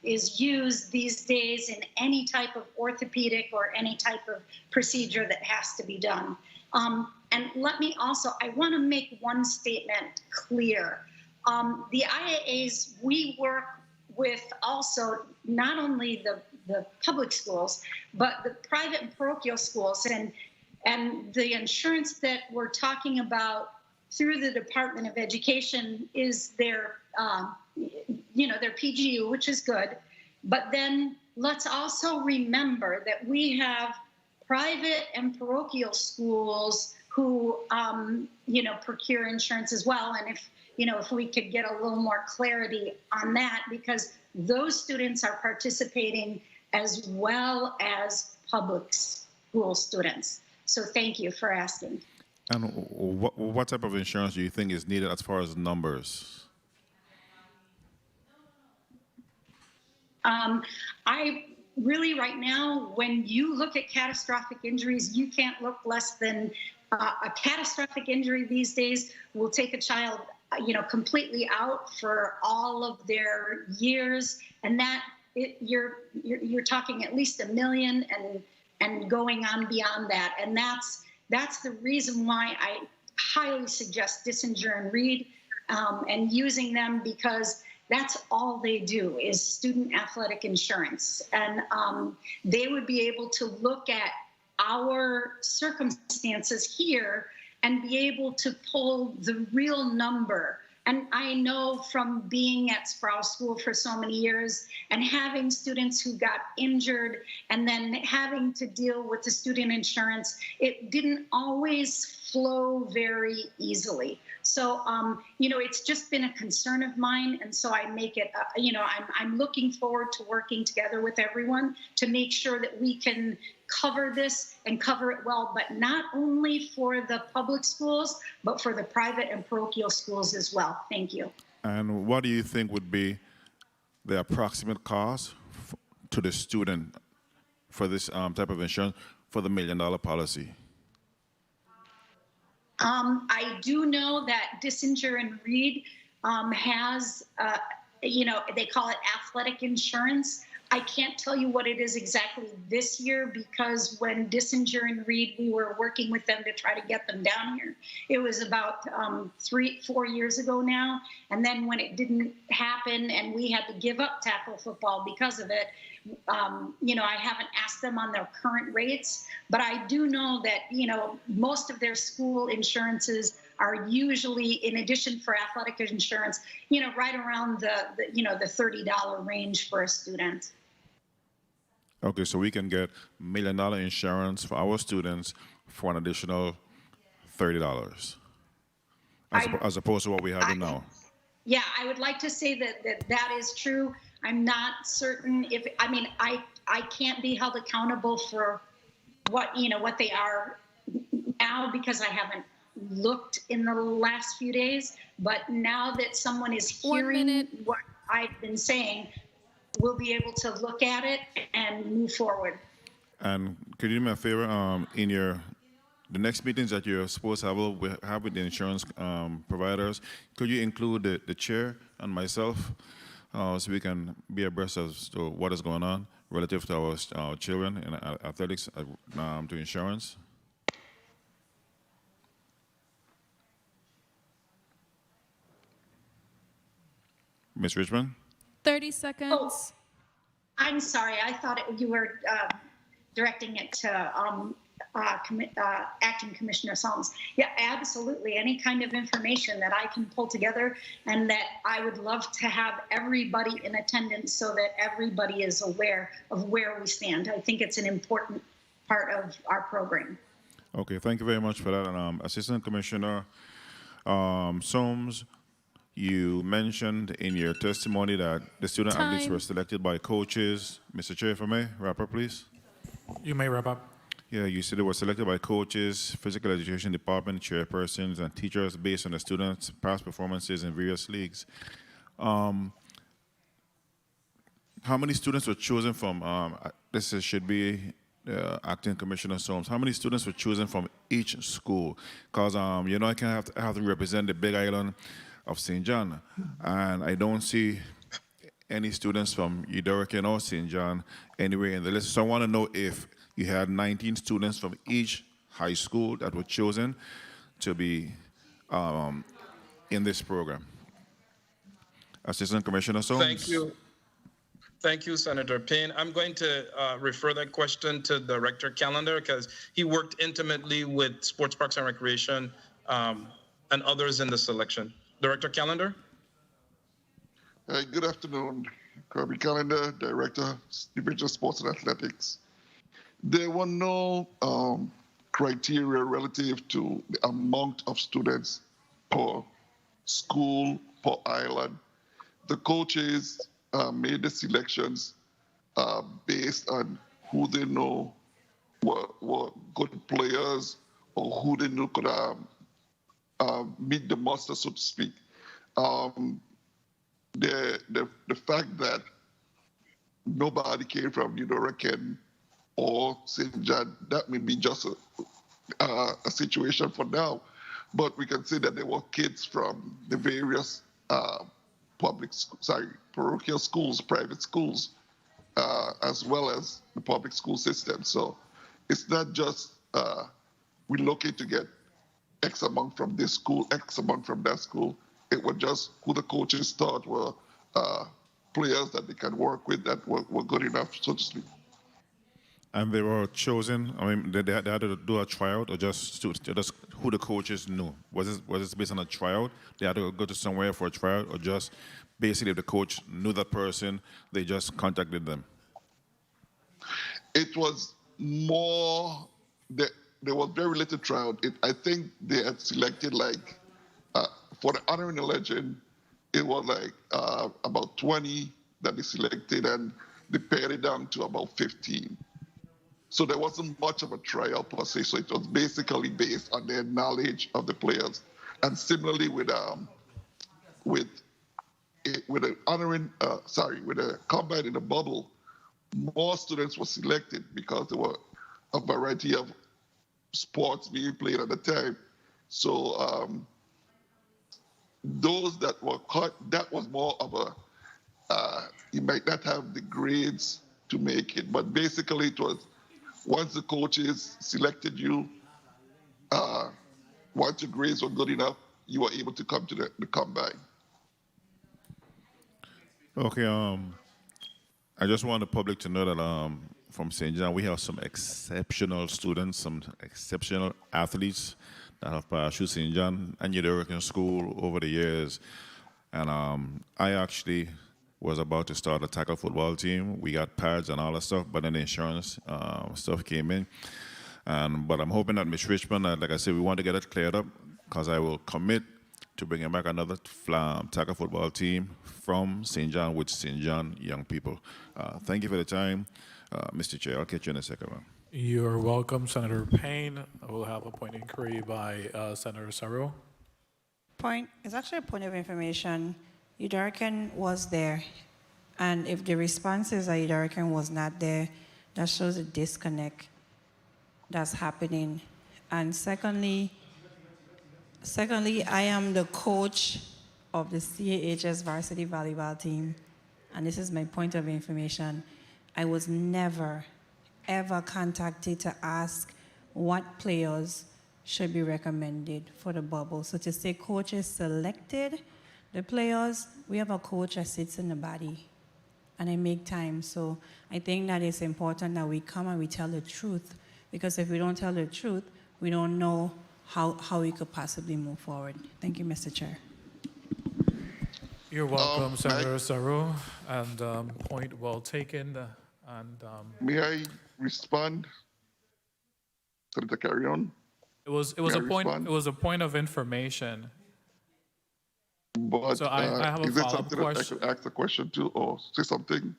used these days in any type of orthopedic or any type of procedure that has to be done. And let me also, I want to make one statement clear. The IAAs, we work with also not only the public schools, but the private and parochial schools. And the insurance that we're talking about through the Department of Education is their PGU, which is good. But then let's also remember that we have private and parochial schools who, procure insurance as well. And if we could get a little more clarity on that, because those students are participating as well as public school students. So thank you for asking. And what type of insurance do you think is needed as far as numbers? I really, right now, when you look at catastrophic injuries, you can't look less than a catastrophic injury these days will take a child, completely out for all of their years, and that you're talking at least $1 million and going on beyond that, and that's the reason why I highly suggest Dissinger and Reed and using them, because That's all they do is student athletic insurance. And they would be able to look at our circumstances here and be able to pull the real number. And I know from being at Sprouse School for so many years and having students who got injured and then having to deal with the student insurance, it didn't always flow very easily. So, it's just been a concern of mine. And so I make it, I'm looking forward to working together with everyone to make sure that we can cover this and cover it well, but not only for the public schools, but for the private and parochial schools as well. Thank you. And what do you think would be the approximate cost to the student for this type of insurance for the $1 million policy? I do know that Dissinger and Reed has, they call it athletic insurance. I can't tell you what it is exactly this year because when Dissinger and Reed, we were working with them to try to get them down here. It was about 3-4 years ago now. And then when it didn't happen and we had to give up tackle football because of it, I haven't asked them on their current rates, but I do know that, most of their school insurances are usually, in addition for athletic insurance, right around the $30 range for a student. Okay, so we can get $1 million insurance for our students for an additional $30, as opposed to what we have now. Yeah, I would like to say that is true. I'm not certain I can't be held accountable for what they are now because I haven't looked in the last few days. But now that someone is hearing what I've been saying, we'll be able to look at it and move forward. And could you do me a favor? In the next meetings that you're supposed to have with the insurance providers, could you include the chair and myself so we can be abreast as to what is going on relative to our children in athletics to insurance? Ms. Richmond? 30 seconds. Oh, I'm sorry. I thought you were directing it to Acting Commissioner Solms. Yeah, absolutely. Any kind of information that I can pull together and that I would love to have everybody in attendance so that everybody is aware of where we stand. I think it's an important part of our program. Okay, thank you very much for that. And, Assistant Commissioner Solms, you mentioned in your testimony that the student athletes were selected by coaches. Mr. Chair, if I may, wrap up, please. You may wrap up. Yeah, you said they were selected by coaches, physical education department chairpersons, and teachers based on the students' past performances in various leagues. How many students were chosen from, should be Acting Commissioner Solms, how many students were chosen from each school? Because, I have to represent the Big Island of St. John, and I don't see any students from Udorican or St. John anywhere in the list. So I want to know if you had 19 students from each high school that were chosen to be in this program. Assistant Commissioner Solms. Thank you, Senator Payne. I'm going to refer that question to Director Callender because he worked intimately with Sports Parks and Recreation and others in the selection. Director Callender? Good afternoon. Kirby Callender, Director, Division of Sports and Athletics. There were no criteria relative to the amount of students per school, per island. The coaches made the selections based on who they know were good players or who they knew could meet the muster, so to speak. The fact that nobody came from Udorican or St. John, that may be just a situation for now, but we can say that there were kids from the various parochial schools, private schools, as well as the public school system. So it's not just we're looking to get X amount from this school, X amount from that school. It was just who the coaches thought were players that they can work with that were good enough, so to speak. And they were chosen. I mean, they had to do a tryout, or just who the coaches knew? Was this based on a tryout? They had to go to somewhere for a tryout, or just basically if the coach knew that person, they just contacted them? It was more. There was very little tryout. I think they had selected for the honoring a legend, it was about 20 that they selected, and they pared it down to about 15. So there wasn't much of a trial per se. So it was basically based on their knowledge of the players. And similarly with the combine in the bubble, more students were selected because there were a variety of sports being played at the time. So those that were cut, that was more of you might not have the grades to make it, but basically it was once the coaches selected you, once your grades were good enough, you were able to come to the combine. Okay, I just want the public to know that from St. John, we have some exceptional students, some exceptional athletes that have passed through St. John and American School over the years. And I actually was about to start a tackle football team. We got pads and all that stuff, but then the insurance stuff came in. But I'm hoping that Ms. Richmond, like I said, we want to get it cleared up, because I will commit to bringing back another tackle football team from St. John with St. John young people. Thank you for the time, Mr. Chair. I'll catch you in a second one. You're welcome, Senator Payne. We'll have a point of inquiry by Senator Saru. It's actually a point of information. Udarican was there, and if the response is that Udarican was not there, that shows a disconnect that's happening. And secondly, I am the coach of the CAHS varsity volleyball team, and this is my point of information. I was never, ever contacted to ask what players should be recommended for the bubble. So to say coaches selected the players, we have a coach that sits in the body, and I make time. So I think that it's important that we come and we tell the truth, because if we don't tell the truth, we don't know how we could possibly move forward. Thank you, Mr. Chair. You're welcome, Senator Saru, and point well taken. May I respond, Senator Carrion? It was a point of information. But so I have a is it follow-up something question. that I could ask a question to, or say something?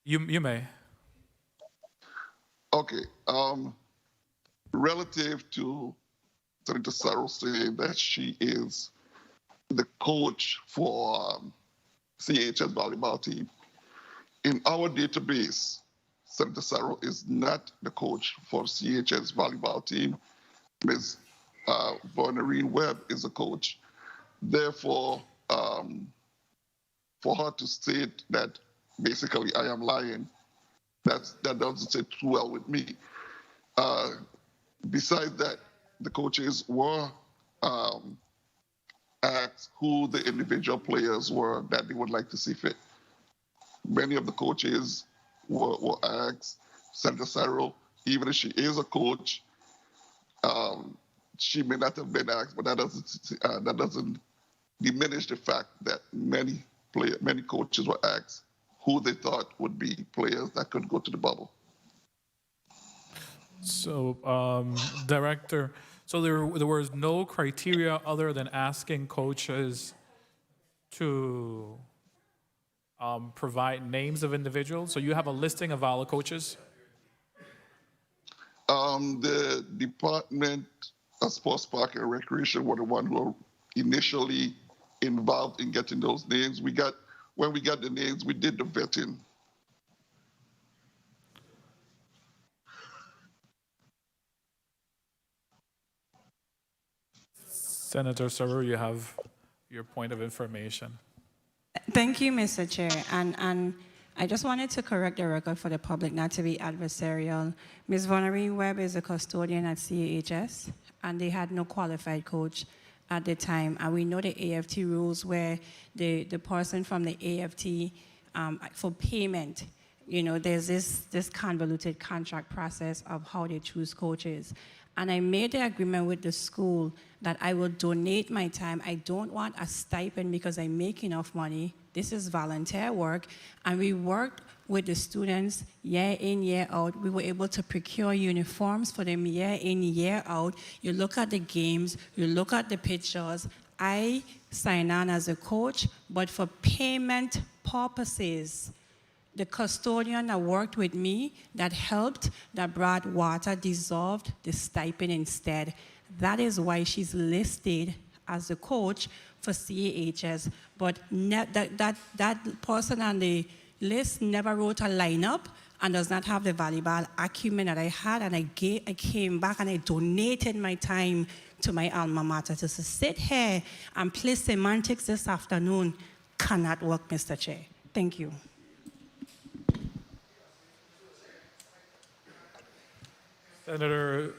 You may. Okay. Relative to Senator Saru saying that she is the coach for CHS volleyball team, in our database, Senator Saru is not the coach for CHS volleyball team. Ms. Vonarine Webb is the coach. Therefore, for her to state that basically I am lying, that doesn't sit too well with me. Besides that, the coaches were asked who the individual players were that they would like to see fit. Many of the coaches were asked. Senator Saru, even if she is a coach, she may not have been asked, but that doesn't diminish the fact that many coaches were asked who they thought would be players that could go to the bubble. So, Director, so there was no criteria other than asking coaches to provide names of individuals? So you have a listing of all the coaches? The Department of Sports, Park, and Recreation were the one who were initially involved in getting those names. When we got the names, we did the vetting. Senator Saru, you have your point of information. Thank you, Mr. Chair. And I just wanted to correct the record for the public, not to be adversarial. Ms. Vonarine Webb is a custodian at CAHS, and they had no qualified coach. at the time, and we know the AFT rules where the person from the AFT for payment, there's this convoluted contract process of how they choose coaches. And I made the agreement with the school that I will donate my time. I don't want a stipend because I make enough money. This is volunteer work. And we worked with the students year in, year out. We were able to procure uniforms for them year in, year out. You look at the games, you look at the pictures. I sign on as a coach, but for payment purposes, the custodian that worked with me, that helped, that brought water, dissolved the stipend instead. That is why she's listed as a coach for CAHS. But that person on the list never wrote a lineup and does not have the volleyball acumen that I had. And I came back and I donated my time to my alma mater. To sit here and play semantics this afternoon cannot work, Mr. Chair. Thank you. Senator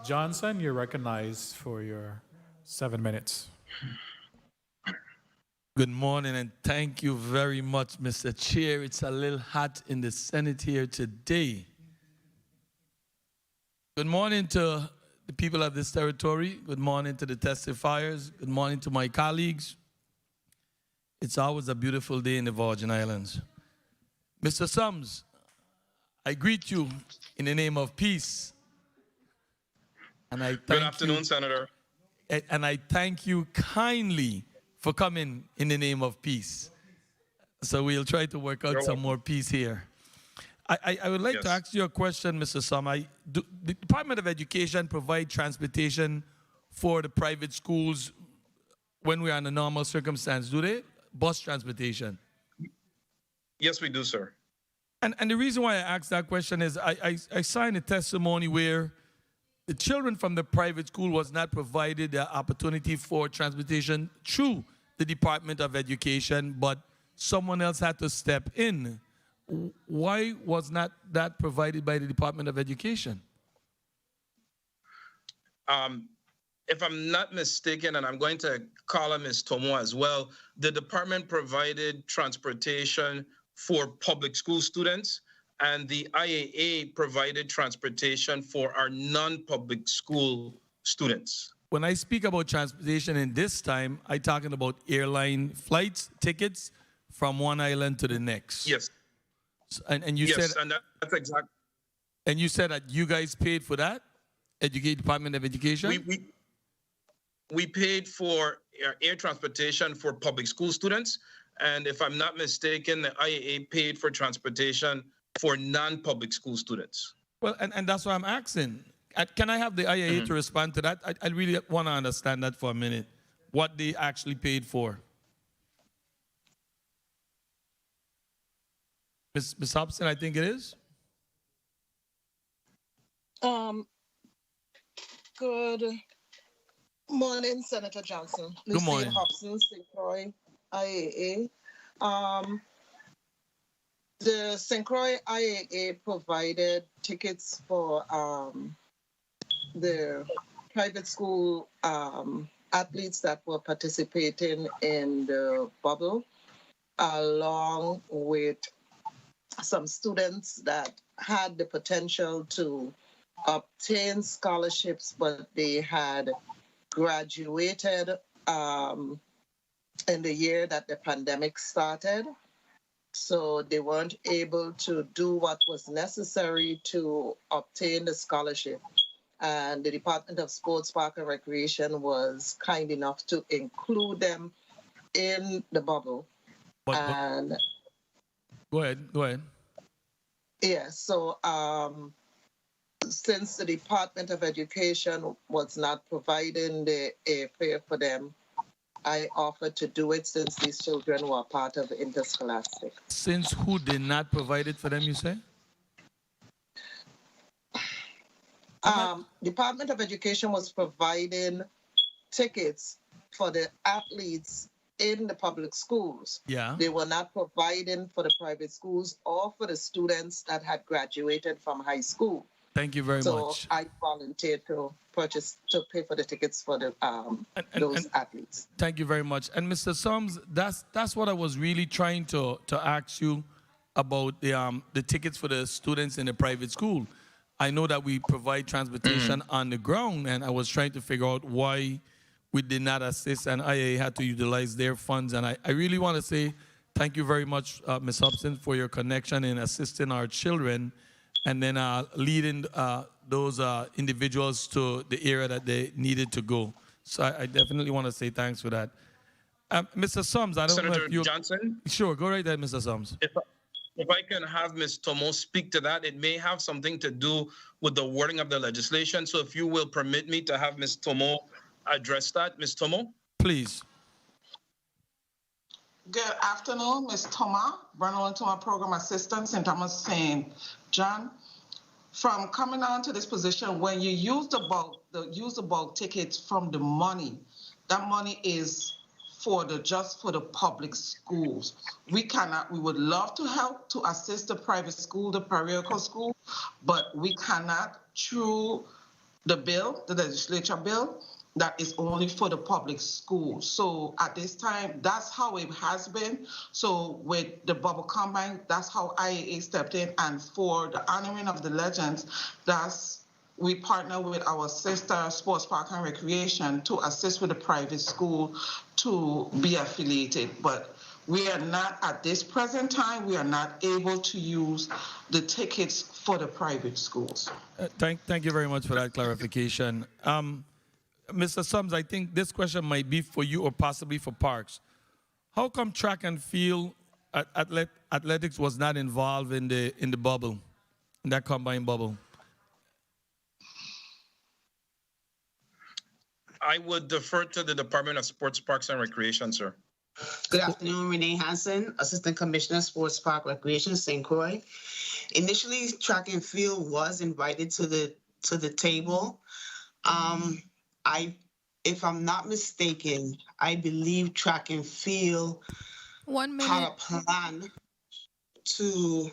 Johnson, you're recognized for your 7 minutes. Good morning and thank you very much, Mr. Chair. It's a little hot in the Senate here today. Good morning to the people of this territory. Good morning to the testifiers. Good morning to my colleagues. It's always a beautiful day in the Virgin Islands. Mr. Sums, I greet you in the name of peace. And I thank Good afternoon, Senator. And I thank you kindly for coming in the name of peace. So we'll try to work out some more peace here. I would like to ask you a question, Mr. Sum. The Department of Education provide transportation for the private schools when we're under normal circumstance, do they? Bus transportation? Yes, we do, sir. And the reason why I asked that question is I signed a testimony where the children from the private school was not provided the opportunity for transportation through the Department of Education, but someone else had to step in. Why was not that provided by the Department of Education? If I'm not mistaken, and I'm going to call on Ms. Tomo as well, the department provided transportation for public school students, and the IAA provided transportation for our non-public school students. When I speak about transportation in this time, I'm talking about airline flights, tickets from one island to the next. Yes. And you said, and that's exactly. And you said that you guys paid for that? Department of Education? We paid for air transportation for public school students. And if I'm not mistaken, the IAA paid for transportation for non-public school students. Well, and that's why I'm asking. Can I have the IAA to respond to that? I really want to understand that for a minute, what they actually paid for. Ms. Hobson, I think it is. Good morning, Senator Johnson. Good morning. Lucille Hobson, St. Croix, IAA. The St. Croix IAA provided tickets for the private school athletes that were participating in the bubble, along with some students that had the potential to obtain scholarships, but they had graduated in the year that the pandemic started. So they weren't able to do what was necessary to obtain the scholarship. And the Department of Sports, Park and Recreation was kind enough to include them in the bubble. And go ahead. Yeah, so since the Department of Education was not providing the airfare for them, I offered to do it since these children were part of interscholastic. Since who did not provide it for them, you say? Department of Education was providing tickets for the athletes in the public schools. Yeah. They were not providing for the private schools or for the students that had graduated from high school. Thank you very So much. I volunteered to pay for the tickets for the those athletes. Thank you very much. And Mr. Sums, that's what I was really trying to ask you about the tickets for the students in the private school. I know that we provide transportation on the ground, and I was trying to figure out why we did not assist, and IA had to utilize their funds. And I really want to say thank you very much, Ms. Hobson, for your connection in assisting our children and then leading those individuals to the area that they needed to go. So I definitely want to say thanks for that. Mr. Sums, I don't know Senator if you... Johnson? Sure, go right ahead, Mr. Sums. If I can have Ms. Tomo speak to that, it may have something to do with the wording of the legislation. So if you will permit me to have Ms. Tomo address that. Ms. Tomo? Please. Good afternoon, Ms. Toma, Bernal and Toma Program Assistant, St. Thomas St. John. From coming on to this position, when you use the bulk tickets from the money, that money is just for the public schools. We would love to help to assist the private school, the parochial school, but we cannot through the bill, the legislature bill, that is only for the public schools. So at this time, that's how it has been. So with the Bubble Combine, that's how IAA stepped in. And for the honoring of the legends, we partner with our sister Sports Park and Recreation to assist with the private school to be affiliated. But we are not, at this present time, we are not able to use the tickets for the private schools. Thank you very much for that clarification. Mr. Sums, I think this question might be for you or possibly for Parks. How come track and field athletics was not involved in the bubble, in that combined bubble? I would defer to the Department of Sports, Parks, and Recreation, sir. Good afternoon, Renee Hansen, Assistant Commissioner, Sports Park Recreation, St. Croix. Initially, track and field was invited to the table. If I'm not mistaken, I believe track and field had a plan to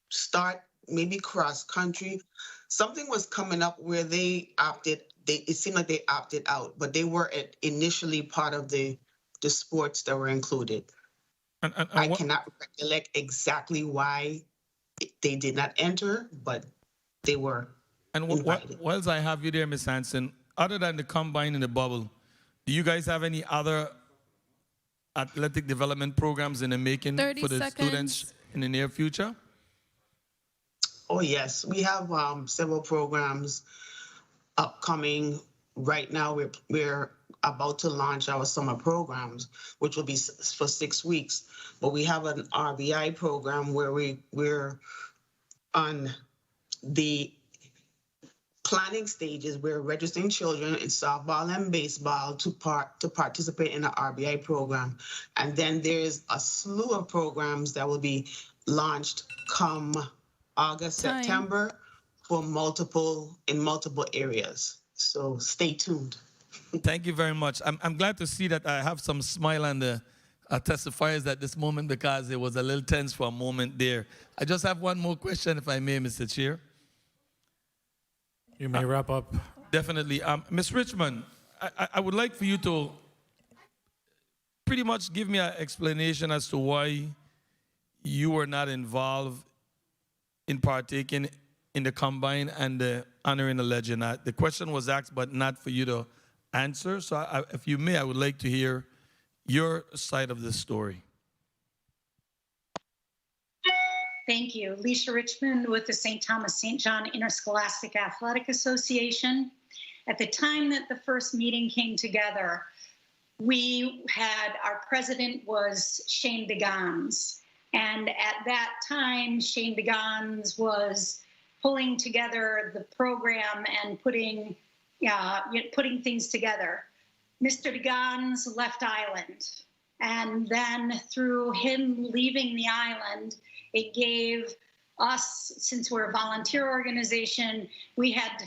start maybe cross country. Something was coming up where it seemed like they opted out, but they were initially part of the sports that were included. I cannot recollect exactly why they did not enter, but they were invited. Whilst I have you there, Ms. Hansen, other than the combine and the bubble, do you guys have any other athletic development programs in the making for the students in the near future? Oh, yes. We have several programs upcoming. Right now, we're about to launch our summer programs, which will be for 6 weeks. But we have an RBI program where we're on the planning stages. We're registering children in softball and baseball to participate in the RBI program. And then there's a slew of programs that will be launched come August, September in multiple areas. So stay tuned. Thank you very much. I'm glad to see that I have some smile on the testifiers at this moment because it was a little tense for a moment there. I just have one more question, if I may, Mr. Chair. You may wrap up. Definitely. Ms. Richmond, I would like for you to pretty much give me an explanation as to why you were not involved in partaking in the combine and the honoring the legend. The question was asked, but not for you to answer. So if you may, I would like to hear your side of the story. Thank you. Lisa Richmond with the St. Thomas St. John Interscholastic Athletic Association. At the time that the first meeting came together, our president was Shane DeGans. And at that time, Shane DeGans was pulling together the program and putting things together. Mr. DeGans left Island. And then through him leaving the island, it gave us, since we're a volunteer organization, we had to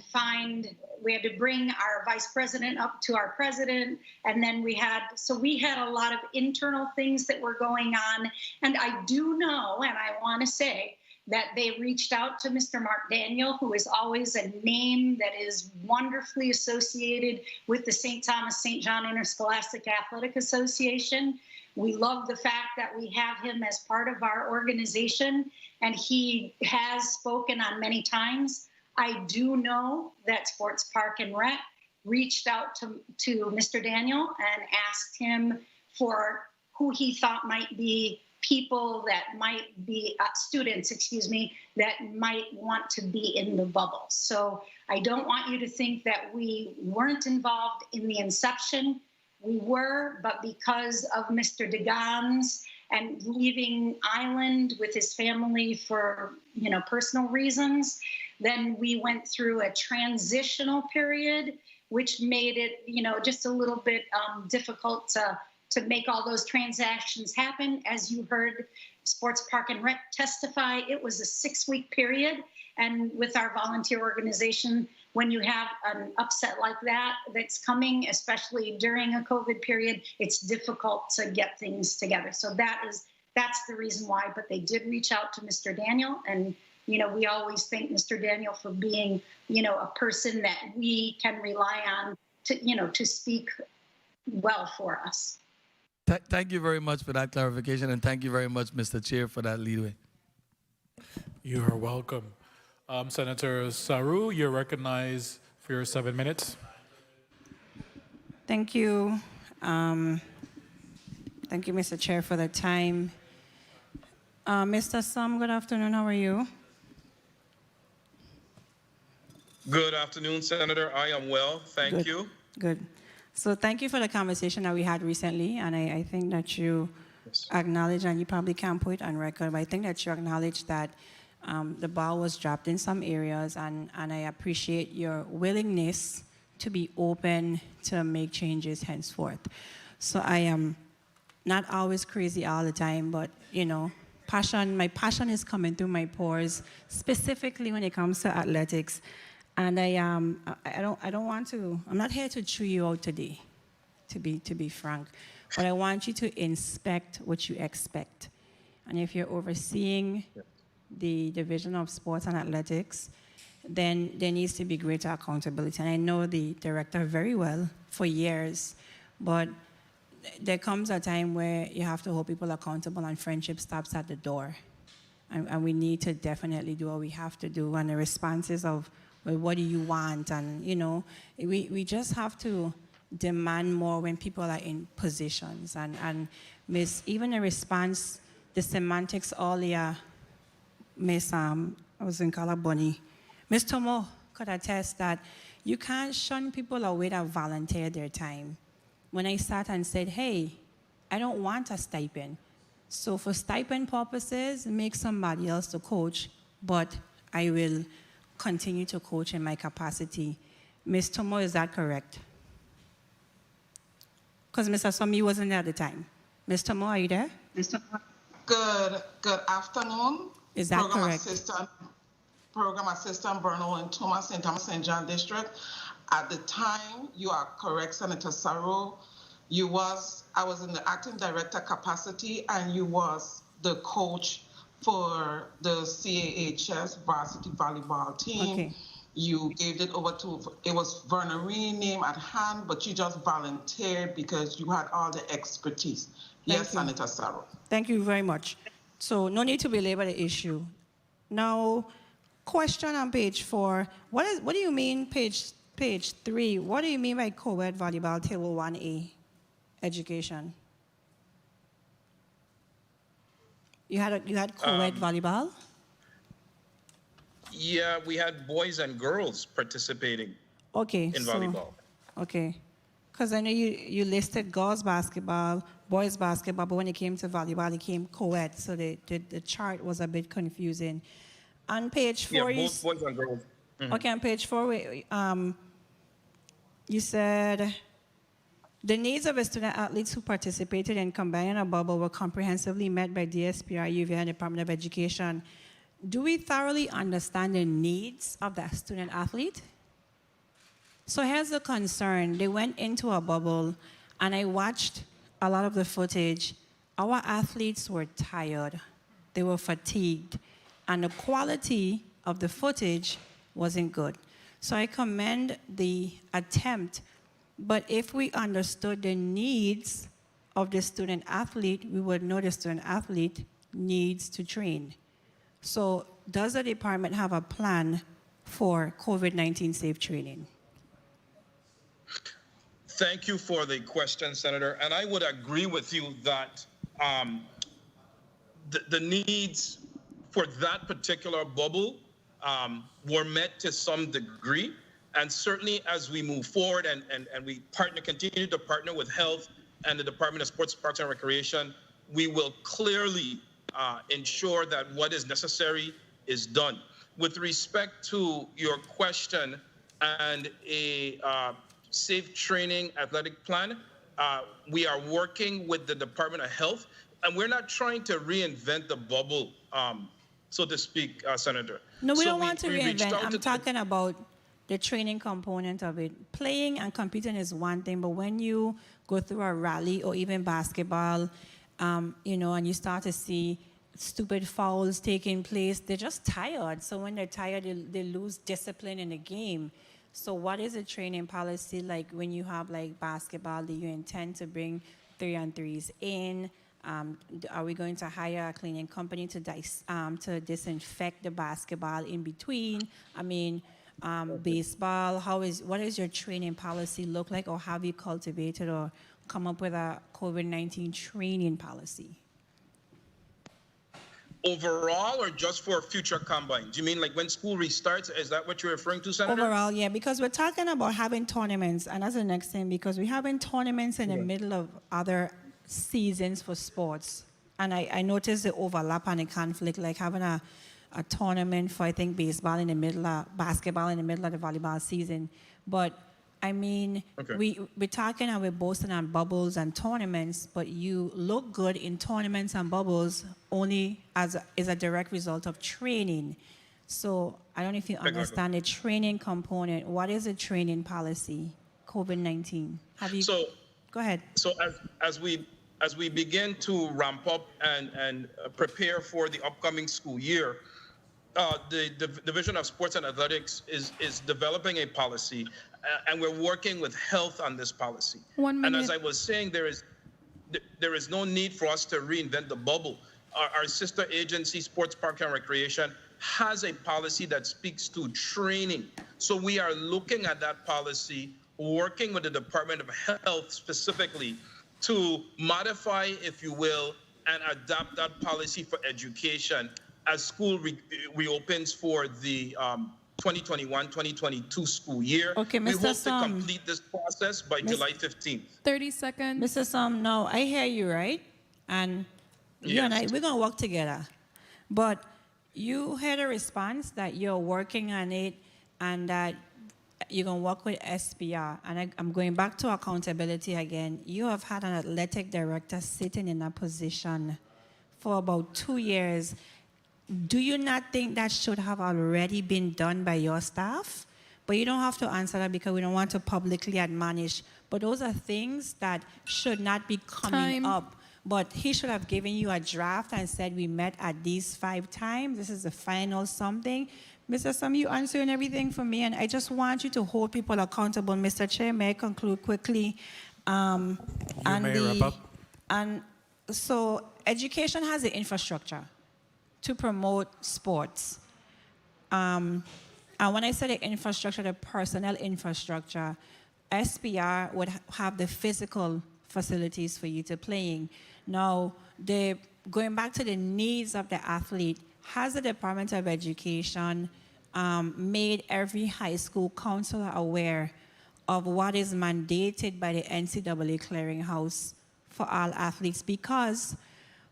bring our vice president up to our president. And then we had a lot of internal things that were going on. And I do know, and I want to say that they reached out to Mr. Mark Daniel, who is always a name that is wonderfully associated with the St. Thomas St. John Interscholastic Athletic Association. We love the fact that we have him as part of our organization, and he has spoken on many times. I do know that Sports Park and Rec reached out to Mr. Daniel and asked him for who he thought might be people that might be students, that might want to be in the bubble. So I don't want you to think that we weren't involved in the inception. We were, but because of Mr. DeGans and leaving Island with his family for, personal reasons, then we went through a transitional period, which made it, just a little bit difficult to make all those transactions happen. As you heard Sports Park and Rec testify, it was a 6-week period. And with our volunteer organization, when you have an upset like that that's coming, especially during a COVID period, it's difficult to get things together. So that's the reason why. But they did reach out to Mr. Daniel, and we always thank Mr. Daniel for being, a person that we can rely on to speak well for us. Thank you very much for that clarification, and thank you very much, Mr. Chair, for that leadway. You are welcome. Senator Saru, you're recognized for your 7 minutes. Thank you. Thank you, Mr. Chair, for the time. Mr. Sam, good afternoon. How are you? Good afternoon, Senator. I am well. Thank you. Good. So thank you for the conversation that we had recently, and I think that you acknowledge, and you probably can't put it on record, but I think that you acknowledge that the ball was dropped in some areas, and I appreciate your willingness to be open to make changes henceforth. So I am not always crazy all the time, but my passion is coming through my pores, specifically when it comes to athletics. And I'm not here to chew you out today, to be frank, but I want you to inspect what you expect. And if you're overseeing the Division of Sports and Athletics, then there needs to be greater accountability. And I know the director very well for years, but there comes a time where you have to hold people accountable, and friendship stops at the door. And we need to definitely do what we have to do. And the responses of, well, what do you want? And, we just have to demand more when people are in positions. And Miss, even a response, the semantics earlier, Miss, I was in Calaboni, Miss Tomo could attest that you can't shun people away that volunteer their time. When I sat and said, hey, I don't want a stipend. So for stipend purposes, make somebody else the coach, but I will continue to coach in my capacity. Ms. Tomo, is that correct? Because Mr. Somi wasn't there at the time. Ms. Tomo, are you there? Good afternoon. Is that correct? Program Assistant Bernal and Thomas in Thomas St. John District. At the time, you are correct, Senator Saru. I was in the acting director capacity, and you was the coach for the CAHS varsity volleyball team. Okay. You gave it over it was Verna Reen name at hand, but you just volunteered because you had all the expertise. Yes, Senator Saru. Thank you very much. So no need to belabor the issue. Now, question on page 4. What do you mean, page 3? What do you mean by co-ed volleyball table 1A education? You had co-ed volleyball? Yeah, we had boys and girls participating in volleyball. Okay. Because I know you listed girls basketball, boys basketball, but when it came to volleyball, it came co-ed, so the chart was a bit confusing. On page 4, yeah, both boys and girls. Mm-hmm. Okay, on page 4, you said the needs of the student athletes who participated in Combining a Bubble were comprehensively met by DSPR, UVA, and Department of Education. Do we thoroughly understand the needs of that student athlete? So here's the concern. They went into a bubble, and I watched a lot of the footage. Our athletes were tired. They were fatigued. and the quality of the footage wasn't good. So I commend the attempt, but if we understood the needs of the student athlete, we would know the student athlete needs to train. So does the department have a plan for COVID-19 safe training? Thank you for the question, Senator. And I would agree with you that the needs for that particular bubble were met to some degree. And certainly as we move forward and we continue to partner with Health and the Department of Sports, Parks, and Recreation, we will clearly ensure that what is necessary is done. With respect to your question and a safe training athletic plan, we are working with the Department of Health, and we're not trying to reinvent the bubble, so to speak, Senator. No, we So don't want to reinvent. I'm to talking about the training component of it. Playing and competing is one thing, but when you go through a rally or even basketball, you know, and you start to see stupid fouls taking place, they're just tired. So when they're tired, they lose discipline in the game. So what is a training policy like when you have like basketball? Do you intend to bring 3-on-3s in? Are we going to hire a cleaning company to disinfect the basketball in between? I mean, baseball, what is your training policy look like, or have you cultivated or come up with a COVID-19 training policy? Overall, or just for future combine? Do you mean like when school restarts? Is that what you're referring to, Senator? Overall, yeah, because we're talking about having tournaments, and that's the next thing, because we're having tournaments in the middle of other seasons for sports. And I noticed the overlap and the conflict, like having a tournament for, I think, baseball in the middle of, basketball in the middle of the volleyball season. But I mean, we're talking and we're boasting on bubbles and tournaments, but you look good in tournaments and bubbles only as a direct result of training. So I don't know if you understand the training component. What is a training policy, COVID-19? Have you? So go ahead. So as we begin to ramp up and prepare for the upcoming school year, the Division of Sports and Athletics is developing a policy, and we're working with Health on this policy. 1 minute. And as I was saying, there is no need for us to reinvent the bubble. Our sister agency, Sports, Park, and Recreation, has a policy that speaks to training. So we are looking at that policy, working with the Department of Health specifically to modify, if you will, and adapt that policy for education as school reopens for the 2021-2022 school year. Okay, we Mr. hope Sum. to complete this process by July 15th. 30 seconds. Mr. Sum, no, I hear you, right? And you and I, we're going to work together. But you had a response that you're working on it and that you're going to work with SPR. And I'm going back to accountability again. You have had an athletic director sitting in that position for about 2 years. Do you not think that should have already been done by your staff? But you don't have to answer that because we don't want to publicly admonish. But those are things that should not be coming up. But he should have given you a draft and said, we met at these 5 times. This is the final something. Mr. Sum, you answering everything for me, and I just want you to hold people accountable. Mr. Chair, may I conclude quickly? You may wrap up. And so education has the infrastructure to promote sports. And when I say the infrastructure, the personnel infrastructure, SPR would have the physical facilities for you to playing. Now, going back to the needs of the athlete, has the Department of Education made every high school counselor aware of what is mandated by the NCAA clearinghouse for all athletes? Because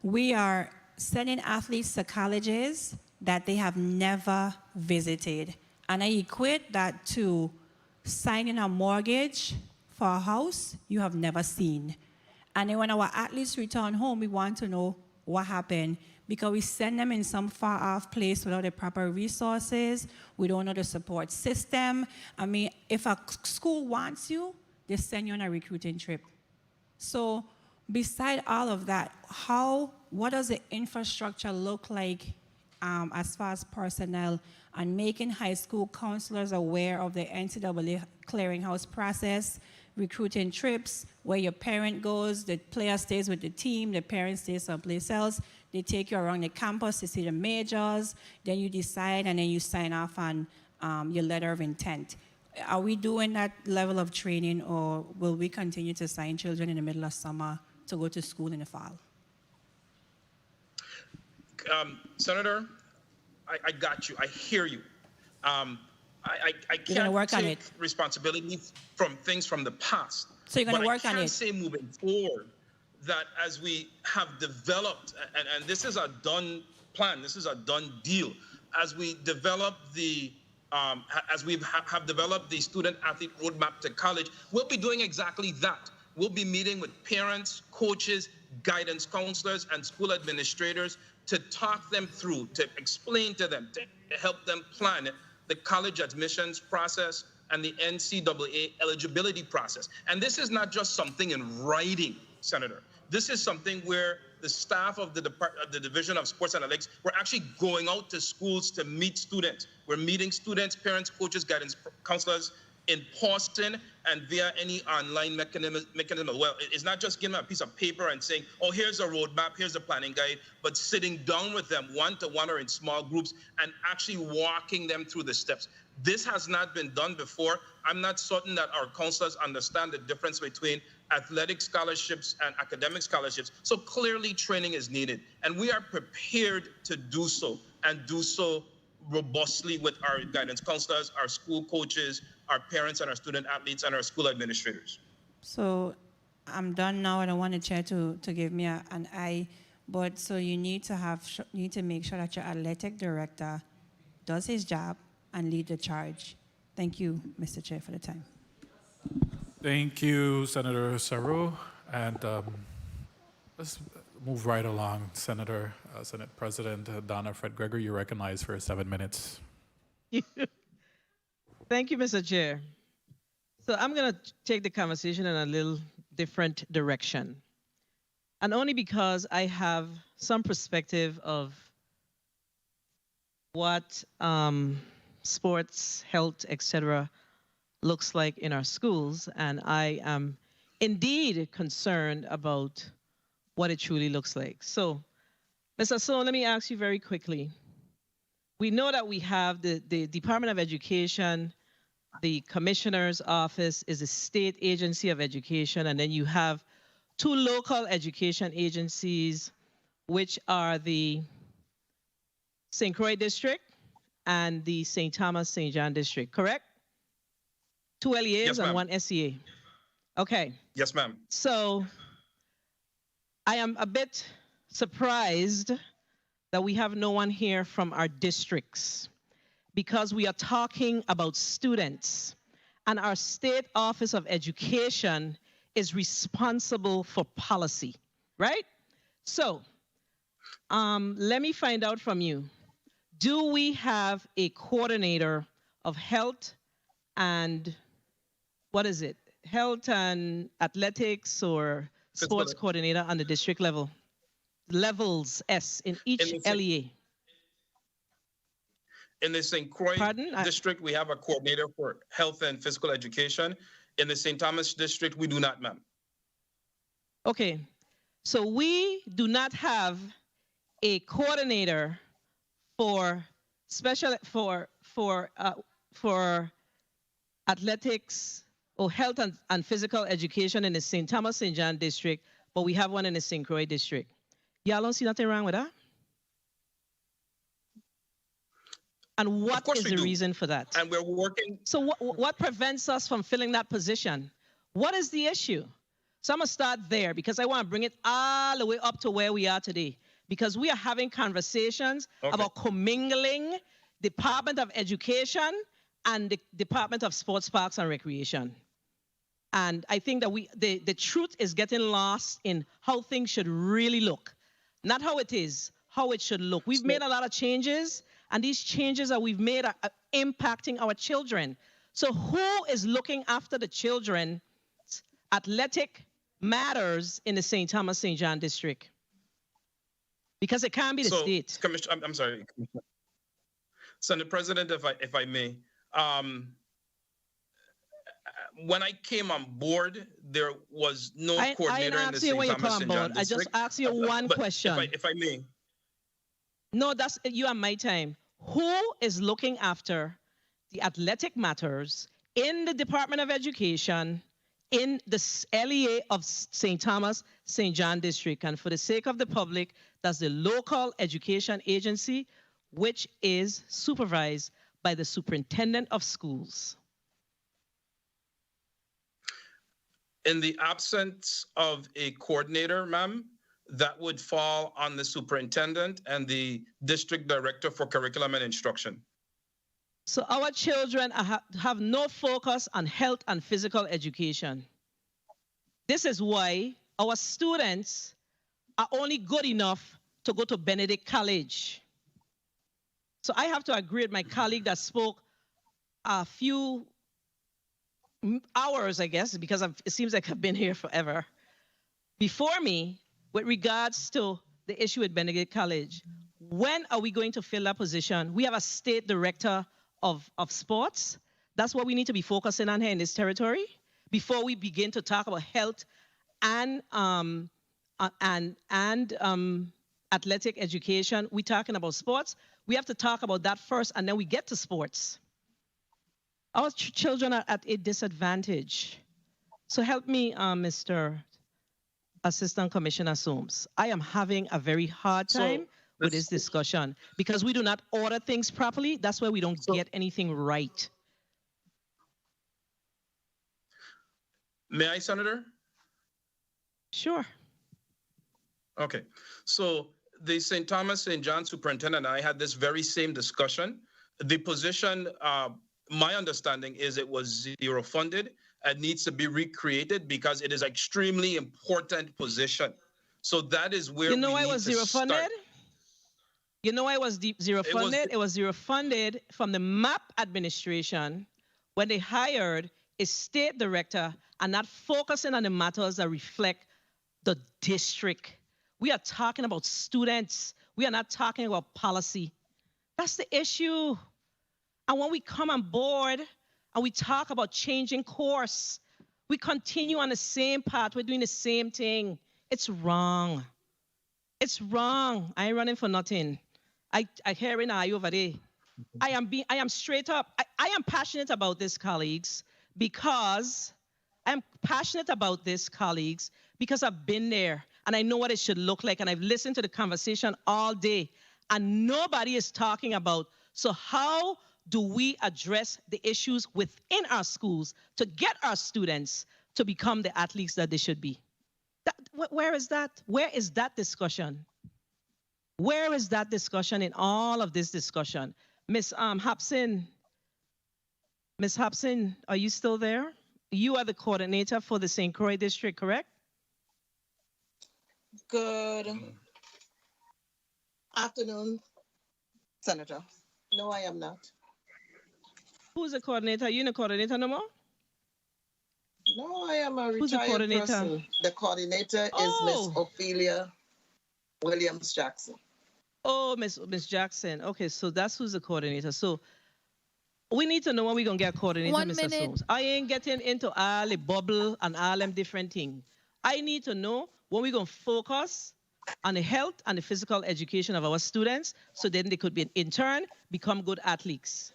we are sending athletes to colleges that they have never visited. And I equate that to signing a mortgage for a house you have never seen. And then when our athletes return home, we want to know what happened, because we send them in some far-off place without the proper resources. We don't know the support system. I mean, if a school wants you, they send you on a recruiting trip. So beside all of that, what does the infrastructure look like as far as personnel and making high school counselors aware of the NCAA clearinghouse process, recruiting trips where your parent goes, the player stays with the team, the parent stays someplace else. They take you around the campus to see the majors, then you decide and then you sign off on your letter of intent. Are we doing that level of training, or will we continue to sign children in the middle of summer to go to school in the fall? Senator, I got you. I hear you. I You're gonna can't work on take it. responsibility from things from the past. So you're gonna but work on I can it. say moving forward that as we have developed, and this is a done plan, this is a done deal, as we develop the as we have developed the student athlete roadmap to college, we'll be doing exactly that. We'll be meeting with parents, coaches, guidance counselors, and school administrators to talk them through, to explain to them, to help them plan the college admissions process and the NCAA eligibility process. And this is not just something in writing, Senator. This is something where the staff of the Division of Sports Analytics, we're actually going out to schools to meet students. We're meeting students, parents, coaches, guidance counselors in person and via any online mechanism. Well, it's not just giving them a piece of paper and saying, oh, here's a roadmap, here's a planning guide, but sitting down with them one-to-one or in small groups and actually walking them through the steps. This has not been done before. I'm not certain that our counselors understand the difference between athletic scholarships and academic scholarships. So clearly training is needed, and we are prepared to do so, and do so robustly with our guidance counselors, our school coaches, our parents, and our student athletes, and our school administrators. So I'm done now. I don't want the chair to give me an eye, but so you need to make sure that your athletic director does his job and lead the charge. Thank you, Mr. Chair, for the time. Thank you, Senator Saru. And let's move right along. Senator, Senate President Donna Fred Gregory, you're recognized for 7 minutes. Thank you, Mr. Chair. So I'm going to take the conversation in a little different direction. And only because I have some perspective of what sports, health, etc. looks like in our schools, and I am indeed concerned about what it truly looks like. So, Mr. Sloan, let me ask you very quickly. We know that we have the Department of Education, the Commissioner's Office is a state agency of education, and then you have 2 local education agencies, which are the St. Croix District and the St. Thomas St. John District, correct? 2 LEAs Yes, and ma'am. 1 SEA. Okay. Yes, ma'am. So I am a bit surprised that we have no one here from our districts, because we are talking about students, and our State Office of Education is responsible for policy, right? So let me find out from you. Do we have a coordinator of health and, what is it? Health and athletics or sports coordinator on the district level? Levels S in each LEA. In the St. Croix district, we have a coordinator for health and physical education. In the St. Thomas district, we do not, ma'am. Okay, so we do not have a coordinator for special for athletics or health and physical education in the St. Thomas St. John district, but we have one in the St. Croix district. Y'all don't see nothing wrong with that? And what is the reason for that? And we're working. So what prevents us from filling that position? What is the issue? So I'm going to start there, because I want to bring it all the way up to where we are today, because we are having conversations about commingling Department of Education and the Department of Sports, Parks, and Recreation. And I think that the truth is getting lost in how things should really look. Not how it is, how it should look. We've made a lot of changes, and these changes that we've made are impacting our children. So who is looking after the children's athletic matters in the St. Thomas St. John district? because it can't be the state. Commissioner, I'm sorry, Senate President, if I may. When I came on board, there was no coordinator in the St. Thomas St. John district. I just asked you one question. If I may. No, that's you and my time. Who is looking after the athletic matters in the Department of Education in the LEA of St. Thomas St. John district? And for the sake of the public, that's the local education agency, which is supervised by the superintendent of schools. In the absence of a coordinator, ma'am, that would fall on the superintendent and the district director for curriculum and instruction. So our children have no focus on health and physical education. This is why our students are only good enough to go to Benedict College. So I have to agree with my colleague that spoke a few hours, I guess, because it seems like I've been here forever, before me, with regards to the issue with Benedict College. When are we going to fill that position? We have a state director of sports. That's what we need to be focusing on here in this territory before we begin to talk about health and athletic education. We're talking about sports. We have to talk about that first, and then we get to sports. Our children are at a disadvantage. So help me, Mr. Assistant Commissioner Soames. I am having a very hard time with this discussion because we do not order things properly. That's why we don't get anything right. May I, Senator? Sure. Okay. So the St. Thomas St. John superintendent and I had this very same discussion. The position, my understanding is it was zero funded and needs to be recreated because it is an extremely important position. So that is where you know why it was zero funded? You know why it was zero funded? It was zero funded from the MAP administration when they hired a state director and not focusing on the matters that reflect the district. We are talking about students. We are not talking about policy. That's the issue. And when we come on board and we talk about changing course, we continue on the same path. We're doing the same thing. It's wrong. It's wrong. I ain't running for nothing. I hear it now over there. I am straight up. I am passionate about this, colleagues, because I've been there and I know what it should look like. And I've listened to the conversation all day and nobody is talking about, so how do we address the issues within our schools to get our students to become the athletes that they should be? Where is that? Where is that discussion? Where is that discussion in all of this discussion? Ms. Hobson, are you still there? You are the coordinator for the St. Croix district, correct? Good afternoon, Senator. No, I am not. Who's the coordinator? Are you the coordinator no more? No, I am a Who's the retired coordinator? person. The coordinator is Miss Ophelia Williams Jackson. Oh, Miss Jackson. Okay, so that's who's the coordinator. So we need to know when we're going to get a coordinator, 1 Mr. minute. Soames. I ain't getting into all the bubble and all them different things. I need to know when we're going to focus on the health and the physical education of our students so then they could, in turn, become good athletes.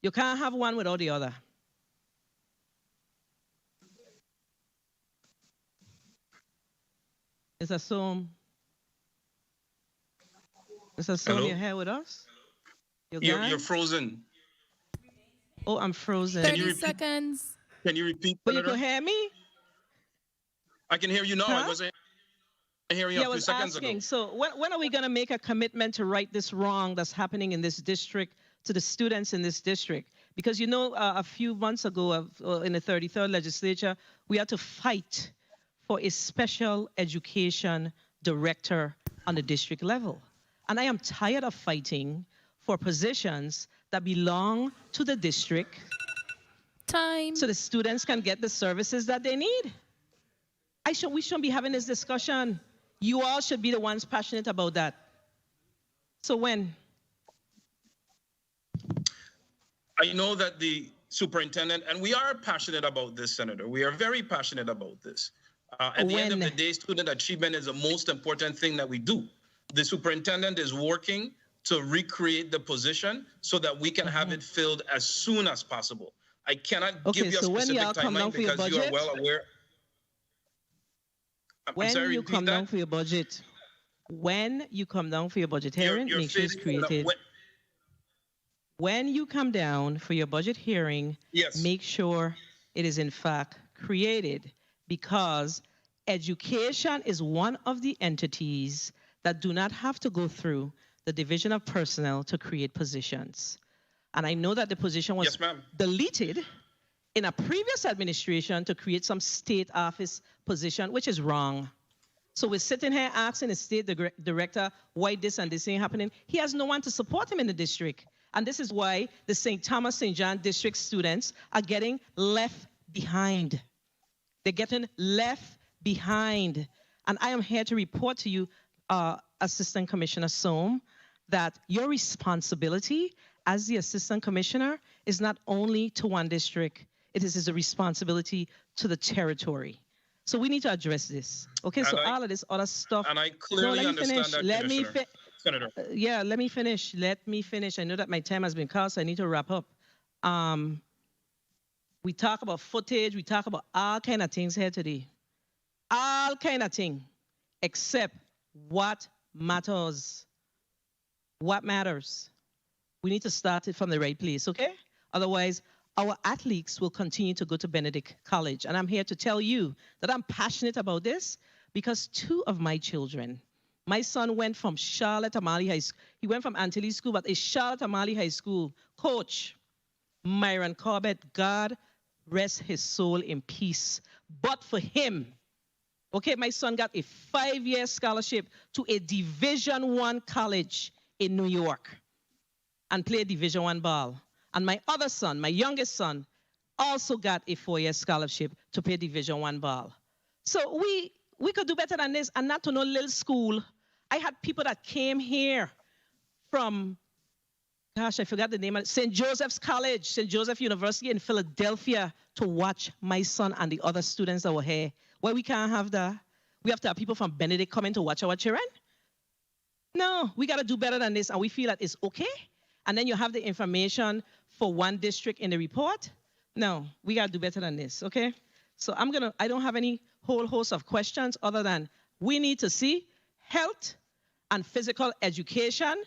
You can't have one without the other. Mr. Soames, Hello? you're here with us? You're frozen. Oh, I'm frozen. 30 seconds. Can you repeat, But you Senator? can hear me? I can hear you now. Huh? I wasn't hearing you Yeah, I a few was seconds asking. ago. So when are we going to make a commitment to right this wrong that's happening in this district to the students in this district? Because, you know, a few months ago in the 33rd legislature, we had to fight for a special education director on the district level. And I am tired of fighting for positions that belong to the district. Time. So the students can get the services that they need. We shouldn't be having this discussion. You all should be the ones passionate about that. So when? I know that the superintendent, and we are passionate about this, Senator. We are very passionate about this. At the end of the day, student achievement is the most important thing that we do. The superintendent is working to recreate the position so that we can have it filled as soon as possible. I cannot give you a specific timeline because you are well aware. When you come down for your budget, when you come down for your budget hearing, make sure it's created. When you come down for your budget hearing, make sure it is in fact created, because education is one of the entities that do not have to go through the division of personnel to create positions. And I know that the position was deleted in a previous administration to create some state office position, which is wrong. So we're sitting here asking the state director why this and this ain't happening. He has no one to support him in the district. And this is why the St. Thomas St. John district students are getting left behind. They're getting left behind. And I am here to report to you, Assistant Commissioner Soam, that your responsibility as the Assistant Commissioner is not only to one district, it is a responsibility to the territory. So we need to address this. Okay, so all of this other stuff. And I clearly understand that, Senator. Yeah, let me finish. Let me finish. I know that my time has been called, so I need to wrap up. We talk about footage. We talk about all kind of things here today. All kind of things, except what matters. What matters? We need to start it from the right place, okay? Otherwise, our athletes will continue to go to Benedict College. And I'm here to tell you that I'm passionate about this because two of my children, my son went from Charlotte Amalie High School. He went from Antilles School, but it's Charlotte Amalie High School. Coach Myron Corbett, God rest his soul in peace. But for him, okay, my son got a 5-year scholarship to a Division I college in New York and played Division I ball. And my other son, my youngest son, also got a 4-year scholarship to play Division I ball. So we could do better than this, and not to no little school. I had people that came here from, gosh, I forgot the name of it, St. Joseph's College, St. Joseph University in Philadelphia, to watch my son and the other students that were here. Well, we can't have that. We have to have people from Benedict coming to watch our children? No, we got to do better than this, and we feel that it's okay. And then you have the information for one district in the report. No, we got to do better than this, okay? So I don't have any whole host of questions other than we need to see health and physical education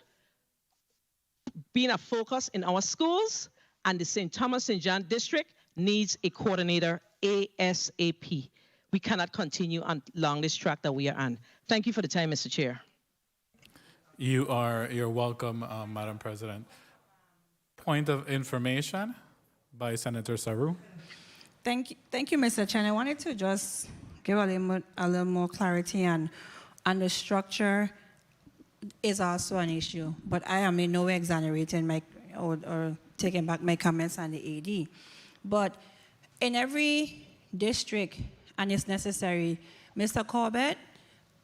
being a focus in our schools, and the St. Thomas St. John district needs a coordinator ASAP. We cannot continue along this track that we are on. Thank you for the time, Mr. Chair. You're welcome, Madam President. Point of information by Senator Saru. Thank you, Mr. Chen. I wanted to just give a little more clarity on the structure is also an issue, but I am in no way exonerating or taking back my comments on the AD. But in every district, and it's necessary, Mr. Corbett,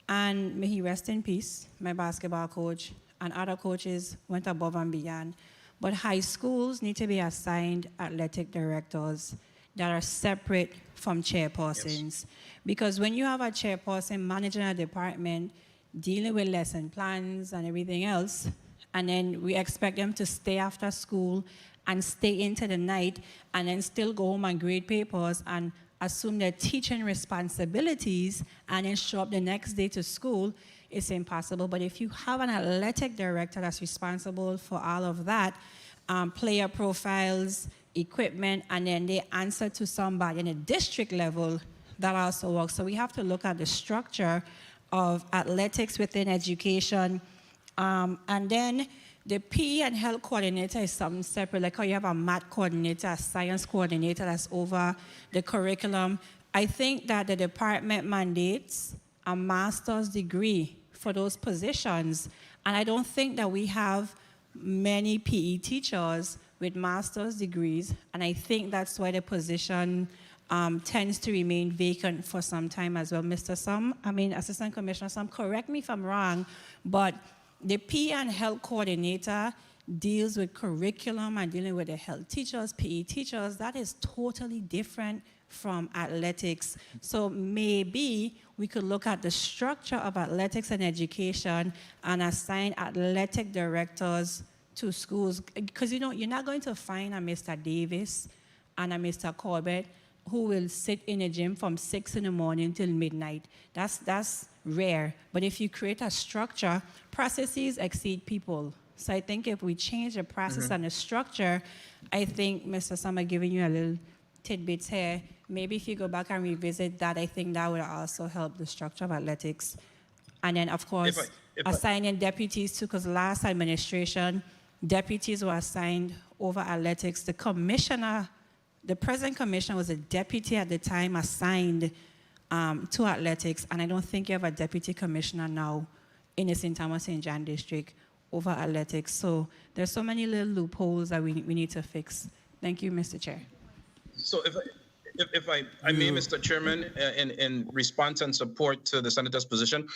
and may he rest in peace, my basketball coach, and other coaches went above and beyond. But high schools need to be assigned athletic directors that are separate from chairpersons. Yes. Because when you have a chairperson managing a department, dealing with lesson plans and everything else, and then we expect them to stay after school and stay into the night and then still go home and grade papers and assume their teaching responsibilities and then show up the next day to school, it's impossible. But if you have an athletic director that's responsible for all of that, player profiles, equipment, and then they answer to somebody in a district level, that also works. So we have to look at the structure of athletics within education. And then the PE and health coordinator is something separate, like how you have a math coordinator, a science coordinator that's over the curriculum. I think that the department mandates a master's degree for those positions. And I don't think that we have many PE teachers with master's degrees. And I think that's why the position tends to remain vacant for some time as well. Assistant Commissioner Soam, correct me if I'm wrong, but The PE and health coordinator deals with curriculum and dealing with the health teachers, PE teachers. That is totally different from athletics. So maybe we could look at the structure of athletics and education and assign athletic directors to schools. Because, you know, you're not going to find a Mr. Davis and a Mr. Corbett who will sit in a gym from 6 in the morning till midnight. That's rare. But if you create a structure, processes exceed people. So I think if we change the process and the structure, I think Mr. Summer giving you a little tidbits here. Maybe if you go back and revisit that, I think that would also help the structure of athletics. And then, of course, assigning deputies too, because last administration, deputies were assigned over athletics. The commissioner, the present commissioner was a deputy at the time assigned to athletics, and I don't think you have a deputy commissioner now in the St. Thomas St. John district over athletics. So there's so many little loopholes that we need to fix. Thank you, Mr. Chair. So if I may, Mr. Chairman, in response and support to the senator's position,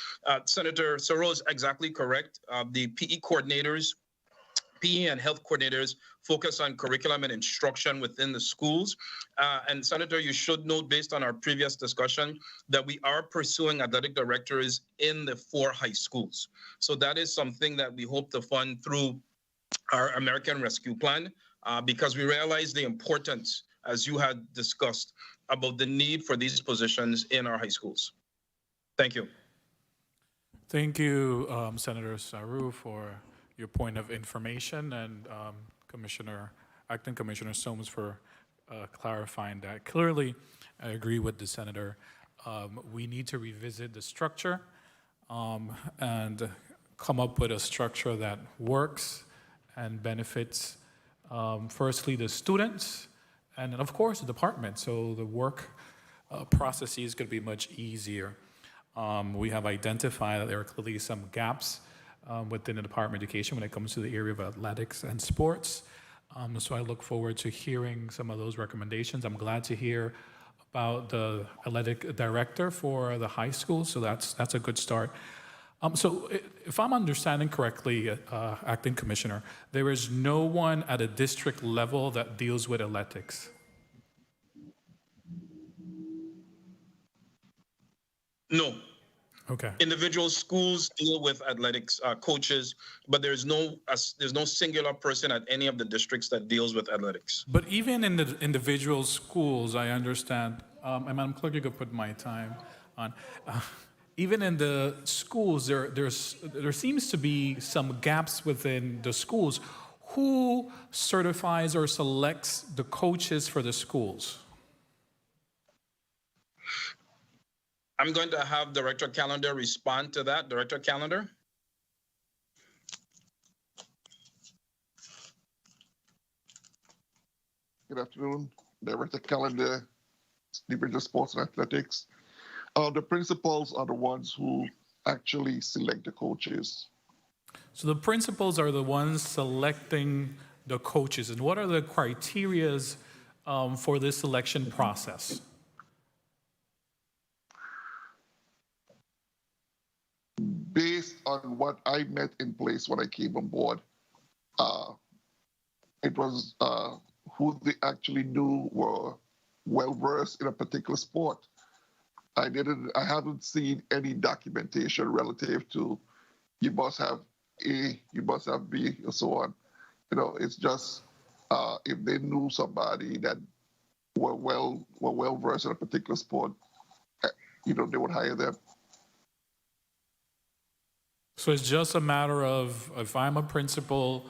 Senator Soro is exactly correct. The PE coordinators, PE and health coordinators focus on curriculum and instruction within the schools. And Senator, you should note, based on our previous discussion, that we are pursuing athletic directors in the 4 high schools. So that is something that we hope to fund through our American Rescue Plan, because we realize the importance, as you had discussed, about the need for these positions in our high schools. Thank you. Thank you, Senator Saru, for your point of information, and Acting Commissioner Soames for clarifying that. Clearly, I agree with the senator. We need to revisit the structure and come up with a structure that works and benefits, firstly, the students, and then, of course, the department. So the work processes could be much easier. We have identified that there are clearly some gaps within the Department of Education when it comes to the area of athletics and sports. So I look forward to hearing some of those recommendations. I'm glad to hear about the athletic director for the high school, so that's a good start. So if I'm understanding correctly, Acting Commissioner, there is no one at a district level that deals with athletics? No. Okay. Individual schools deal with athletics coaches, but there's no singular person at any of the districts that deals with athletics. But even in the individual schools, I understand, and Madam Clerk, you could put my time on. Even in the schools, there seems to be some gaps within the schools. Who certifies or selects the coaches for the schools? I'm going to have Director Callender respond to that. Director Callender. Good afternoon, Director Callender, Division of Sports and Athletics. The principals are the ones who actually select the coaches. So the principals are the ones selecting the coaches. And what are the criterias for this selection process? Based on what I met in place when I came on board, it was who they actually knew were well-versed in a particular sport. I haven't seen any documentation relative to you must have A, you must have B, and so on. You know, it's just if they knew somebody that were well-versed in a particular sport, you know, they would hire them. So it's just a matter of, if I'm a principal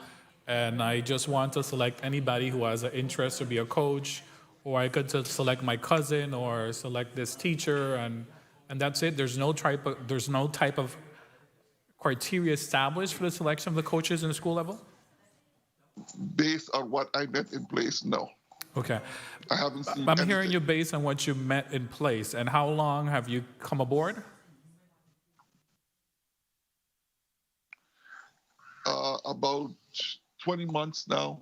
and I just want to select anybody who has an interest to be a coach, or I could just select my cousin or select this teacher, and that's it. There's no type of criteria established for the selection of the coaches in the school level? Based on what I met in place, no. Okay. I haven't seen I'm hearing you based on what you met in place. And how long have you come aboard? About 20 months now.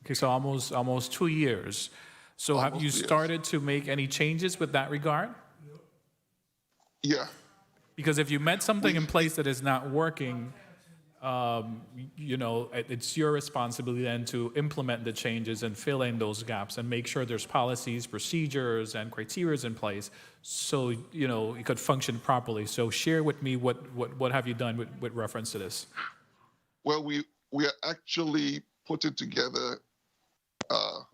Okay, so almost 2 years. So have you started to make any changes with that regard? Yeah. Because if you met something in place that is not working, it's your responsibility then to implement the changes and fill in those gaps and make sure there's policies, procedures, and criteria in place so, it could function properly. So share with me what have you done with reference to this? Well, we are actually putting together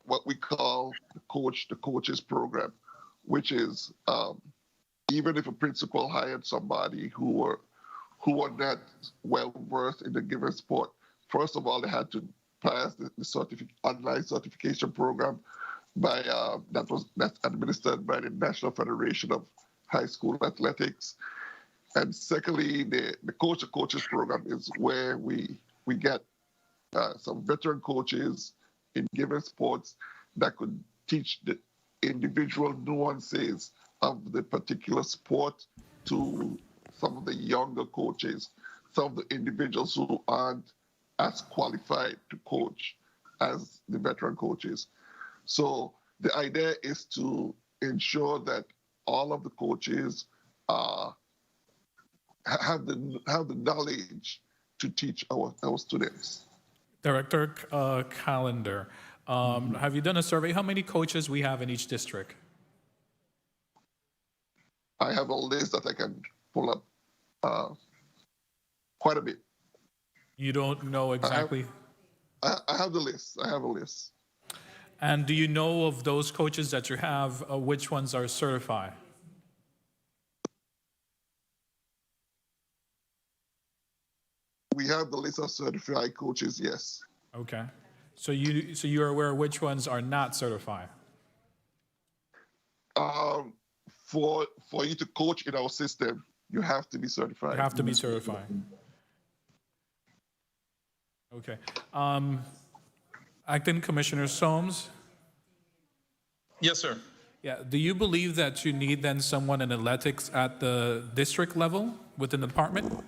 what we call the coaches program, which is even if a principal hired somebody who were not well versed in the given sport, first of all, they had to pass the online certification program that's administered by the National Federation of High School Athletics. And secondly, the coaches program is where we get some veteran coaches in given sports that could teach the individual nuances of the particular sport to some of the younger coaches, some of the individuals who aren't as qualified to coach as the veteran coaches. So the idea is to ensure that all of the coaches have the knowledge to teach our students. Director Callender, have you done a survey? How many coaches we have in each district? I have a list that I can pull up. Quite a bit. You don't know exactly? I have the list. I have a list. And do you know of those coaches that you have, which ones are certified? We have the list of certified coaches, yes. Okay. So you're aware which ones are not certified? For you to coach in our system, you have to be certified. You have to be certified. Okay. Acting Commissioner Soames? Yes, sir. Yeah. Do you believe that you need then someone in athletics at the district level within the department?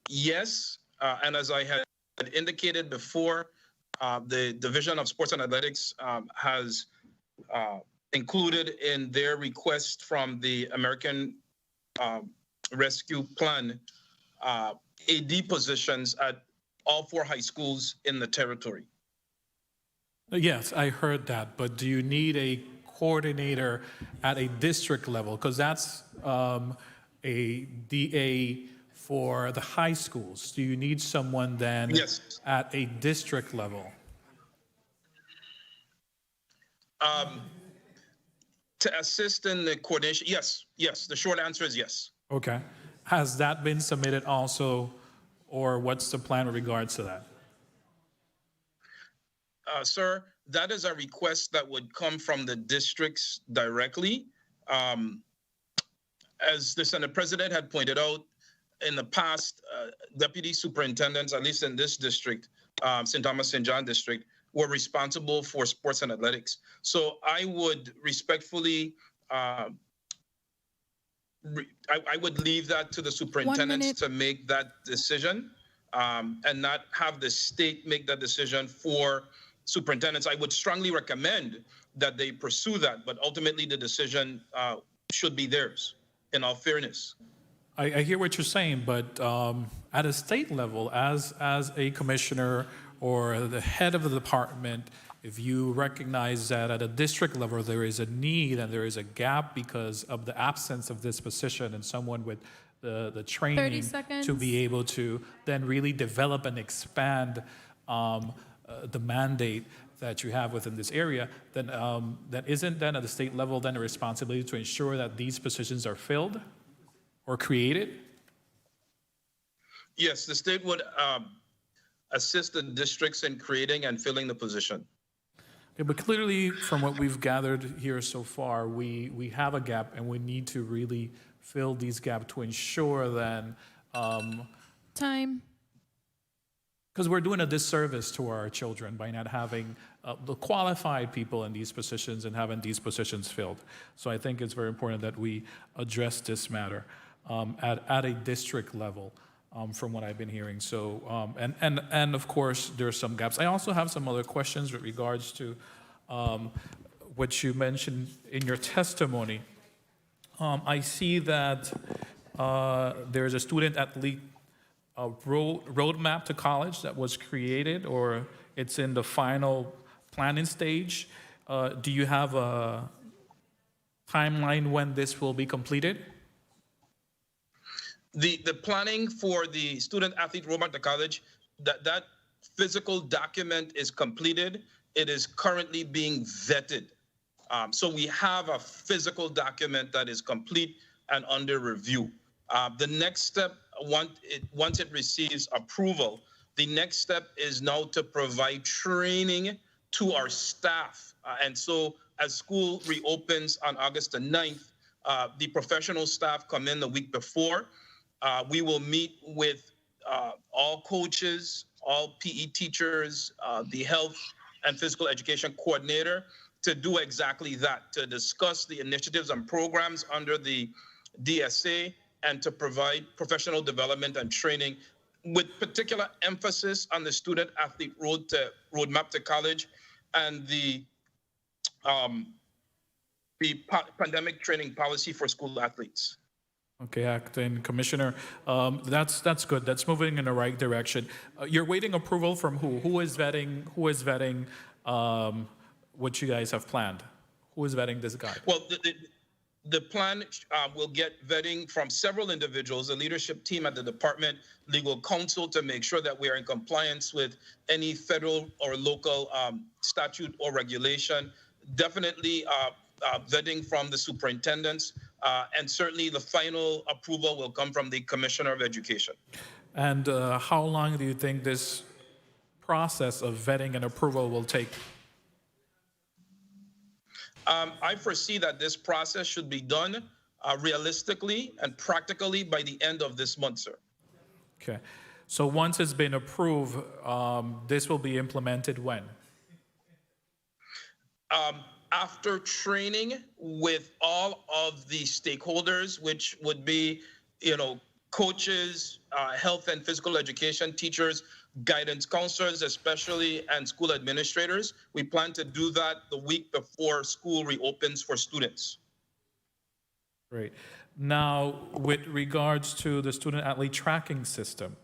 Yes, and as I had indicated before, the Division of Sports and Athletics has included in their request from the American Rescue Plan AD positions at all 4 high schools in the territory. Yes, I heard that, but do you need a coordinator at a district level? Because that's a DA for the high schools. Do you need someone then at a district level? To assist in the coordination, yes. The short answer is yes. Okay. Has that been submitted also, or what's the plan with regards to that? Sir, that is a request that would come from the districts directly. As the Senate President had pointed out, in the past, deputy superintendents, at least in this district, St. Thomas St. John district, were responsible for sports and athletics. So I would respectfully, I would leave that to the superintendents to make that decision and not have the state make that decision for superintendents. I would strongly recommend that they pursue that, but ultimately the decision should be theirs, in all fairness. I hear what you're saying, but at a state level, as a commissioner or the head of the department, if you recognize that at a district level there is a need and there is a gap because of the absence of this position and someone with the training to be able to then really develop and expand the mandate that you have within this area, then that isn't then at the state level then a responsibility to ensure that these positions are filled or created? Yes, the state would assist the districts in creating and filling the position. Okay, but clearly from what we've gathered here so far, we have a gap and we need to really fill these gaps to ensure then Time. because we're doing a disservice to our children by not having the qualified people in these positions and having these positions filled. So I think it's very important that we address this matter at a district level, from what I've been hearing. So, and of course, there's some gaps. I also have some other questions with regards to what you mentioned in your testimony I see that there's a student athlete roadmap to college that was created, or it's in the final planning stage. Do you have a timeline when this will be completed? The planning for the student athlete roadmap to college, that physical document is completed. It is currently being vetted. So we have a physical document that is complete and under review. The next step, once it receives approval, the next step is now to provide training to our staff. And so as school reopens on August the 9th, the professional staff come in the week before. We will meet with all coaches, all PE teachers, the health and physical education coordinator to do exactly that, to discuss the initiatives and programs under the DSA and to provide professional development and training with particular emphasis on the student athlete roadmap to college and the pandemic training policy for school athletes. Okay, Acting Commissioner, that's good. That's moving in the right direction. You're waiting approval from who? Who is vetting what you guys have planned? Who is vetting this guide? Well, the plan will get vetting from several individuals, the leadership team at the department, legal counsel, to make sure that we are in compliance with any federal or local statute or regulation. Definitely vetting from the superintendents, and certainly the final approval will come from the Commissioner of Education. And how long do you think this process of vetting and approval will take? I foresee that this process should be done realistically and practically by the end of this month, sir. Okay. So once it's been approved, this will be implemented when? After training with all of the stakeholders, which would be, coaches, health and physical education teachers, guidance counselors, especially, and school administrators. We plan to do that the week before school reopens for students. Great. Now, with regards to the student athlete tracking system,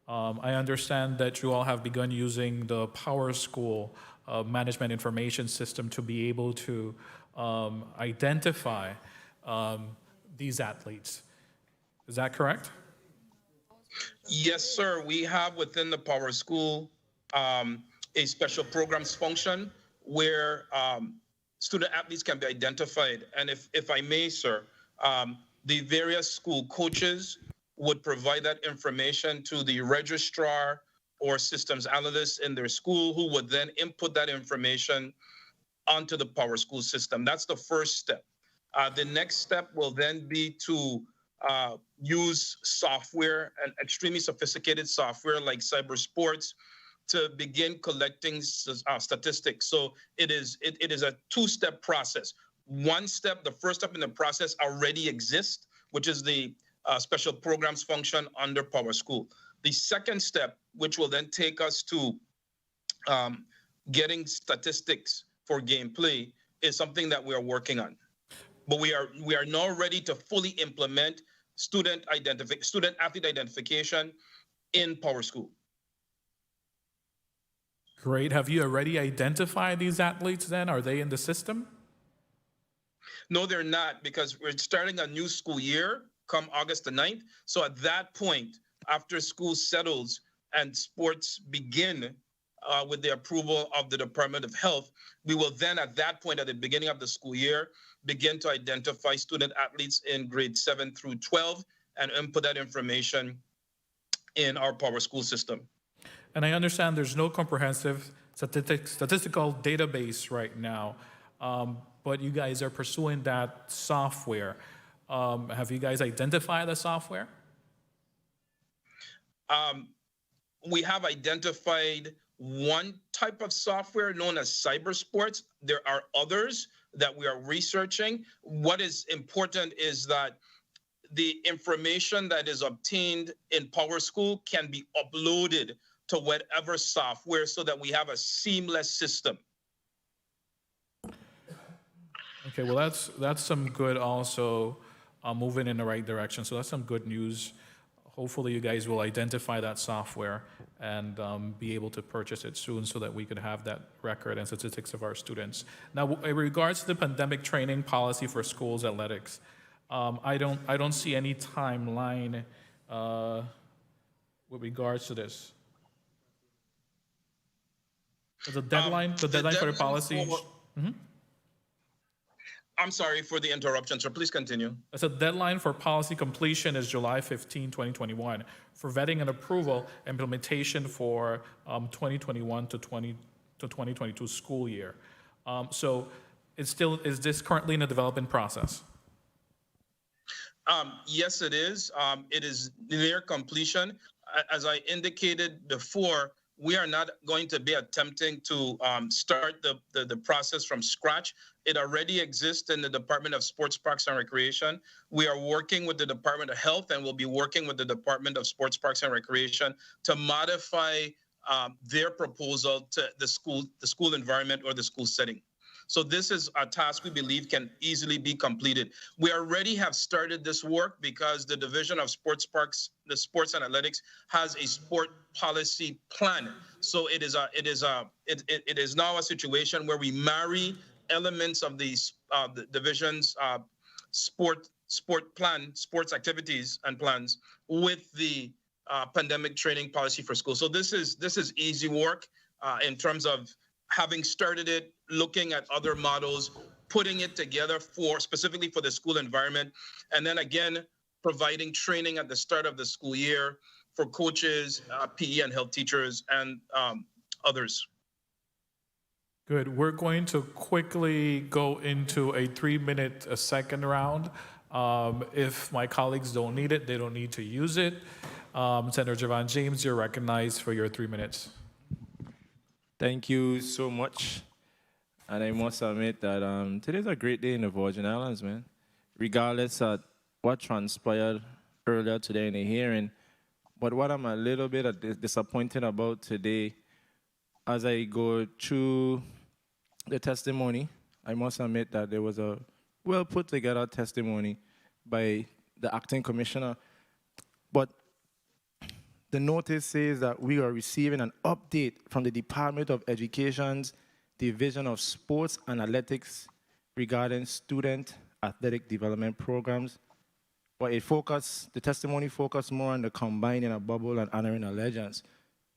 I understand that you all have begun using the PowerSchool management information system to be able to identify these athletes. Is that correct? Yes, sir. We have within the PowerSchool a special programs function where student athletes can be identified. And if I may, sir, the various school coaches would provide that information to the registrar or systems analysts in their school, who would then input that information onto the PowerSchool system. That's the first step. The next step will then be to use software, and extremely sophisticated software like CyberSports, to begin collecting statistics. So it is a two-step process. One step, the first step in the process already exists, which is the special programs function under PowerSchool. The second step, which will then take us to getting statistics for gameplay, is something that we are working on. But we are now ready to fully implement student athlete identification in PowerSchool. Great. Have you already identified these athletes then? Are they in the system? No, they're not, because we're starting a new school year come August the 9th. So at that point, after school settles and sports begin with the approval of the Department of Health, we will then at that point, at the beginning of the school year, begin to identify student athletes in grades 7 through 12 and input that information in our PowerSchool system. And I understand there's no comprehensive statistical database right now, but you guys are pursuing that software. Have you guys identified the software? We have identified one type of software known as CyberSports. There are others that we are researching. What is important is that the information that is obtained in PowerSchool can be uploaded to whatever software so that we have a seamless system. Okay, well, that's some good also moving in the right direction. So that's some good news. Hopefully you guys will identify that software and be able to purchase it soon so that we could have that record and statistics of our students. Now, in regards to the pandemic training policy for schools athletics, I don't see any timeline with regards to this. There's a deadline, the deadline for the policy. I'm sorry for the interruption, sir. Please continue. So the deadline for policy completion is July 15, 2021. For vetting and approval, implementation for 2021 to 2022 school year. So is this currently in a development process? Yes, it is. It is near completion. As I indicated before, we are not going to be attempting to start the process from scratch. It already exists in the Department of Sports, Parks, and Recreation. We are working with the Department of Health, and we'll be working with the Department of Sports, Parks, and Recreation to modify their proposal to the school environment or the school setting. So this is a task we believe can easily be completed. We already have started this work because the Division of Sports Parks, the Sports and Athletics, has a sport policy plan. So it is now a situation where we marry elements of the division's sports activities and plans with the pandemic training policy for schools. So this is easy work in terms of having started it, looking at other models, putting it together specifically for the school environment, and then again, providing training at the start of the school year for coaches, PE and health teachers, and others. Good. We're going to quickly go into a 3-minute second round. If my colleagues don't need it, they don't need to use it. Senator Javon James, you're recognized for your 3 minutes. Thank you so much. And I must admit that today's a great day in the Virgin Islands, man. Regardless of what transpired earlier today in the hearing, but what I'm a little bit disappointed about today, as I go through the testimony, I must admit that there was a well put together testimony by the acting commissioner. But the notice says that we are receiving an update from the Department of Education's Division of Sports and Athletics regarding student athletic development programs. But the testimony focused more on the combining a bubble and honoring a legends.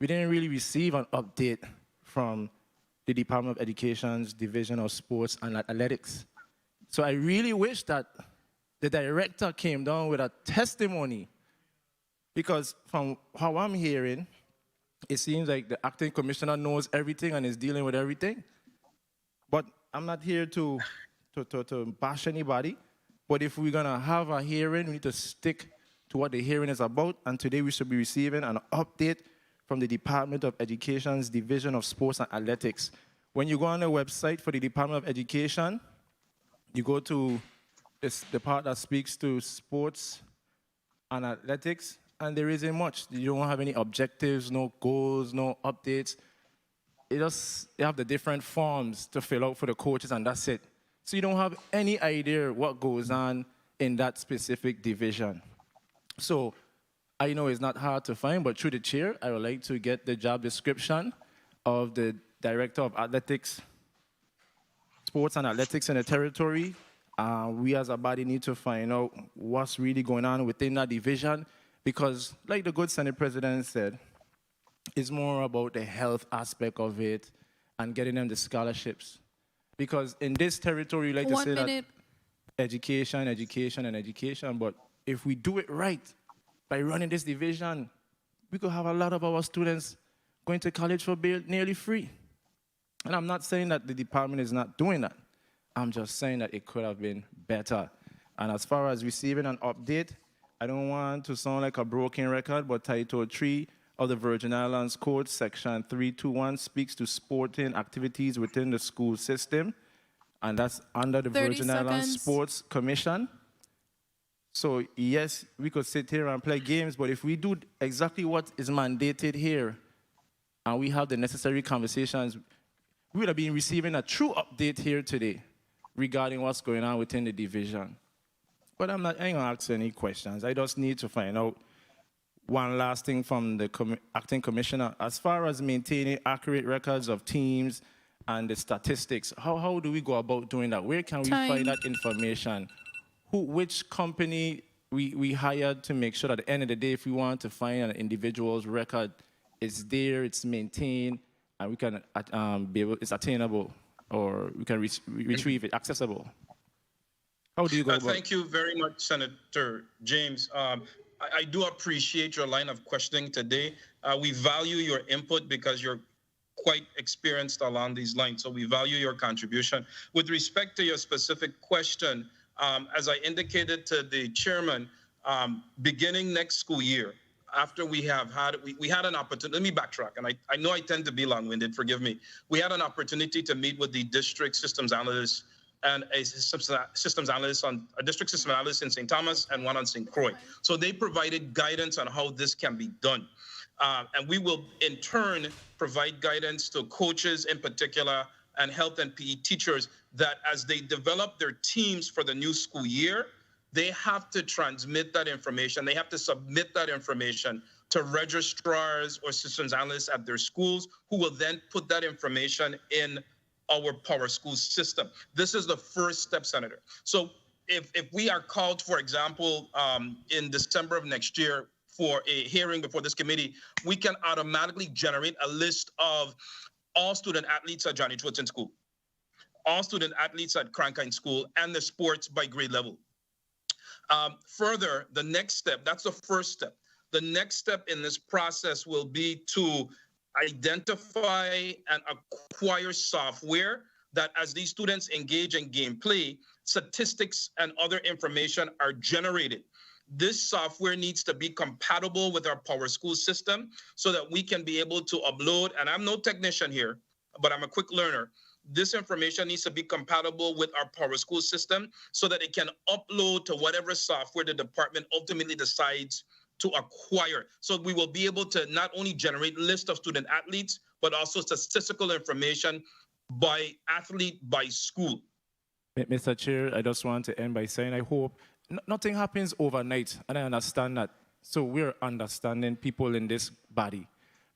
We didn't really receive an update from the Department of Education's Division of Sports and Athletics. So I really wish that the director came down with a testimony, because from how I'm hearing, it seems like the acting commissioner knows everything and is dealing with everything. But I'm not here to bash anybody. But if we're going to have a hearing, we need to stick to what the hearing is about. And today we should be receiving an update from the Department of Education's Division of Sports and Athletics. When you go on the website for the Department of Education, you go to the part that speaks to sports and athletics, and there isn't much. You don't have any objectives, no goals, no updates. They have the different forms to fill out for the coaches, and that's it. So you don't have any idea what goes on in that specific division. So I know it's not hard to find, but through the chair, I would like to get the job description of the Director of Athletics, Sports and Athletics in the territory. We as a body need to find out what's really going on within that division, because like the good Senate President said, it's more about the health aspect of it and getting them the scholarships. Because in this territory, like to say that education, education, and education, but if we do it right, by running this division, we could have a lot of our students going to college for nearly free. And I'm not saying that the department is not doing that. I'm just saying that it could have been better. And as far as receiving an update, I don't want to sound like a broken record, but Title 3 of the Virgin Islands Code, Section 321, speaks to sporting activities within the school system, and that's under the Virgin Islands Sports Commission. So yes, we could sit here and play games, but if we do exactly what is mandated here, and we have the necessary conversations, we would have been receiving a true update here today regarding what's going on within the division. But I ain't gonna ask any questions. I just need to find out one last thing from the acting commissioner. As far as maintaining accurate records of teams and the statistics, how do we go about doing that? Where can we find that information? Which company we hired to make sure that at the end of the day, if we want to find an individual's record, it's there, it's maintained, and we can be able, it's attainable, or we can retrieve it, accessible. How do you go about it? Thank you very much, Senator James. I do appreciate your line of questioning today. We value your input because you're quite experienced along these lines, so we value your contribution. With respect to your specific question, as I indicated to the chairman, beginning next school year, after we had an opportunity, let me backtrack, and I know I tend to be long-winded, forgive me. We had an opportunity to meet with the district systems analysts and a systems analyst a district system analyst in St. Thomas and one on St. Croix. So they provided guidance on how this can be done. And we will in turn provide guidance to coaches in particular and health and PE teachers that as they develop their teams for the new school year, they have to transmit that information. They have to submit that information to registrars or systems analysts at their schools, who will then put that information in our Power School system. This is the first step, Senator. So if we are called, for example, in December of next year for a hearing before this committee, we can automatically generate a list of all student athletes at Johnny Twoodson School, all student athletes at Crankine School, and the sports by grade level. Further, the next step, that's the first step. The next step in this process will be to identify and acquire software that as these students engage in gameplay, statistics and other information are generated. This software needs to be compatible with our Power School system so that we can be able to upload, and I'm no technician here, but I'm a quick learner. This information needs to be compatible with our Power School system so that it can upload to whatever software the department ultimately decides to acquire. So we will be able to not only generate list of student athletes, but also statistical information by athlete, by school. Mr. Chair, I just want to end by saying I hope nothing happens overnight, and I understand that. So we're understanding people in this body.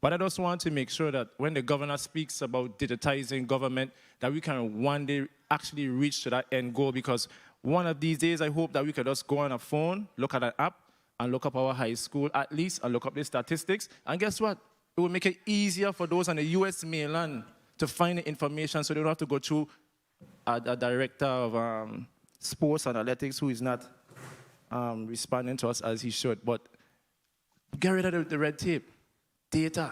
But I just want to make sure that when the governor speaks about digitizing government, that we can one day actually reach to that end goal, because one of these days I hope that we can just go on a phone, look at an app, and look up our high school at least, and look up the statistics. And guess what? It will make it easier for those on the U.S. mainland to find the information, so they don't have to go through a director of sports and athletics who is not responding to us as he should. But get rid of the red tape, data,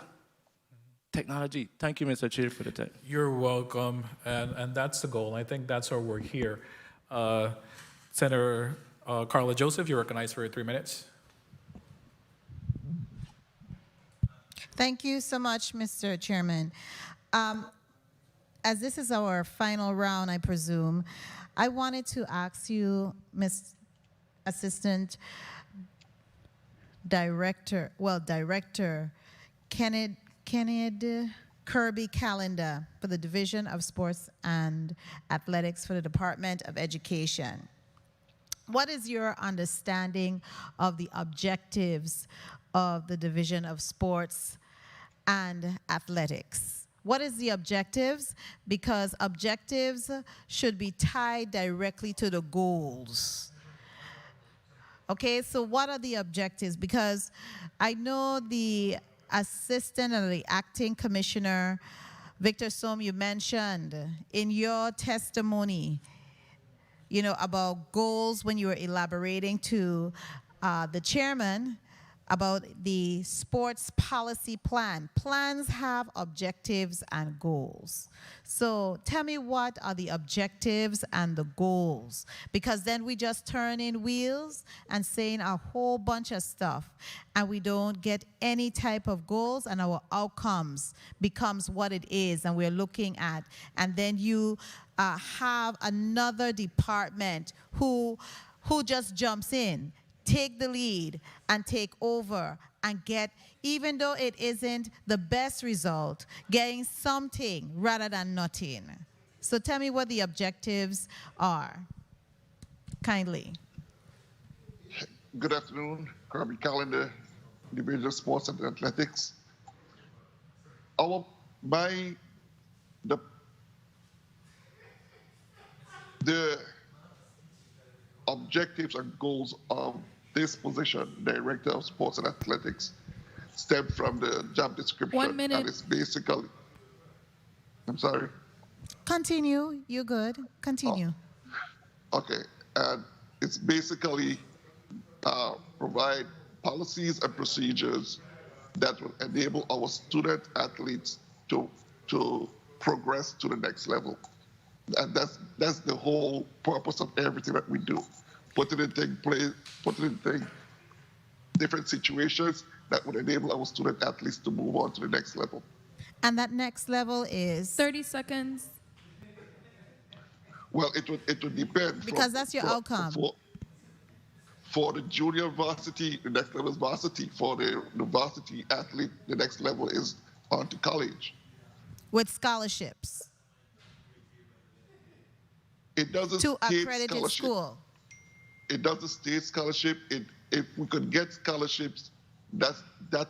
technology. Thank you, Mr. Chair, for the time. You're welcome, and that's the goal. I think that's our work here. Senator Carla Joseph, you're recognized for 3 minutes. Thank you so much, Mr. Chairman. As this is our final round, I presume, I wanted to ask you, Ms. Assistant Director Kenneth Kirby Calendar for the Division of Sports and Athletics for the Department of Education. What is your understanding of the objectives of the Division of Sports and Athletics? What is the objectives? Because objectives should be tied directly to the goals. Okay, so what are the objectives? Because I know the assistant and the acting commissioner, Victor Sohm, you mentioned in your testimony, you know, about goals when you were elaborating to the chairman about the sports policy plan. Plans have objectives and goals. So tell me, what are the objectives and the goals? Because then we just turn in wheels and saying a whole bunch of stuff, and we don't get any type of goals, and our outcomes becomes what it is and we're looking at. And then you have another department who just jumps in, take the lead, and take over and get, even though it isn't the best result, getting something rather than nothing. So tell me what the objectives are, kindly. Good afternoon, Kirby Calendar, Division of Sports and Athletics. The objectives and goals of this position, Director of Sports and Athletics, stem from the job description. 1 minute. And it's basically, I'm sorry. Continue. You're good. Continue. Okay, and it's basically provide policies and procedures that will enable our student athletes to progress to the next level. And that's the whole purpose of everything that we do. Putting in different situations that would enable our student athletes to move on to the next level. And that next level is 30 seconds. Well, it would depend. Because that's your outcome. For the junior varsity, the next level is varsity. For the varsity athlete, the next level is on to college. With scholarships. It doesn't To state accredited scholarship. school. It doesn't state scholarship. If we could get scholarships, that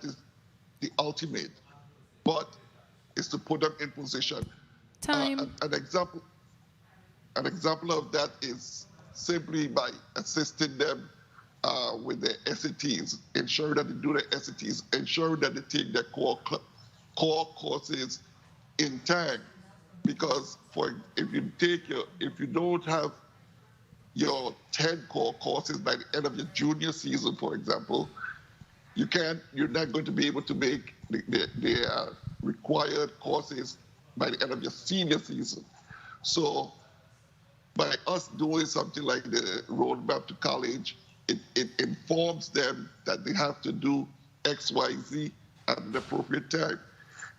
is the ultimate. But it's to put them in position. Time. An example of that is simply by assisting them with their SATs, ensure that they do their SATs, ensure that they take their core courses in time. Because if you don't have your 10 core courses by the end of your junior season, for example, you're not going to be able to make the required courses by the end of your senior season. So by us doing something like the roadmap to college, it informs them that they have to do X, Y, Z at an appropriate time.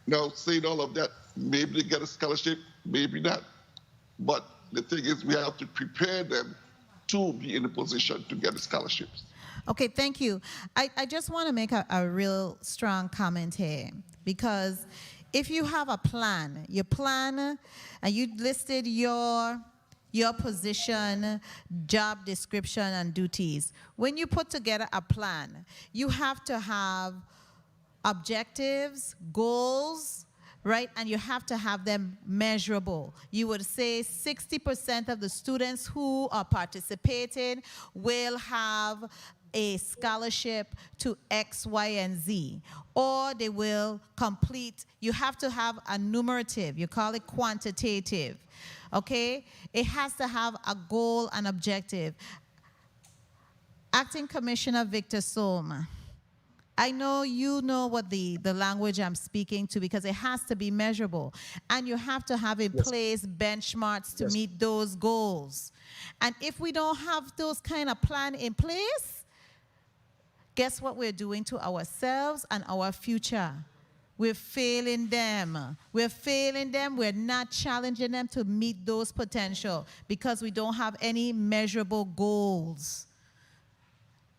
Now, saying all of that, maybe they get a scholarship, maybe not. But the thing is, we have to prepare them to be in a position to get the scholarships. Okay, thank you. I just want to make a real strong comment here, because if you have a plan, your plan, and you listed your position, job description, and duties. When you put together a plan, you have to have objectives, goals, right? And you have to have them measurable. You would say 60% of the students who are participating will have a scholarship to X, Y, and Z, or they will complete. You have to have a numerative. You call it quantitative. Okay? It has to have a goal and objective. Acting Commissioner Victor Sohm, I know you know what the language I'm speaking to, because it has to be measurable. And you have to have in place benchmarks to meet those goals. And if we don't have those kind of plan in place, guess what we're doing to ourselves and our future? We're failing them. We're failing them. We're not challenging them to meet those potential because we don't have any measurable goals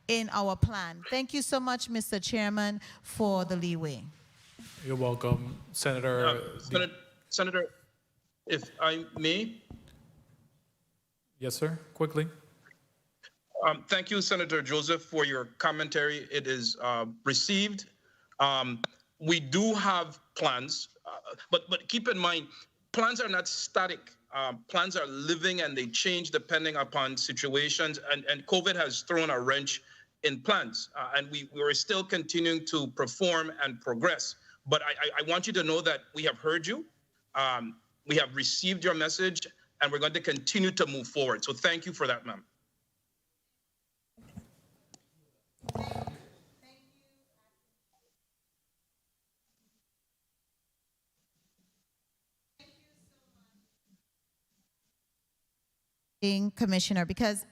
in our plan. Thank you so much, Mr. Chairman, for the leeway. You're welcome, Senator. Senator, if I may. Yes, sir. Quickly. Thank you, Senator Joseph, for your commentary. It is received. We do have plans, but keep in mind, plans are not static. Plans are living and they change depending upon situations. And COVID has thrown a wrench in plans, and we're still continuing to perform and progress. But I want you to know that we have heard you. We have received your message, and we're going to continue to move forward. So thank you for that, ma'am. Commissioner, because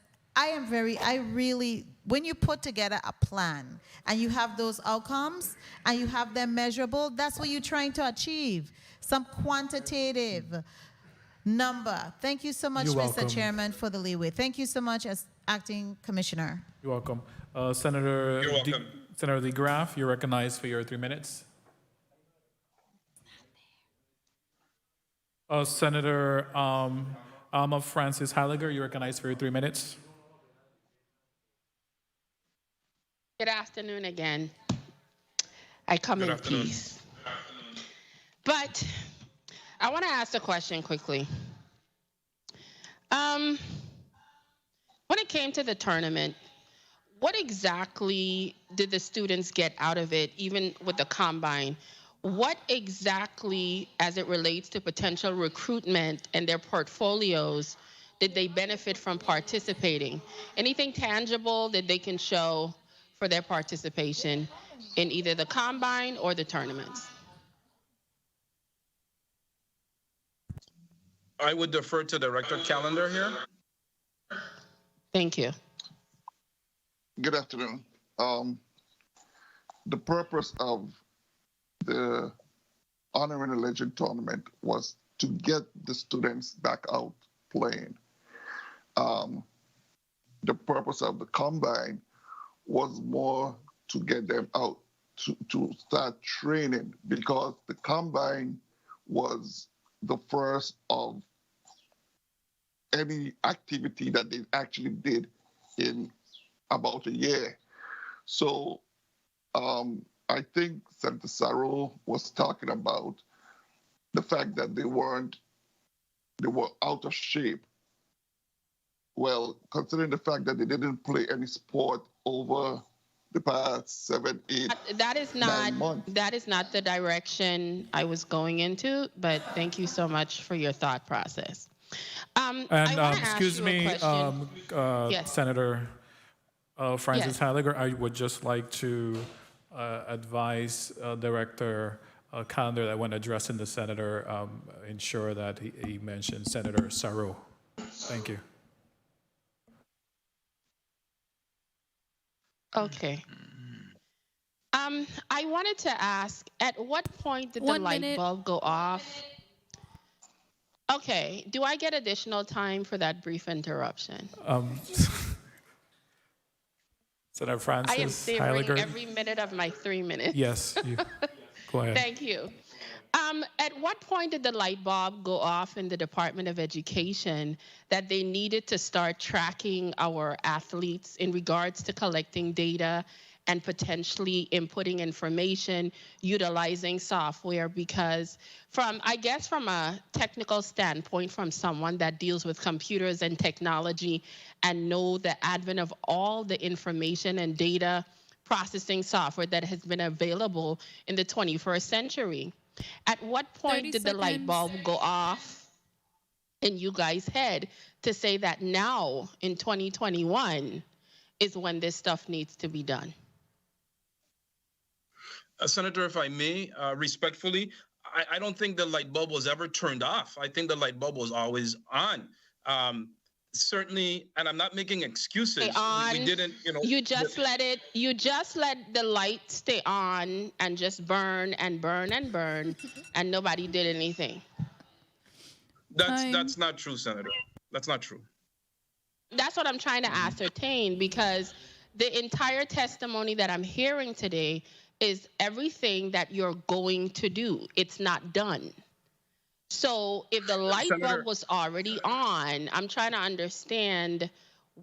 when you put together a plan and you have those outcomes and you have them measurable, that's what you're trying to achieve, some quantitative number. Thank you so much, Mr. Chairman, for the leeway. Thank you so much, as Acting Commissioner. You're welcome. Senator Lee Graff, you're recognized for your 3 minutes. Senator Alma Francis Halliger, you're recognized for your 3 minutes. Good afternoon again. I come in peace. But I want to ask a question quickly. When it came to the tournament, what exactly did the students get out of it, even with the combine? What exactly, as it relates to potential recruitment and their portfolios, did they benefit from participating? Anything tangible that they can show for their participation in either the combine or the tournaments? I would defer to Director Calendar here. Thank you. Good afternoon. The purpose of the Honoring a Legend tournament was to get the students back out playing. The purpose of the combine was more to get them out to start training, because the combine was the first of any activity that they actually did in about a year. So I think Senator Sarro was talking about the fact that they were out of shape. Well, considering the fact that they didn't play any sport over the past 7, 8, that is 9 months. That is not the direction I was going into, but thank you so much for your thought process. Excuse me, Yes. Senator Francis Yes. Halliger, I would just like to advise Director Calendar that when addressing the senator, ensure that he mentions Senator Sarro. Thank you. Okay. I wanted to ask, at what point did the 1 light minute. bulb go off? Okay, do I get additional time for that brief interruption? Senator I am Francis savoring Heiliger. every minute of my 3 minutes. Yes, go ahead. Thank you. At what point did the light bulb go off in the Department of Education that they needed to start tracking our athletes in regards to collecting data and potentially inputting information, utilizing software? Because from a technical standpoint, from someone that deals with computers and technology and know the advent of all the information and data processing software that has been available in the 21st century, at what point 30 did the light seconds. bulb go off in you guys' head to say that now in 2021 is when this stuff needs to be done? Senator, if I may, respectfully, I don't think the light bulb was ever turned off. I think the light bulb was always on. Certainly, and I'm not making excuses. Stay on. We didn't, You just let the light stay on and just burn and burn and burn, and nobody did anything. That's not true, Senator. That's not true. That's what I'm trying to ascertain, because the entire testimony that I'm hearing today is everything that you're going to do. It's not done. So if the light bulb was already on, I'm trying to understand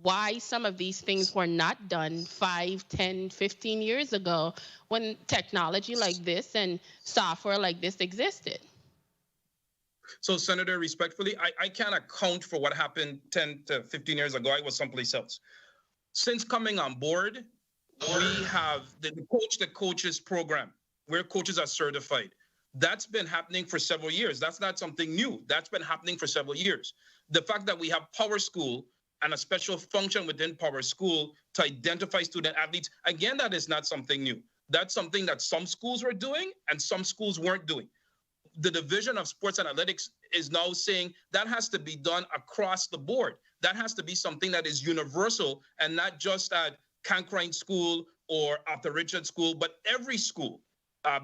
why some of these things were not done 5, 10, 15 years ago when technology like this and software like this existed. So, Senator, respectfully, I can't account for what happened 10 to 15 years ago. I was someplace else. Since coming on board, we have the Coach the Coaches program, where coaches are certified. That's been happening for several years. That's not something new. That's been happening for several years. The fact that we have Power School and a special function within Power School to identify student athletes, again, that is not something new. That's something that some schools were doing and some schools weren't doing. The Division of Sports Analytics is now saying that has to be done across the board. That has to be something that is universal and not just at Cankrine School or at the Richard School, but every school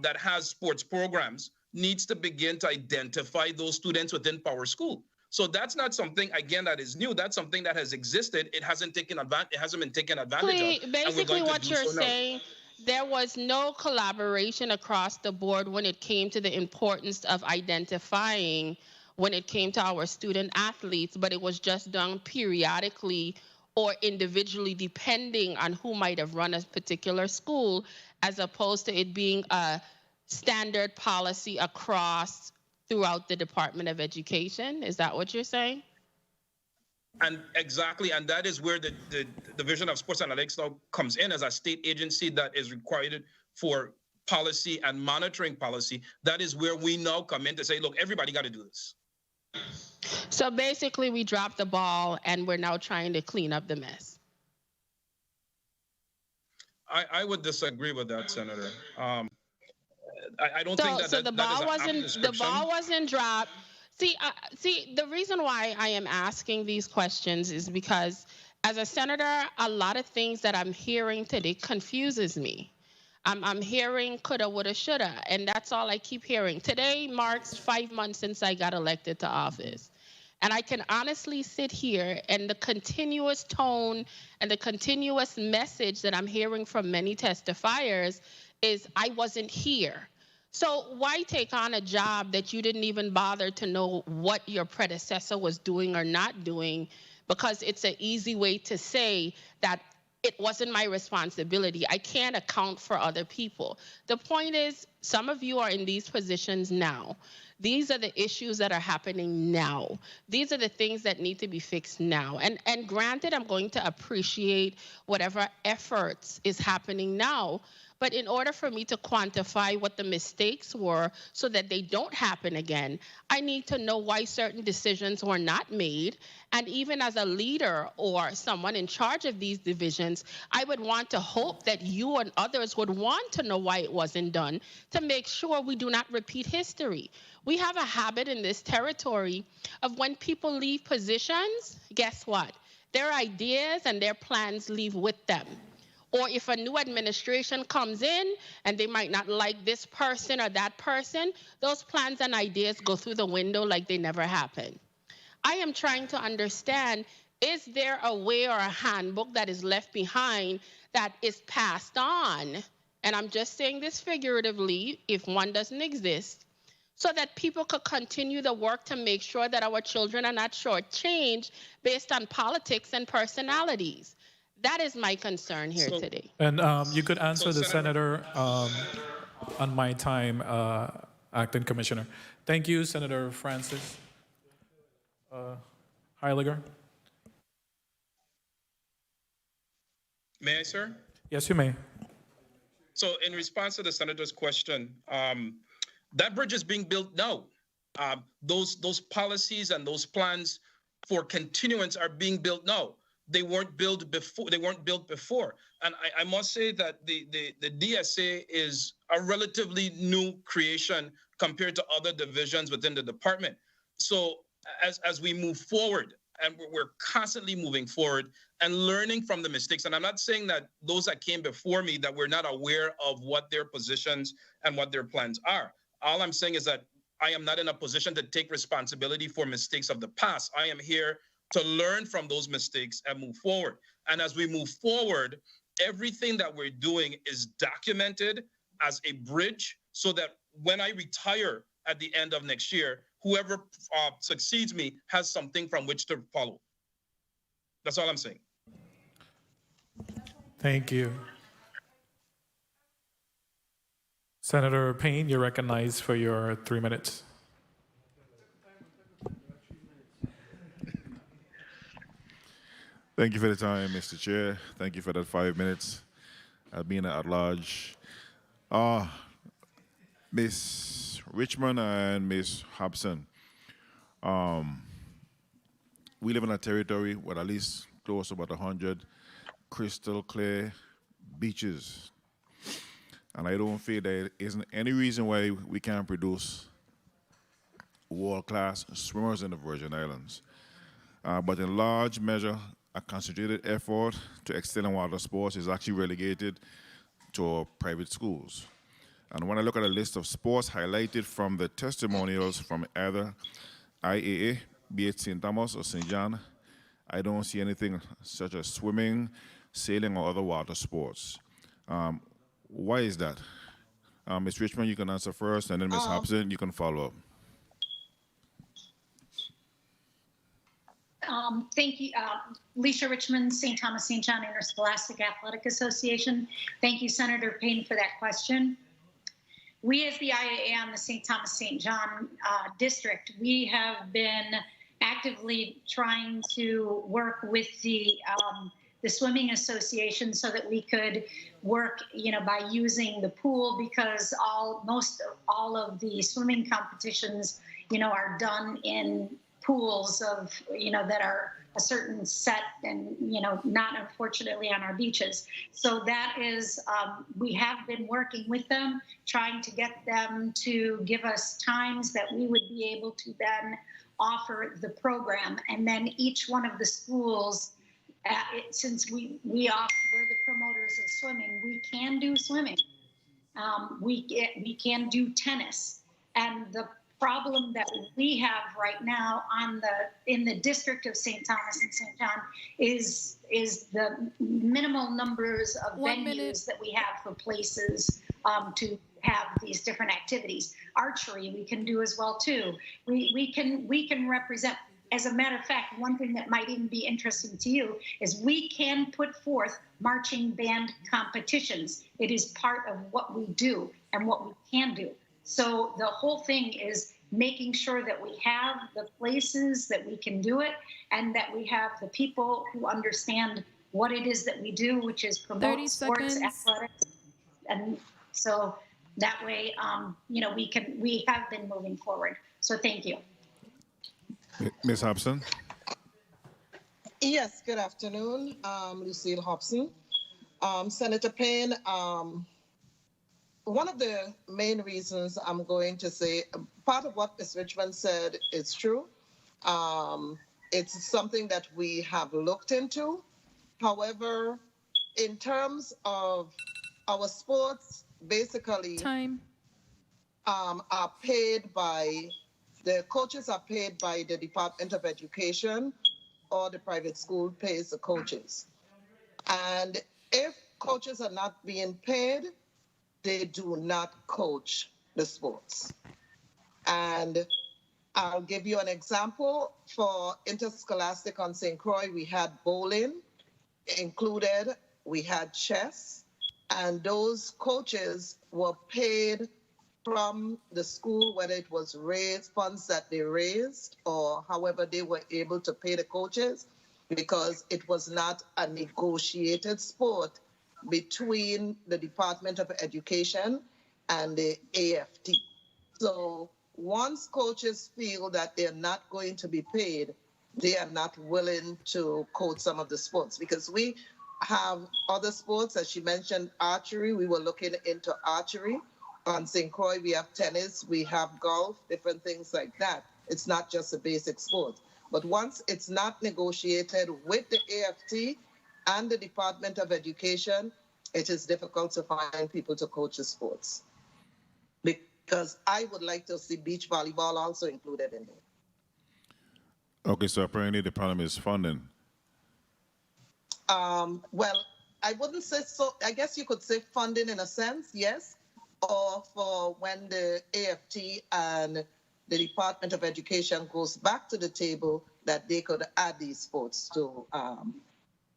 that has sports programs needs to begin to identify those students within Power School. So that's not something, again, that is new. That's something that has existed. It hasn't been taken advantage of. Basically, what you're saying, there was no collaboration across the board when it came to the importance of identifying when it came to our student athletes, but it was just done periodically or individually, depending on who might have run a particular school, as opposed to it being a standard policy across throughout the Department of Education? Is that what you're saying? And exactly, and that is where the Division of Sports Analytics now comes in as a state agency that is required for policy and monitoring policy. That is where we now come in to say, look, everybody got to do this. So basically, we dropped the ball and we're now trying to clean up the mess. I would disagree with that, Senator. I don't think that so the ball wasn't dropped. See, the reason why I am asking these questions is because as a senator, a lot of things that I'm hearing today confuses me. I'm hearing coulda, woulda, shoulda, and that's all I keep hearing. Today marks 5 months since I got elected to office. And I can honestly sit here and the continuous tone and the continuous message that I'm hearing from many testifiers is I wasn't here. So why take on a job that you didn't even bother to know what your predecessor was doing or not doing? Because it's an easy way to say that it wasn't my responsibility. I can't account for other people. The point is, some of you are in these positions now. These are the issues that are happening now. These are the things that need to be fixed now. And granted, I'm going to appreciate whatever efforts is happening now. But in order for me to quantify what the mistakes were so that they don't happen again, I need to know why certain decisions were not made. And even as a leader or someone in charge of these divisions, I would want to hope that you and others would want to know why it wasn't done to make sure we do not repeat history. We have a habit in this territory of when people leave positions, guess what? Their ideas and their plans leave with them. Or if a new administration comes in and they might not like this person or that person, those plans and ideas go through the window like they never happened. I am trying to understand, is there a way or a handbook that is left behind that is passed on? And I'm just saying this figuratively, if one doesn't exist, so that people could continue the work to make sure that our children are not shortchanged based on politics and personalities. That is my concern here today. And you could answer the Senator on my time, Acting Commissioner. Thank you, Senator Francis Heiliger. May I, sir? Yes, you may. So in response to the Senator's question, that bridge is being built now. Those policies and those plans for continuance are being built now. They weren't built before. And I must say that the DSA is a relatively new creation compared to other divisions within the department. So as we move forward, and we're constantly moving forward and learning from the mistakes. And I'm not saying that those that came before me, that we're not aware of what their positions and what their plans are. All I'm saying is that I am not in a position to take responsibility for mistakes of the past. I am here to learn from those mistakes and move forward. And as we move forward, everything that we're doing is documented as a bridge so that when I retire at the end of next year, whoever succeeds me has something from which to follow. That's all I'm saying. Thank you. Senator Payne, you're recognized for your 3 minutes. Thank you for the time, Mr. Chair. Thank you for that 5 minutes. Being at large. Ms. Richmond and Ms. Hobson, we live in a territory with at least close to about 100 crystal clear beaches. And I don't feel there isn't any reason why we can't produce world-class swimmers in the Virgin Islands. But in large measure, a concentrated effort to excel in water sports is actually relegated to private schools. And when I look at a list of sports highlighted from the testimonials from either IAA, be it St. Thomas or St. John, I don't see anything such as swimming, sailing, or other water sports. Why is that? Ms. Richmond, you can answer first, and then Ms. Hobson, you can follow up. Thank you, Alicia Richmond, St. Thomas St. John Interscholastic Athletic Association. Thank you, Senator Payne, for that question. We, as the IAA on the St. Thomas St. John district, we have been actively trying to work with the swimming association so that we could work, by using the pool, because most all of the swimming competitions, are done in pools of, that are a certain set and, not unfortunately on our beaches. So that is, we have been working with them, trying to get them to give us times that we would be able to then offer the program. And then each one of the schools, since we're the promoters of swimming, we can do swimming. We can do tennis. And the problem that we have right now in the district of St. Thomas and St. John is the minimal numbers of venues that we have for places to have these different activities. Archery we can do as well too. We can represent. As a matter of fact, one thing that might even be interesting to you is we can put forth marching band competitions. It is part of what we do and what we can do. So the whole thing is making sure that we have the places that we can do it and that we have the people who understand what it is that we do, which is promote sports, athletics. And so that way, we have been moving forward. So thank you. Ms. Hobson? Yes, good afternoon. Lucille Hobson. Senator Payne, one of the main reasons I'm going to say, part of what Ms. Richmond said is true. It's something that we have looked into. However, in terms of our sports, basically, are paid by, the coaches are paid by the Department of Education, or the private school pays the coaches. And if coaches are not being paid, they do not coach the sports. And I'll give you an example. For interscholastic on St. Croix, we had bowling included, we had chess, and those coaches were paid from the school, whether it was funds that they raised or however they were able to pay the coaches, because it was not a negotiated sport between the Department of Education and the AFT. So once coaches feel that they're not going to be paid, they are not willing to coach some of the sports, because we have other sports, as she mentioned, archery. We were looking into archery. On St. Croix, we have tennis, we have golf, different things like that. It's not just a basic sport. But once it's not negotiated with the AFT and the Department of Education, it is difficult to find people to coach the sports. Because I would like to see beach volleyball also included in there. Okay, so apparently the problem is funding. Well, I wouldn't say so. I guess you could say funding in a sense, yes. Or for when the AFT and the Department of Education goes back to the table, that they could add these sports to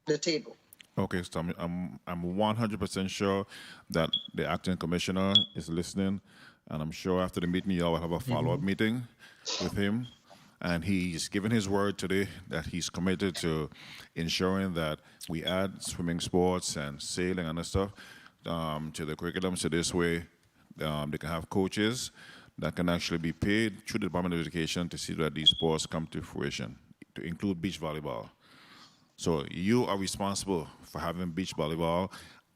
the table. Okay, so I'm 100% sure that the acting commissioner is listening, and I'm sure after the meeting y'all will have a follow-up meeting with him, and he's given his word today that he's committed to ensuring that we add swimming sports and sailing and other stuff to the curriculum, so this way they can have coaches that can actually be paid through the Department of Education to see that these sports come to fruition, to include beach volleyball. So you are responsible for having beach volleyball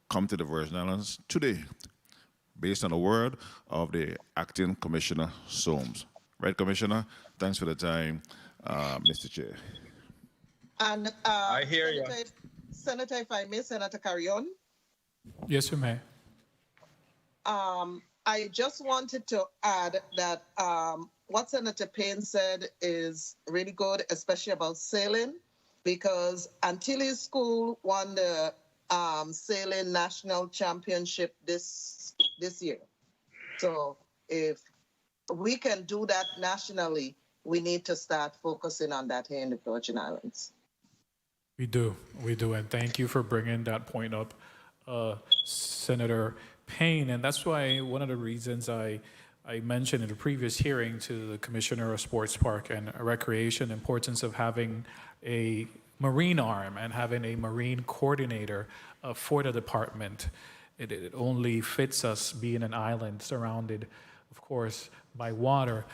come to the Virgin Islands today, based on the word of the acting Commissioner Soames. Right, Commissioner? Thanks for the time, Mr. Chair. And I hear you. Senator, if I may, Senator Carrion. Yes, you may. I just wanted to add that what Senator Payne said is really good, especially about sailing, because Antilles School won the sailing national championship this year. So if we can do that nationally, we need to start focusing on that here in the Virgin Islands. We do, and thank you for bringing that point up, Senator Payne. And that's why one of the reasons I mentioned in the previous hearing to the Commissioner of Sports Park and Recreation, importance of having a marine arm and having a marine coordinator for the department. It only fits us being an island surrounded, of course, by water,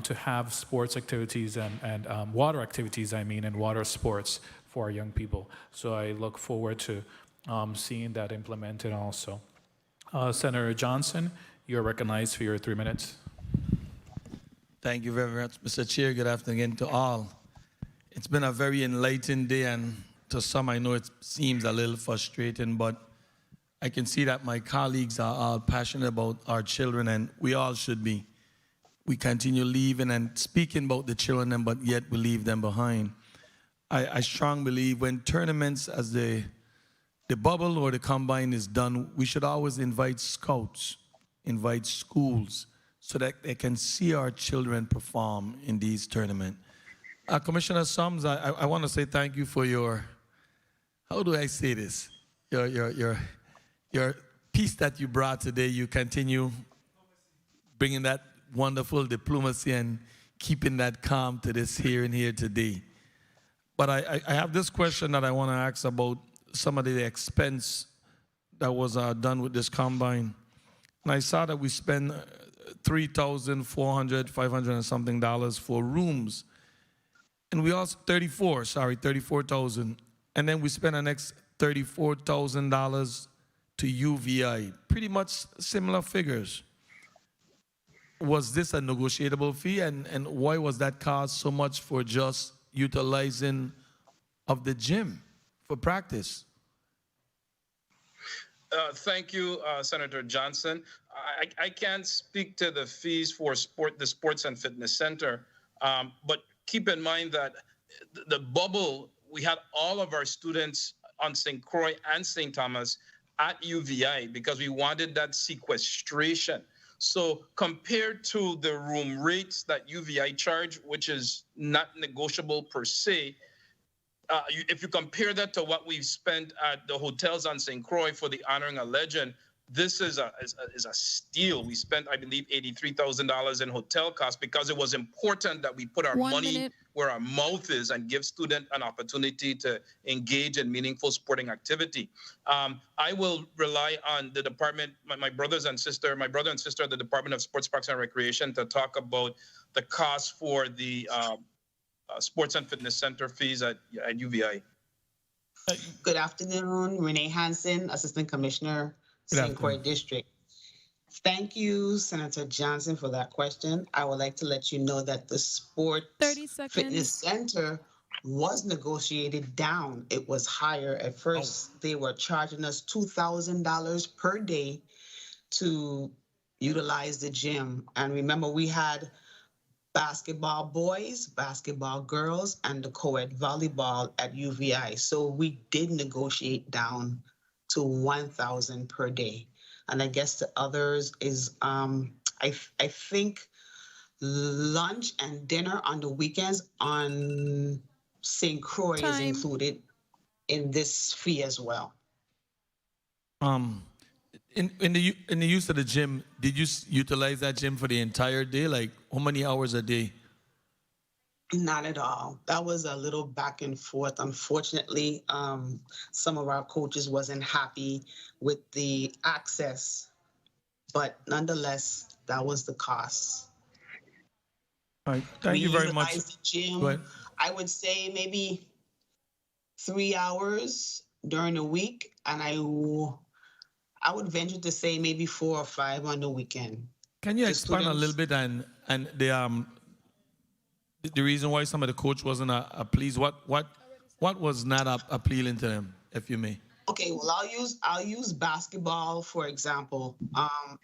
to have sports activities and water activities, and water sports for our young people. So I look forward to seeing that implemented also. Senator Johnson, you're recognized for your 3 minutes. Thank you very much, Mr. Chair. Good afternoon to all. It's been a very enlightening day, and to some I know it seems a little frustrating, but I can see that my colleagues are all passionate about our children, and we all should be. We continue leaving and speaking about the children, but yet we leave them behind. I strongly believe when tournaments as the bubble or the combine is done, we should always invite scouts, invite schools, so that they can see our children perform in these tournaments. Commissioner Sums, I want to say thank you for your, how do I say this? Your piece that you brought today. You continue bringing that wonderful diplomacy and keeping that calm to this hearing here today. But I have this question that I want to ask about some of the expense that was done with this combine. And I saw that we spent $3,400, $500 and something for rooms. And we also, 34,000. And then we spent the next $34,000 to UVI. Pretty much similar figures. Was this a negotiable fee? And why was that cost so much for just utilizing of the gym for practice? Thank you, Senator Johnson. I can't speak to the fees for the Sports and Fitness Center, but keep in mind that the bubble, we had all of our students on St. Croix and St. Thomas at UVI because we wanted that sequestration. So compared to the room rates that UVI charge, which is not negotiable per se, if you compare that to what we've spent at the hotels on St. Croix for the Honoring a Legend, this is a steal. We spent, I believe, $83,000 in hotel costs because it was important that we put our money where our mouth is and give students an opportunity to engage in meaningful sporting activity. I will rely on the department, my brother and sister at the Department of Sports, Parks, and Recreation to talk about the cost for the Sports and Fitness Center fees at UVI. Good afternoon, Renee Hansen, Assistant Commissioner, St. Croix District. Thank you, Senator Johnson, for that question. I would like to let you know that the Sports Fitness Center was negotiated down. It was higher. At first, they were charging us $2,000 per day to utilize the gym. And remember, we had basketball boys, basketball girls, and the co-ed volleyball at UVI. So we did negotiate down to $1,000 per day. And I guess the others is, I think lunch and dinner on the weekends on St. Croix is included in this fee as well. In the use of the gym, did you utilize that gym for the entire day? Like how many hours a day? Not at all. That was a little back and forth. Unfortunately, some of our coaches wasn't happy with the access, but nonetheless, that was the cost. All right. Thank you very much. The gym, I would say maybe 3 hours during the week, and I would venture to say maybe 4 or 5 on the weekend. Can you expand a little bit and the reason why some of the coach wasn't pleased? What was not appealing to them, if you may? Okay, well, I'll use basketball for example.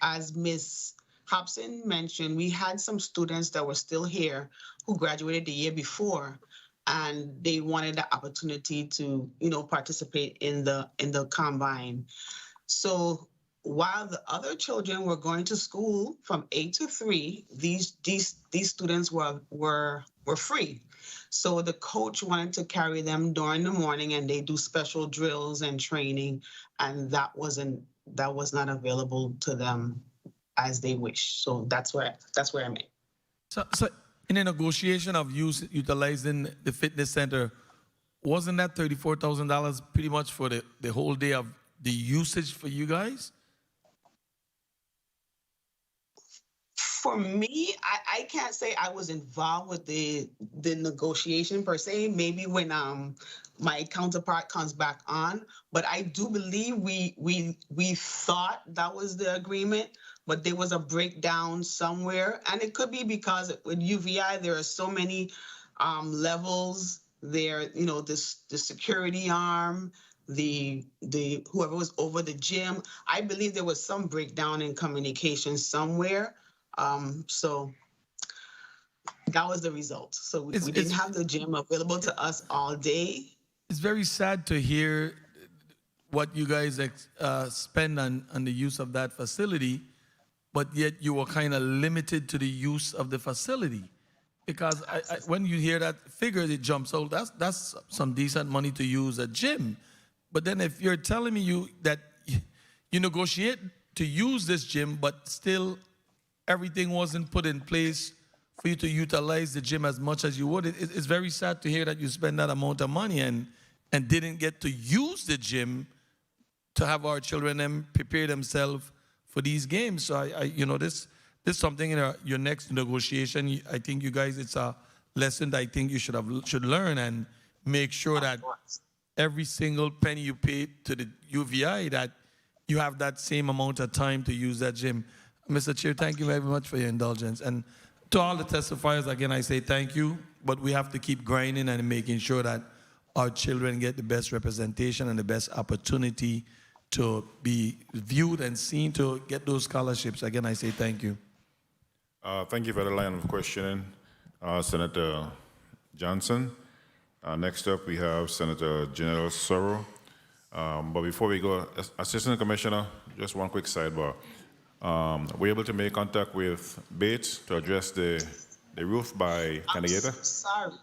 As Ms. Hobson mentioned, we had some students that were still here who graduated the year before, and they wanted the opportunity to, participate in the combine. So while the other children were going to school from 8 to 3, these students were free. So the coach wanted to carry them during the morning, and they do special drills and training, and that was not available to them as they wish. So that's where I'm at. So in a negotiation of utilizing the fitness center, wasn't that $34,000 pretty much for the whole day of the usage for you guys? For me, I can't say I was involved with the negotiation per se. Maybe when my counterpart comes back on, but I do believe we thought that was the agreement, but there was a breakdown somewhere, and it could be because with UVI there are so many levels there. You know, the security arm, the whoever was over the gym. I believe there was some breakdown in communication somewhere. So that was the result. So we didn't have the gym available to us all day. It's very sad to hear what you guys spend on the use of that facility, but yet you were kind of limited to the use of the facility. Because when you hear that figure, it jumps out. That's some decent money to use a gym. But then if you're telling me that you negotiate to use this gym, but still everything wasn't put in place for you to utilize the gym as much as you would. It's very sad to hear that you spend that amount of money and didn't get to use the gym to have our children prepare themselves for these games. So this is something in your next negotiation. I think you guys, it's a lesson that I think you should learn and make sure that every single penny you pay to the UVI, that you have that same amount of time to use that gym. Mr. Chair, thank you very much for your indulgence. And to all the testifiers, again, I say thank you, but we have to keep grinding and making sure that our children get the best representation and the best opportunity to be viewed and seen to get those scholarships. Again, I say thank you. Thank you for the line of questioning, Senator Johnson. Next up, we have Senator General Sorrow. But before we go, Assistant Commissioner, just one quick sidebar. Were you able to make contact with Bates to address the roof by Canegata? Sorry.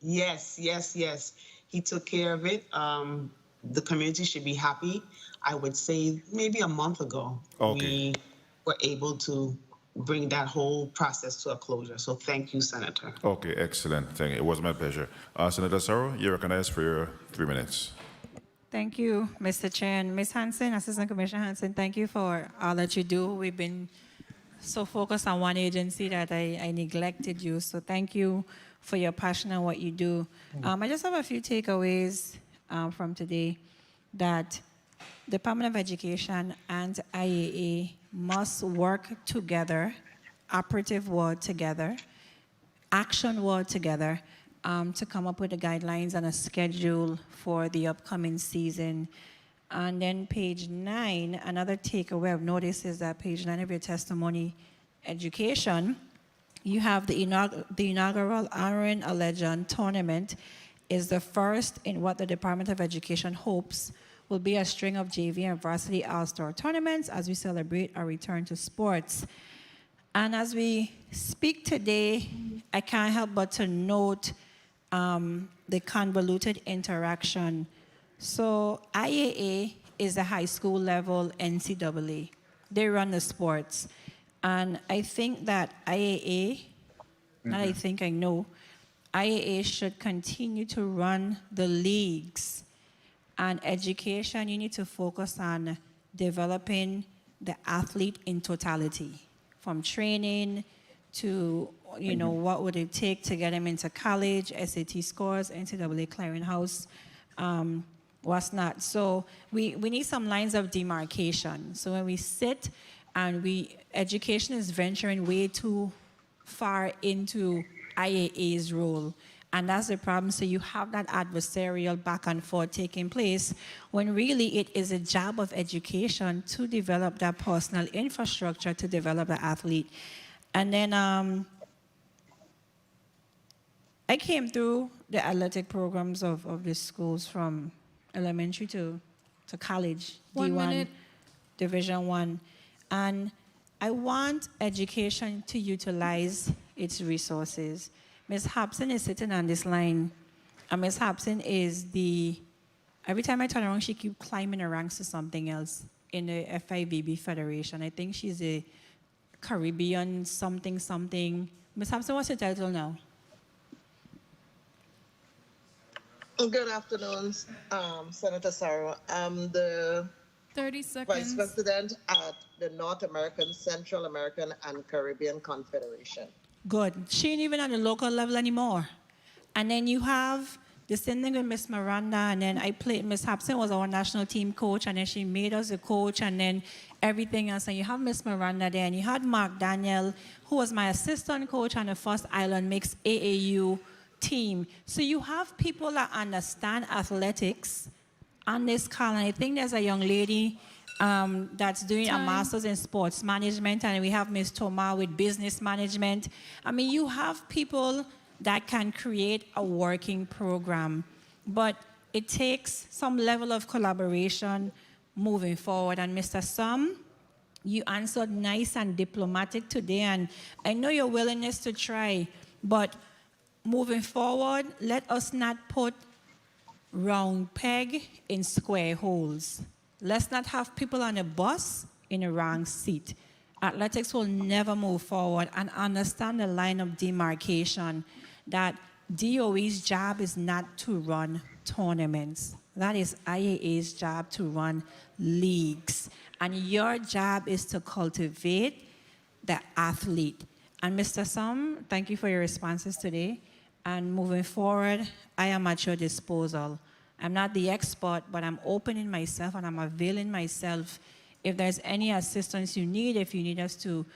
Yes. He took care of it. The community should be happy. I would say maybe a month ago, we were able to bring that whole process to a closure. So thank you, Senator. Okay, excellent. Thank you. It was my pleasure. Senator Sorrow, you're recognized for your 3 minutes. Thank you, Mr. Chair. And Ms. Hansen, Assistant Commissioner Hansen, thank you for all that you do. We've been so focused on one agency that I neglected you. So thank you for your passion and what you do. I just have a few takeaways from today, that Department of Education and IAA must work together, operative word together, action word together, to come up with the guidelines and a schedule for the upcoming season. And then page 9, another takeaway I've noticed is that page 9 of your testimony, education, you have the inaugural Honoring a Legend tournament is the first in what the Department of Education hopes will be a string of JV and varsity all-star tournaments as we celebrate our return to sports. And as we speak today, I can't help but to note the convoluted interaction. So IAA is the high school level NCAA. They run the sports. And I think that IAA, not I think, I know, IAA should continue to run the leagues. And education, you need to focus on developing the athlete in totality, from training to, what would it take to get them into college, SAT scores, NCAA clearinghouse, what's not. So we need some lines of demarcation. So when we sit and education is venturing way too far into IAA's role. And that's the problem. So you have that adversarial back and forth taking place when really it is a job of education to develop that personal infrastructure to develop the athlete. And then I came through the athletic programs of the schools from elementary to college. 1 minute. Division I. And I want education to utilize its resources. Ms. Hobson is sitting on this line. And Ms. Hobson is every time I turn around, she keeps climbing the ranks to something else in the FIVB Federation. I think she's a Caribbean something. Ms. Hobson, what's your title now? Good afternoon, Senator Sarah. I'm the 30 seconds. Vice President at the North American, Central American, and Caribbean Confederation. Good. She ain't even on the local level anymore. And then you have the same thing with Miss Miranda, and then I played, Miss Hobson was our national team coach, and then she made us a coach, and then everything else. And you have Miss Miranda there, and you had Mark Daniel, who was my assistant coach on the First Island Mixed AAU team. So you have people that understand athletics on this call, and I think there's a young lady that's doing a master's in sports management, and we have Ms. Toma with business management. I mean, you have people that can create a working program, but it takes some level of collaboration moving forward. And Mr. Sum, you answered nice and diplomatic today, and I know your willingness to try, but moving forward, let us not put round peg in square holes. Let's not have people on a bus in a wrong seat. Athletics will never move forward, and understand the line of demarcation that DOE's job is not to run tournaments. That is IAA's job to run leagues. And your job is to cultivate the athlete. And Mr. Sum, thank you for your responses today. And moving forward, I am at your disposal. I'm not the expert, but I'm opening myself and I'm availing myself. If there's any assistance you need, if you need us to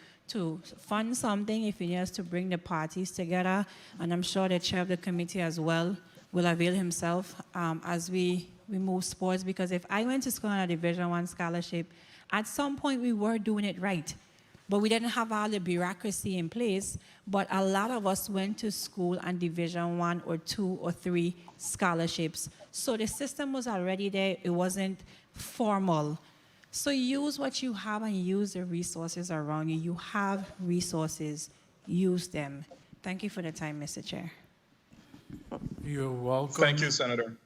fund something, if you need us to bring the parties together, and I'm sure the chair of the committee as well will avail himself as we move sports, because if I went to school on a Division I scholarship, at some point we were doing it right, but we didn't have all the bureaucracy in place. But a lot of us went to school on Division I or II or III scholarships. So the system was already there. It wasn't formal. So use what you have and use the resources around you. You have resources. Use them. Thank you for the time, Mr. Chair. You're welcome. Thank you, Senator.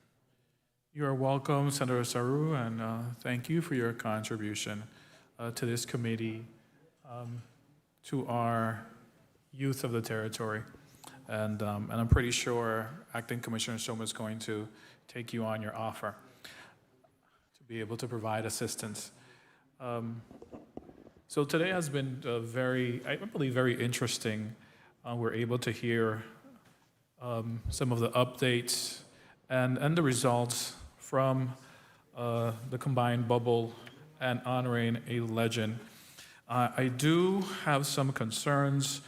You're welcome, Senator Saru, and thank you for your contribution to this committee, to our youth of the territory. And I'm pretty sure Acting Commissioner Soma is going to take you on your offer to be able to provide assistance. So today has been I believe, very interesting. We're able to hear some of the updates and the results from the combined bubble and honoring a legend. I do have some concerns,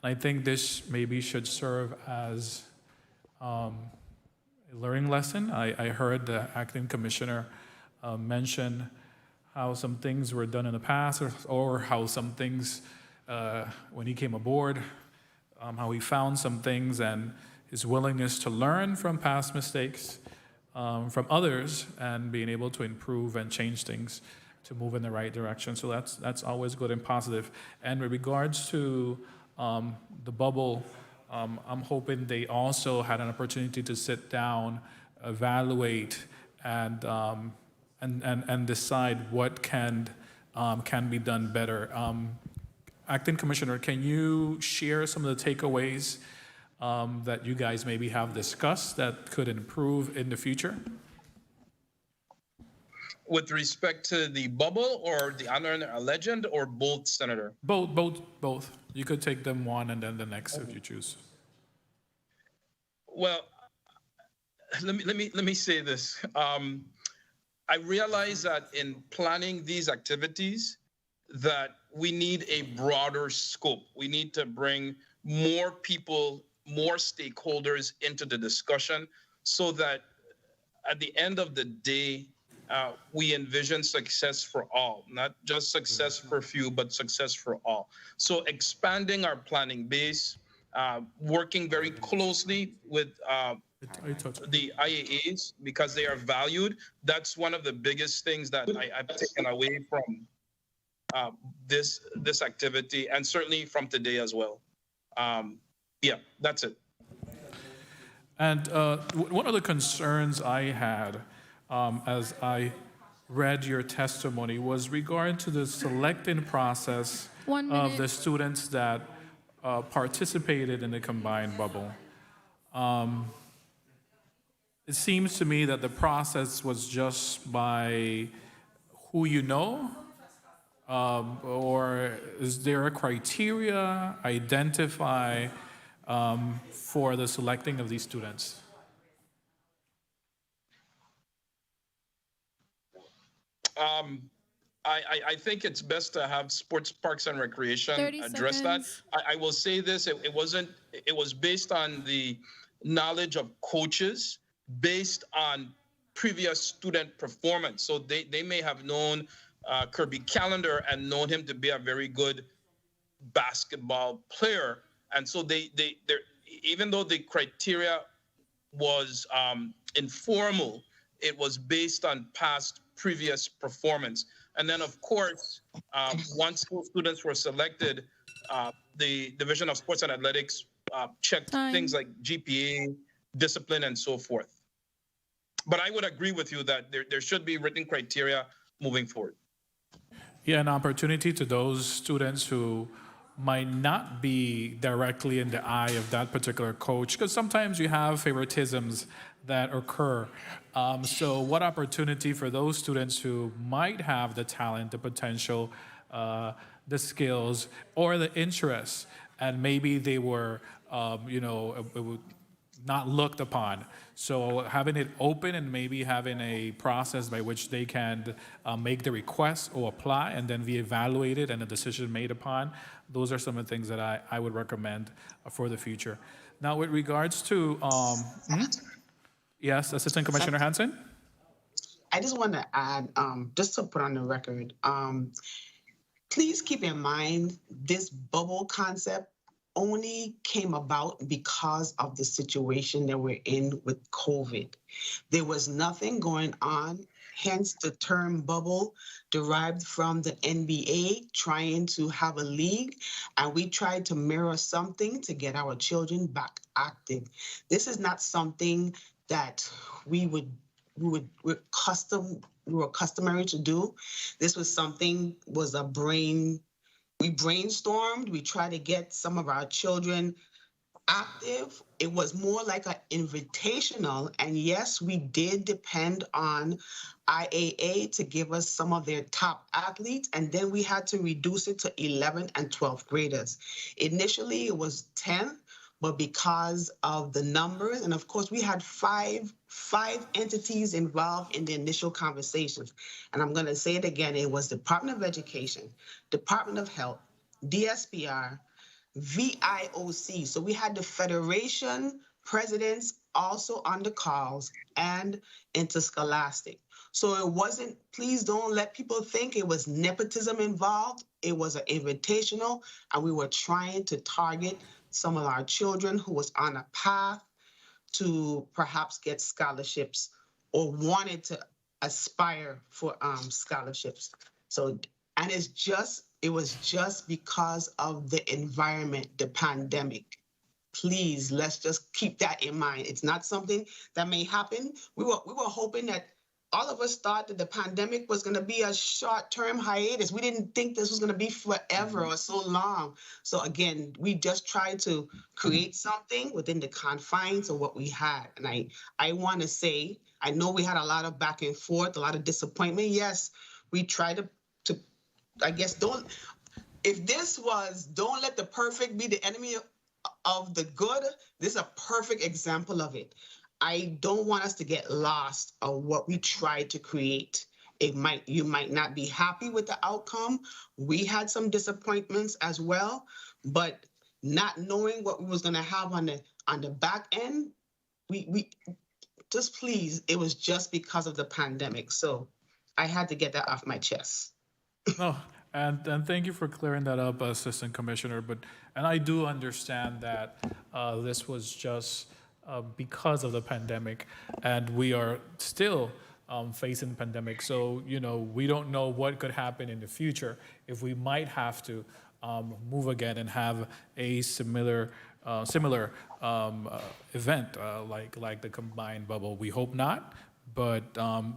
and I think this maybe should serve as a learning lesson. I heard the acting commissioner mention how some things were done in the past, or how some things, when he came aboard, how he found some things, and his willingness to learn from past mistakes from others and being able to improve and change things to move in the right direction. So that's always good and positive. And with regards to the bubble, I'm hoping they also had an opportunity to sit down, evaluate, and decide what can be done better. Acting Commissioner, can you share some of the takeaways that you guys maybe have discussed that could improve in the future? With respect to the bubble or the honoring a legend, or both, Senator? Both. You could take them one and then the next if you choose. Well, let me say this. I realize that in planning these activities, that we need a broader scope. We need to bring more people, more stakeholders into the discussion, so that at the end of the day, we envision success for all, not just success for few, but success for all. So expanding our planning base, working very closely with the IAAs, because they are valued. That's one of the biggest things that I've taken away this activity, and certainly from today as well. Yeah, that's it. And one of the concerns I had as I read your testimony was regarding to the selecting process of the students that participated in the combined bubble. It seems to me that the process was just by who you know, or is there a criteria identify for the selecting of these students? I think it's best to have Sports, Parks, and Recreation 30 address seconds. that. I will say this, it was based on the knowledge of coaches, based on previous student performance. So they may have known Kirby Callender and known him to be a very good basketball player. And so they're even though the criteria was informal, it was based on past previous performance. And then, of course, once those students were selected, the Division of Sports and Athletics checked things like GPA, discipline, and so forth. But I would agree with you that there should be written criteria moving forward. Yeah, an opportunity to those students who might not be directly in the eye of that particular coach, because sometimes you have favoritisms that occur. So what opportunity for those students who might have the talent, the potential, the skills, or the interests, and maybe they were, not looked upon. So having it open and maybe having a process by which they can make the request or apply and then be evaluated and a decision made upon, those are some of the things that I would recommend for the future. Now, with regards to, yes, Assistant Commissioner Hansen? I just want to add, just to put on the record, please keep in mind this bubble concept only came about because of the situation that we're in with COVID. There was nothing going on, hence the term bubble derived from the NBA trying to have a league, and we tried to mirror something to get our children back active. This is not something that we were customary to do. This was something, we brainstormed, we tried to get some of our children active. It was more like an invitational. And yes, we did depend on IAA to give us some of their top athletes. And then we had to reduce it to 11th and 12th graders. Initially, it was 10, but because of the numbers, and of course, we had five entities involved in the initial conversations. And I'm going to say it again, it was Department of Education, Department of Health, DSPR, VIOC. So we had the Federation presidents also on the calls and Interscholastic. So it wasn't, please don't let people think it was nepotism involved. It was an invitational, and we were trying to target some of our children who was on a path to perhaps get scholarships or wanted to aspire for scholarships. So, and it was just because of the environment, the pandemic. Please, let's just keep that in mind. It's not something that may happen. We were hoping that all of us thought that the pandemic was going to be a short-term hiatus. We didn't think this was going to be forever or so long. So again, we just tried to create something within the confines of what we had. And I want to say, I know we had a lot of back and forth, a lot of disappointment. Yes, we tried to I guess, don't let the perfect be the enemy of the good. This is a perfect example of it. I don't want us to get lost on what we tried to create. You might not be happy with the outcome. We had some disappointments as well, but not knowing what we was going to have on the back end, we just please, it was just because of the pandemic. So I had to get that off my chest. No, and thank you for clearing that up, Assistant Commissioner. And I do understand that this was just because of the pandemic, and we are still facing the pandemic. So, we don't know what could happen in the future if we might have to move again and have a similar event like the combined bubble. We hope not, but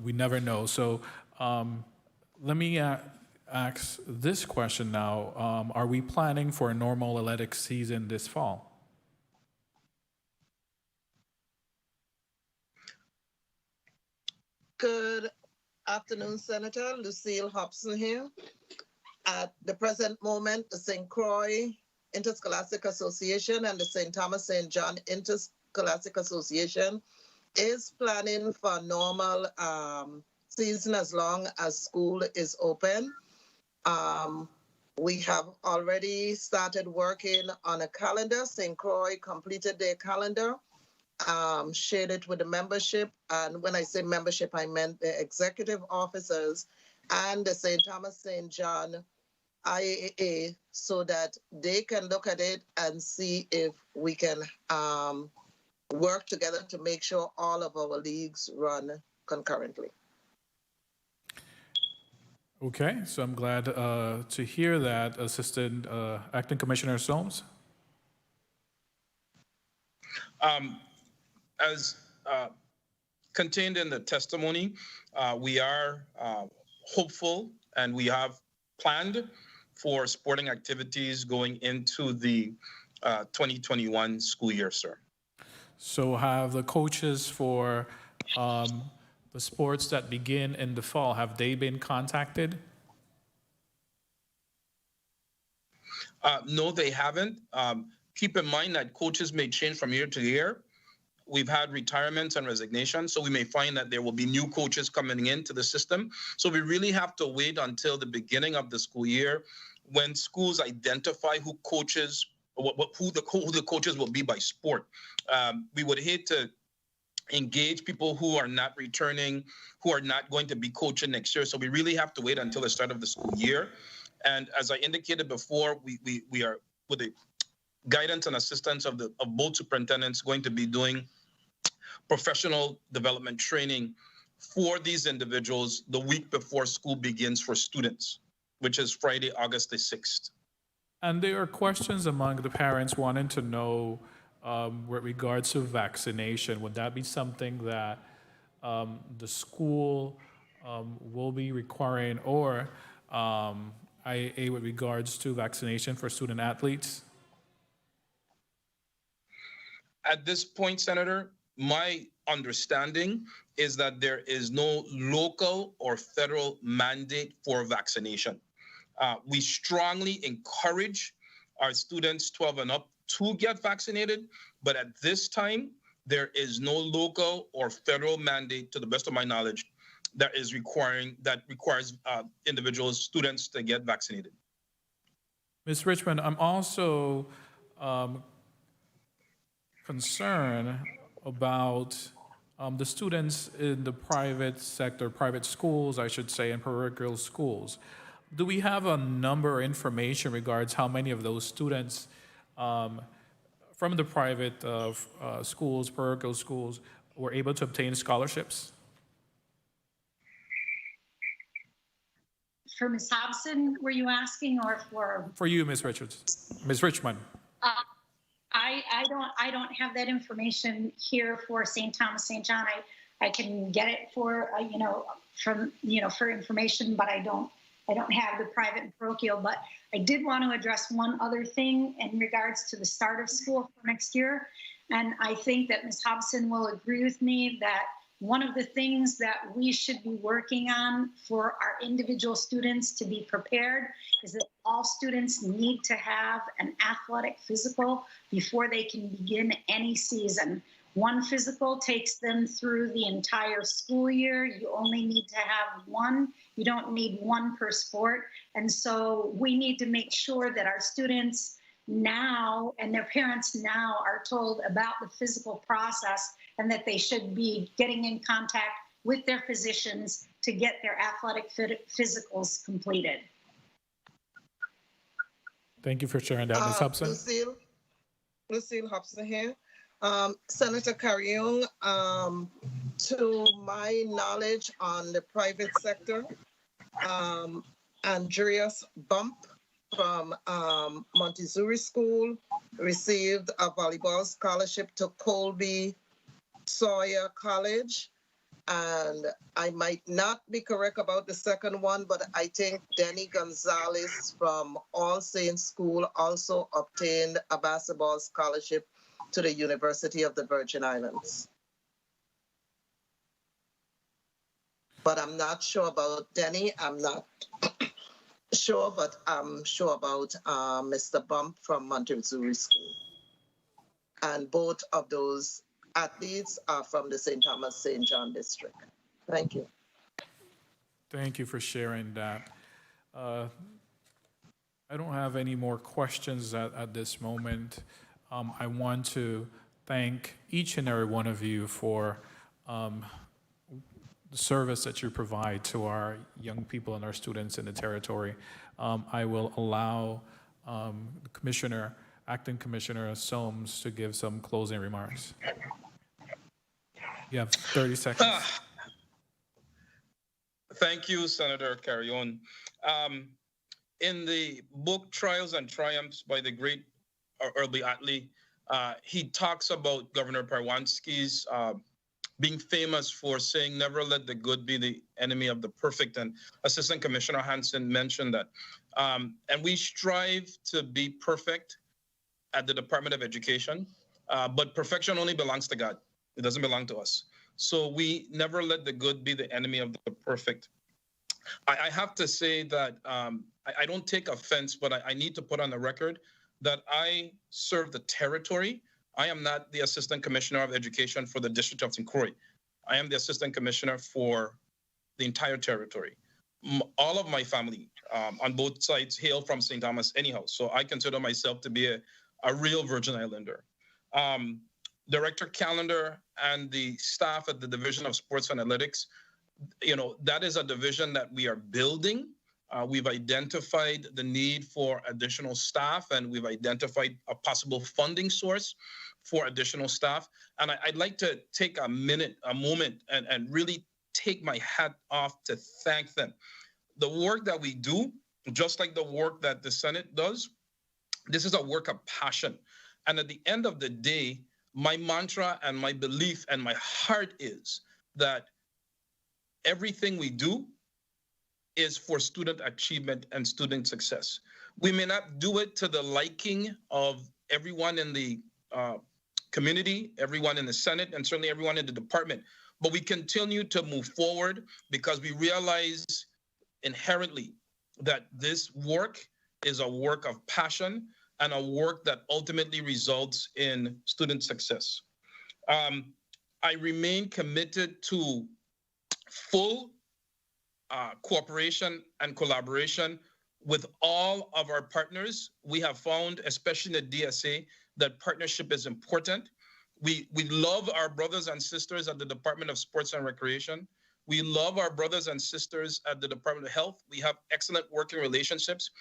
we never know. So let me ask this question now. Are we planning for a normal athletic season this fall? Good afternoon, Senator. Lucille Hobson here. At the present moment, the St. Croix Interscholastic Association and the St. Thomas St. John Interscholastic Association is planning for normal season as long as school is open. We have already started working on a calendar. St. Croix completed their calendar, shared it with the membership. And when I say membership, I meant the executive officers and the St. Thomas St. John IAA, so that they can look at it and see if we can work together to make sure all of our leagues run concurrently. Okay, so I'm glad to hear that, Assistant Acting Commissioner Soames. As contained in the testimony, we are hopeful and we have planned for sporting activities going into the 2021 school year, sir. So have the coaches for the sports that begin in the fall, have they been contacted? No, they haven't. Keep in mind that coaches may change from year to year. We've had retirements and resignations, so we may find that there will be new coaches coming into the system. So we really have to wait until the beginning of the school year when schools identify who the coaches will be by sport. We would hate to engage people who are not returning, who are not going to be coaching next year. So we really have to wait until the start of the school year. And as I indicated before, we are, with the guidance and assistance of both superintendents, going to be doing professional development training for these individuals the week before school begins for students, which is Friday, August the 6th. And there are questions among the parents wanting to know with regards to vaccination. Would that be something that the school will be requiring, or IAA with regards to vaccination for student athletes? At this point, Senator, my understanding is that there is no local or federal mandate for vaccination. We strongly encourage our students 12 and up to get vaccinated, but at this time, there is no local or federal mandate, to the best of my knowledge, that requires individuals, students, to get vaccinated. Ms. Richmond, I'm also concerned about the students in the private sector, private schools, I should say, and parochial schools. Do we have a number or information regards how many of those students from the private schools, parochial schools, were able to obtain scholarships? For Ms. Hobson, were you asking, or for? For you, Ms. Richmond. I don't have that information here for St. Thomas St. John. I can get it for for information, but I don't have the private and parochial. But I did want to address one other thing in regards to the start of school for next year, and I think that Ms. Hobson will agree with me that one of the things that we should be working on for our individual students to be prepared is that all students need to have an athletic physical before they can begin any season. One physical takes them through the entire school year. You only need to have one. You don't need one per sport. And so we need to make sure that our students now and their parents now are told about the physical process and that they should be getting in contact with their physicians to get their athletic physicals completed. Thank you for sharing that, Ms. Hobson. Lucille Hobson here. Senator Carrion, To my knowledge on the private sector, Andreas Bump from Montessori School received a volleyball scholarship to Colby Sawyer College. And I might not be correct about the second one, but I think Denny Gonzalez from All Saints School also obtained a basketball scholarship to the University of the Virgin Islands. But I'm not sure about Denny. I'm not sure, but I'm sure about Mr. Bump from Montessori School. And both of those athletes are from the St. Thomas St. John district. Thank you. Thank you for sharing that. I don't have any more questions at this moment. I want to thank each and every one of you for the service that you provide to our young people and our students in the territory. I will allow Acting Commissioner Soames to give some closing remarks. You have 30 seconds. Thank you, Senator Carrion. In the book Trials and Triumphs by the great Early Atlee, he talks about Governor Parwansky's being famous for saying, never let the good be the enemy of the perfect. And Assistant Commissioner Hansen mentioned that. And we strive to be perfect at the Department of Education, but perfection only belongs to God. It doesn't belong to us. So we never let the good be the enemy of the perfect. I have to say that I don't take offense, but I need to put on the record that I serve the territory. I am not the Assistant Commissioner of Education for the District of St. Croix. I am the Assistant Commissioner for the entire territory. All of my family on both sides hail from St. Thomas anyhow, so I consider myself to be a real Virgin Islander. Director Calendar and the staff at the Division of Sports and Athletics, that is a division that we are building. We've identified the need for additional staff, and we've identified a possible funding source for additional staff. And I'd like to take a moment, and really take my hat off to thank them. The work that we do, just like the work that the Senate does, this is a work of passion. And at the end of the day, my mantra and my belief and my heart is that everything we do is for student achievement and student success. We may not do it to the liking of everyone in the community, everyone in the Senate, and certainly everyone in the department, but we continue to move forward because we realize inherently that this work is a work of passion and a work that ultimately results in student success. I remain committed to full cooperation and collaboration with all of our partners. We have found, especially in the DSA, that partnership is important. We love our brothers and sisters at the Department of Sports and Recreation. We love our brothers and sisters at the Department of Health. We have excellent working relationships.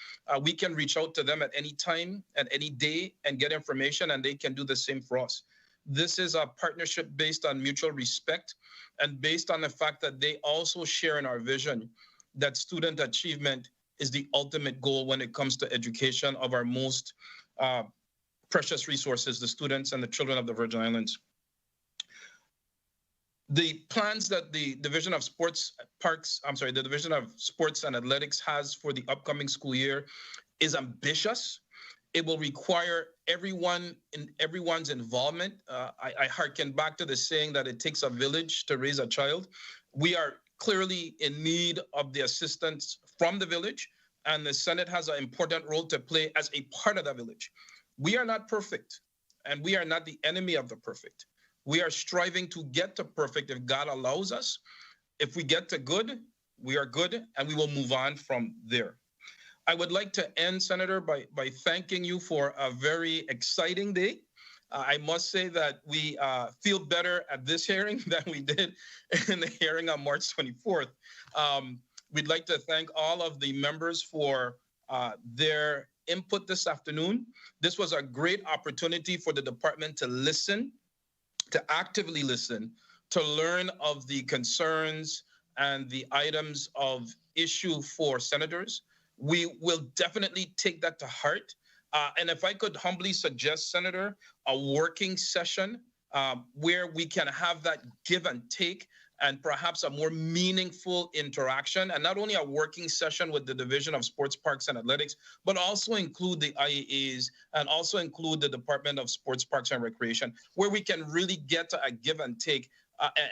We can reach out to them at any time, at any day, and get information, and they can do the same for us. This is a partnership based on mutual respect and based on the fact that they also share in our vision that student achievement is the ultimate goal when it comes to education of our most precious resources, the students and the children of the Virgin Islands. The plans that the Division of Sports and Athletics has for the upcoming school year is ambitious. It will require everyone's involvement. I hearken back to the saying that it takes a village to raise a child. We are clearly in need of the assistance from the village, and the Senate has an important role to play as a part of that village. We are not perfect, and we are not the enemy of the perfect. We are striving to get to perfect if God allows us. If we get to good, we are good, and we will move on from there. I would like to end, Senator, by thanking you for a very exciting day. I must say that we feel better at this hearing than we did in the hearing on March 24th. We'd like to thank all of the members for their input this afternoon. This was a great opportunity for the department to listen, to actively listen to learn of the concerns and the items of issue for senators. We will definitely take that to heart. And if I could humbly suggest, Senator, a working session where we can have that give and take and perhaps a more meaningful interaction, and not only a working session with the Division of Sports, Parks, and Athletics, but also include the IAAs and also include the Department of Sports, Parks, and Recreation, where we can really get to a give and take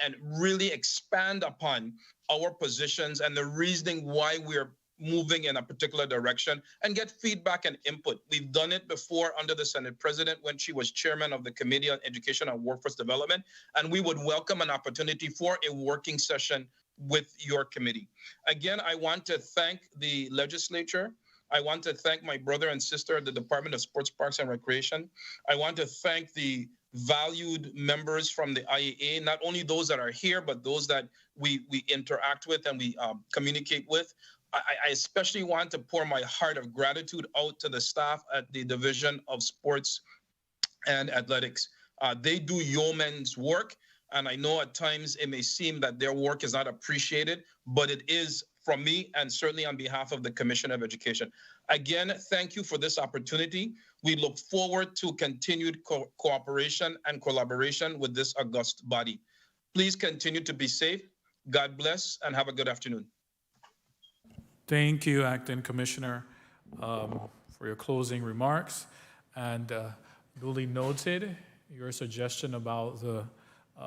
and really expand upon our positions and the reasoning why we're moving in a particular direction and get feedback and input. We've done it before under the Senate President when she was chairman of the Committee on Education and Workforce Development, and we would welcome an opportunity for a working session with your committee. Again, I want to thank the legislature. I want to thank my brother and sister at the Department of Sports, Parks, and Recreation. I want to thank the valued members from the IAA, not only those that are here, but those that we interact with and we communicate with. I especially want to pour my heart of gratitude out to the staff at the Division of Sports and Athletics. They do yeoman's work, and I know at times it may seem that their work is not appreciated, but it is from me and certainly on behalf of the Commissioner of Education. Again, thank you for this opportunity. We look forward to continued cooperation and collaboration with this august body. Please continue to be safe. God bless and have a good afternoon. Thank you, Acting Commissioner, for your closing remarks. And duly noted your suggestion about the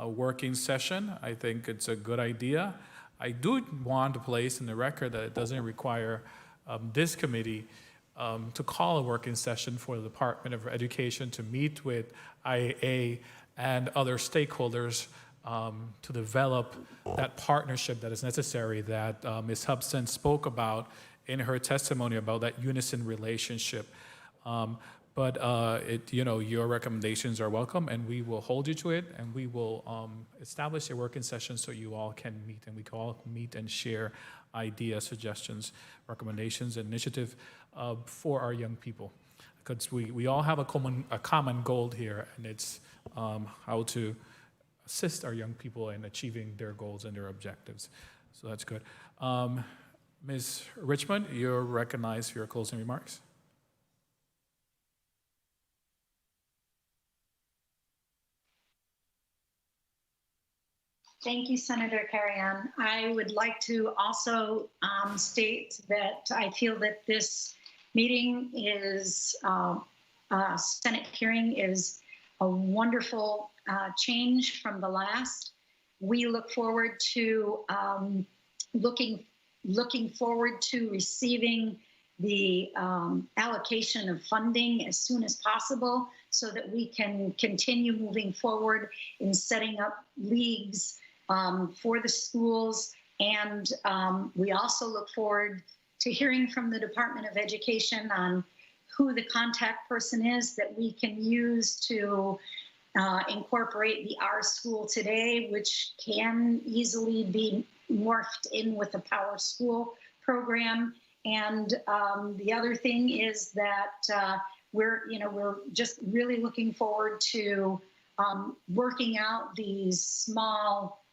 working session. I think it's a good idea. I do want to place in the record that it doesn't require this committee to call a working session for the Department of Education to meet with IAA and other stakeholders to develop that partnership that is necessary that Ms. Hobson spoke about in her testimony about that unison relationship. Your recommendations are welcome, and we will hold you to it, and we will establish a working session so you all can meet, and we can all meet and share ideas, suggestions, recommendations, and initiative for our young people. Because we all have a common goal here, and it's how to assist our young people in achieving their goals and their objectives. So that's good. Ms. Richmond, you're recognized for your closing remarks. Thank you, Senator Carrion. I would like to also state that I feel that this meeting is, Senate hearing is a wonderful change from the last. We look forward to looking forward to receiving the allocation of funding as soon as possible so that we can continue moving forward in setting up leagues for the schools. And we also look forward to hearing from the Department of Education on who the contact person is that we can use to incorporate the Our School Today, which can easily be morphed in with the Power School program. And the other thing is that we're just really looking forward to working out these small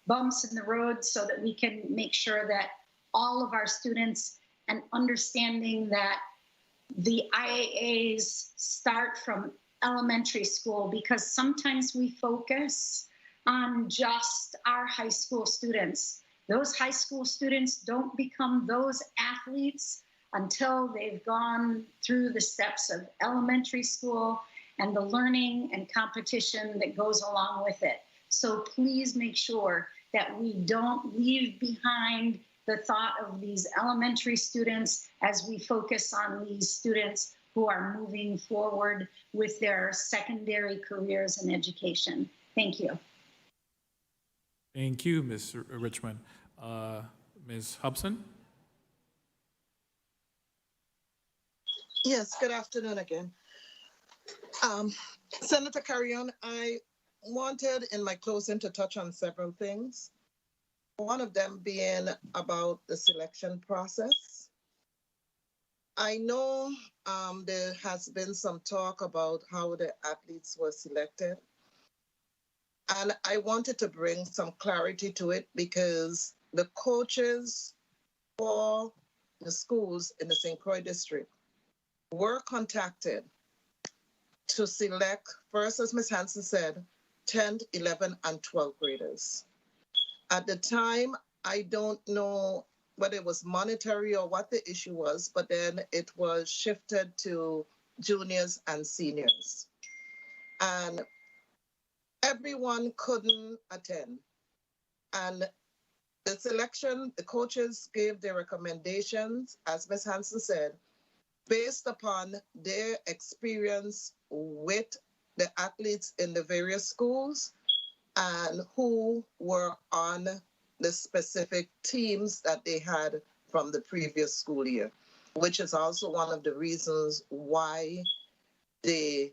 bumps in the road so that we can make sure that all of our students, and understanding that the IAAs start from elementary school, because sometimes we focus on just our high school students. Those high school students don't become those athletes until they've gone through the steps of elementary school and the learning and competition that goes along with it. So please make sure that we don't leave behind the thought of these elementary students as we focus on these students who are moving forward with their secondary careers in education. Thank you. Thank you, Ms. Richmond. Ms. Hobson? Yes, good afternoon again. Senator Carrion, I wanted in my closing to touch on several things. One of them being about the selection process. I know there has been some talk about how the athletes were selected. And I wanted to bring some clarity to it because the coaches for the schools in the St. Croix district were contacted to select, first, as Ms. Hanson said, 10th, 11th, and 12th graders. At the time, I don't know whether it was monetary or what the issue was, but then it was shifted to juniors and seniors. And everyone couldn't attend. And the selection, the coaches gave their recommendations, as Ms. Hanson said, based upon their experience with the athletes in the various schools and who were on the specific teams that they had from the previous school year, which is also one of the reasons why they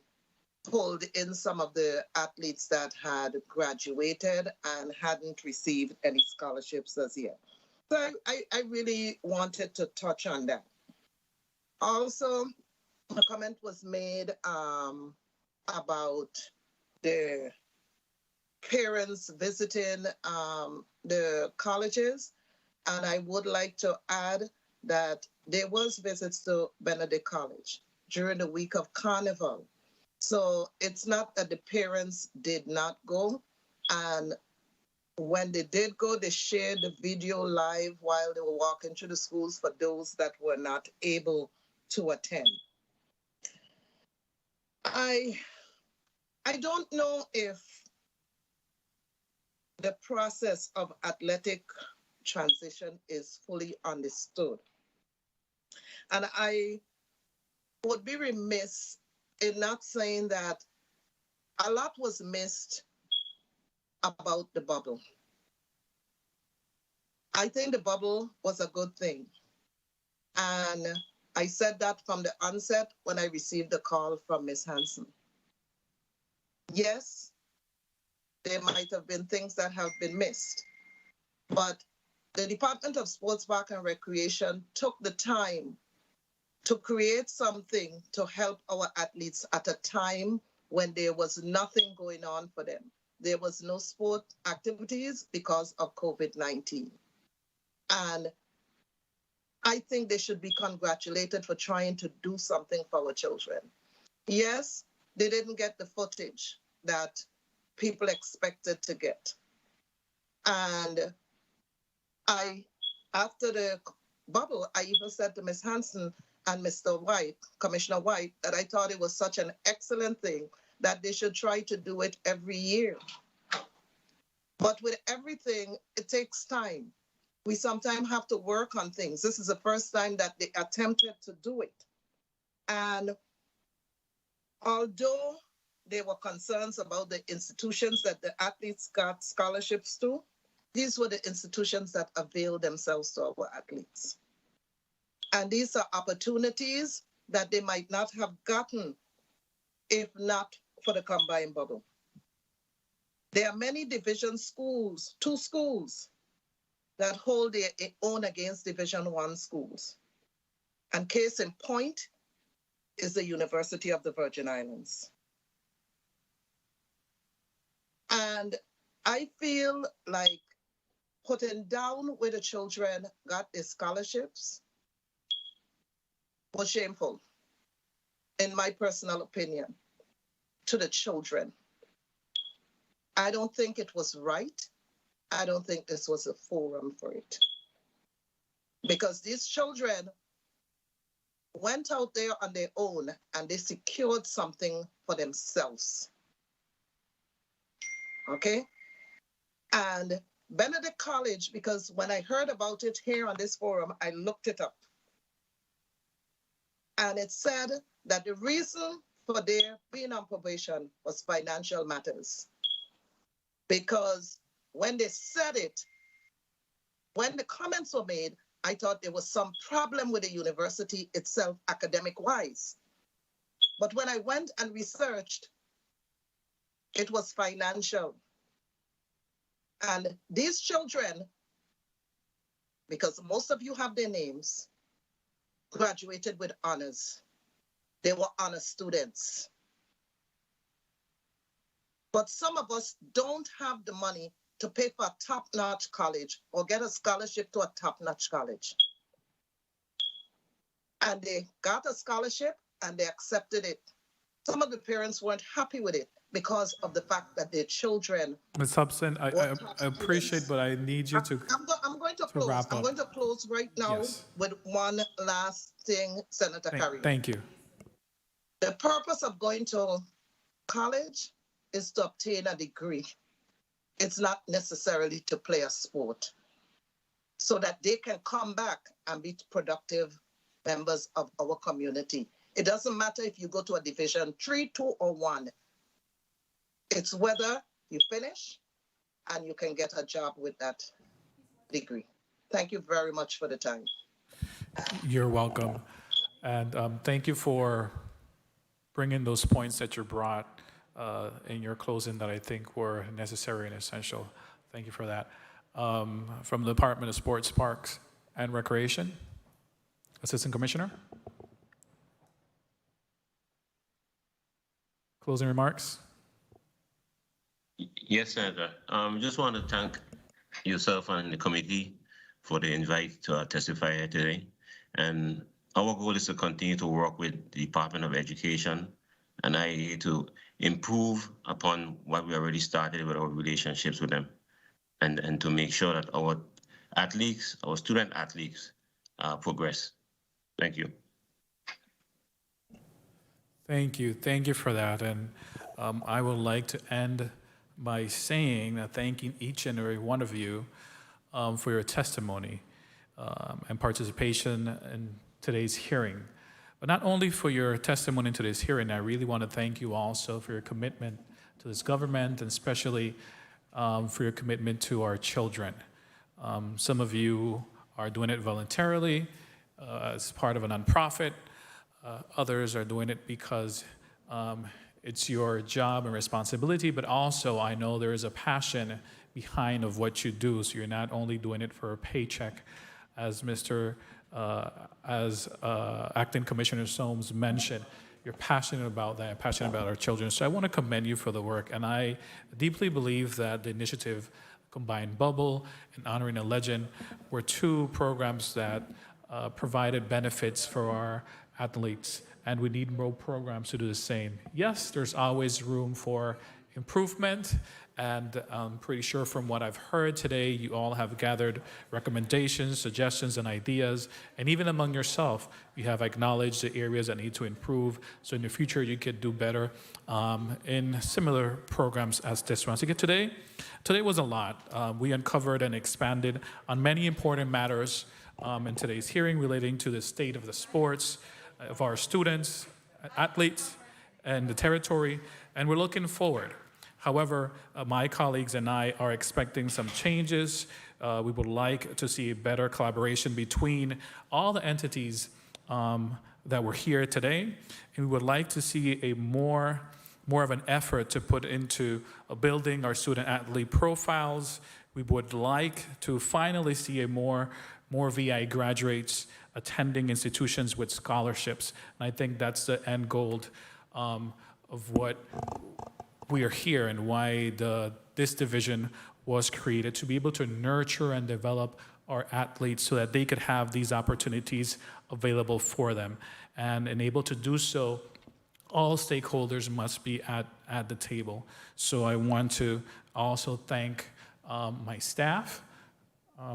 pulled in some of the athletes that had graduated and hadn't received any scholarships as yet. So I really wanted to touch on that. Also, a comment was made about the parents visiting the colleges, and I would like to add that there was visits to Benedict College during the week of Carnival. So it's not that the parents did not go, and when they did go, they shared the video live while they were walking through the schools for those that were not able to attend. I don't know if the process of athletic transition is fully understood. And I would be remiss in not saying that a lot was missed about the bubble. I think the bubble was a good thing. And I said that from the onset when I received the call from Ms. Hanson. Yes, there might have been things that have been missed, but the Department of Sports, Park and Recreation took the time to create something to help our athletes at a time when there was nothing going on for them. There was no sport activities because of COVID-19. And I think they should be congratulated for trying to do something for our children. Yes, they didn't get the footage that people expected to get. And after the bubble, I even said to Ms. Hanson and Mr. White, Commissioner White, that I thought it was such an excellent thing that they should try to do it every year. But with everything, it takes time. We sometimes have to work on things. This is the first time that they attempted to do it. And although there were concerns about the institutions that the athletes got scholarships to, these were the institutions that availed themselves to our athletes. And these are opportunities that they might not have gotten if not for the combined bubble. There are many division schools, 2 schools, that hold their own against Division I schools. And case in point is the University of the Virgin Islands. And I feel like putting down where the children got their scholarships was shameful, in my personal opinion, to the children. I don't think it was right. I don't think this was a forum for it. Because these children went out there on their own and they secured something for themselves. Okay? And Benedict College, because when I heard about it here on this forum, I looked it up. And it said that the reason for their being on probation was financial matters. Because when they said it, when the comments were made, I thought there was some problem with the university itself, academic-wise. But when I went and researched, it was financial. And these children, because most of you have their names, graduated with honors. They were honor students. But some of us don't have the money to pay for a top-notch college or get a scholarship to a top-notch college. And they got a scholarship and they accepted it. Some of the parents weren't happy with it because of the fact that their children. Ms. Hobson, I appreciate, but I need you to. I'm going to close. wrap up. I'm going to close right now with one last thing, Senator Carrion. Thank you. The purpose of going to college is to obtain a degree. It's not necessarily to play a sport, so that they can come back and be productive members of our community. It doesn't matter if you go to a Division 3, 2, or 1. It's whether you finish and you can get a job with that degree. Thank you very much for the time. You're welcome. And thank you for bringing those points that you brought in your closing that I think were necessary and essential. Thank you for that. From the Department of Sports, Parks, and Recreation, Assistant Commissioner. Closing remarks? Yes, Senator. Just want to thank yourself and the committee for the invite to testify here today. And our goal is to continue to work with the Department of Education and IAA to improve upon what we already started with our relationships with them, and to make sure that our athletes, our student athletes, progress. Thank you. Thank you. Thank you for that. And I would like to end by saying that thanking each and every one of you for your testimony and participation in today's hearing. But not only for your testimony in today's hearing, I really want to thank you also for your commitment to this government, and especially for your commitment to our children. Some of you are doing it voluntarily as part of a nonprofit. Others are doing it because it's your job and responsibility, but also I know there is a passion behind of what you do. So you're not only doing it for a paycheck, as Acting Commissioner Soames mentioned. You're passionate about that, passionate about our children. So I want to commend you for the work. And I deeply believe that the initiative Combined Bubble and Honoring a Legend were two programs that provided benefits for our athletes, and we need more programs to do the same. Yes, there's always room for improvement, and I'm pretty sure from what I've heard today, you all have gathered recommendations, suggestions, and ideas, and even among yourself, you have acknowledged the areas that need to improve, so in the future you could do better in similar programs as this one. So today was a lot. We uncovered and expanded on many important matters in today's hearing relating to the state of the sports, of our students, athletes, and the territory, and we're looking forward. However, my colleagues and I are expecting some changes. We would like to see better collaboration between all the entities that were here today, and we would like to see a more of an effort to put into building our student athlete profiles. We would like to finally see a more VI graduates attending institutions with scholarships. And I think that's the end goal of what we are here and why this division was created, to be able to nurture and develop our athletes so that they could have these opportunities available for them. And able to do so, all stakeholders must be at the table. So I want to also thank my staff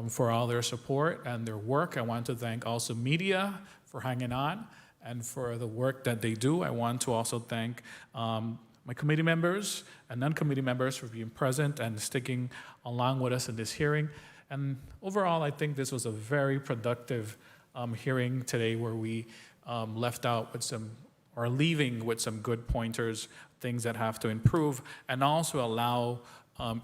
for all their support and their work. I want to thank also media for hanging on and for the work that they do. I want to also thank my committee members and non-committee members for being present and sticking along with us in this hearing. And overall, I think this was a very productive hearing today, where we left out with leaving with some good pointers, things that have to improve, and also allow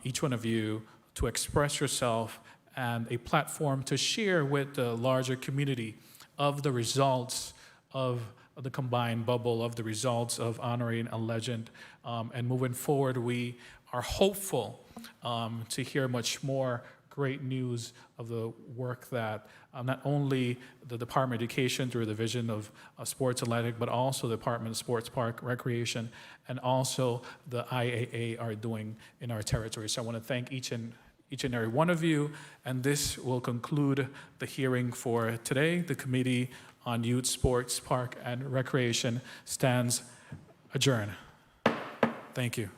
each one of you to express yourself and a platform to share with the larger community of the results of the Combined Bubble, of the results of Honoring a Legend. And moving forward, we are hopeful to hear much more great news of the work that not only the Department of Education through the Division of Sports Athletic, but also the Department of Sports Park Recreation, and also the IAA are doing in our territory. So I want to thank each and every one of you, and this will conclude the hearing for today. The Committee on Youth, Sports, Park, and Recreation stands adjourned. Thank you.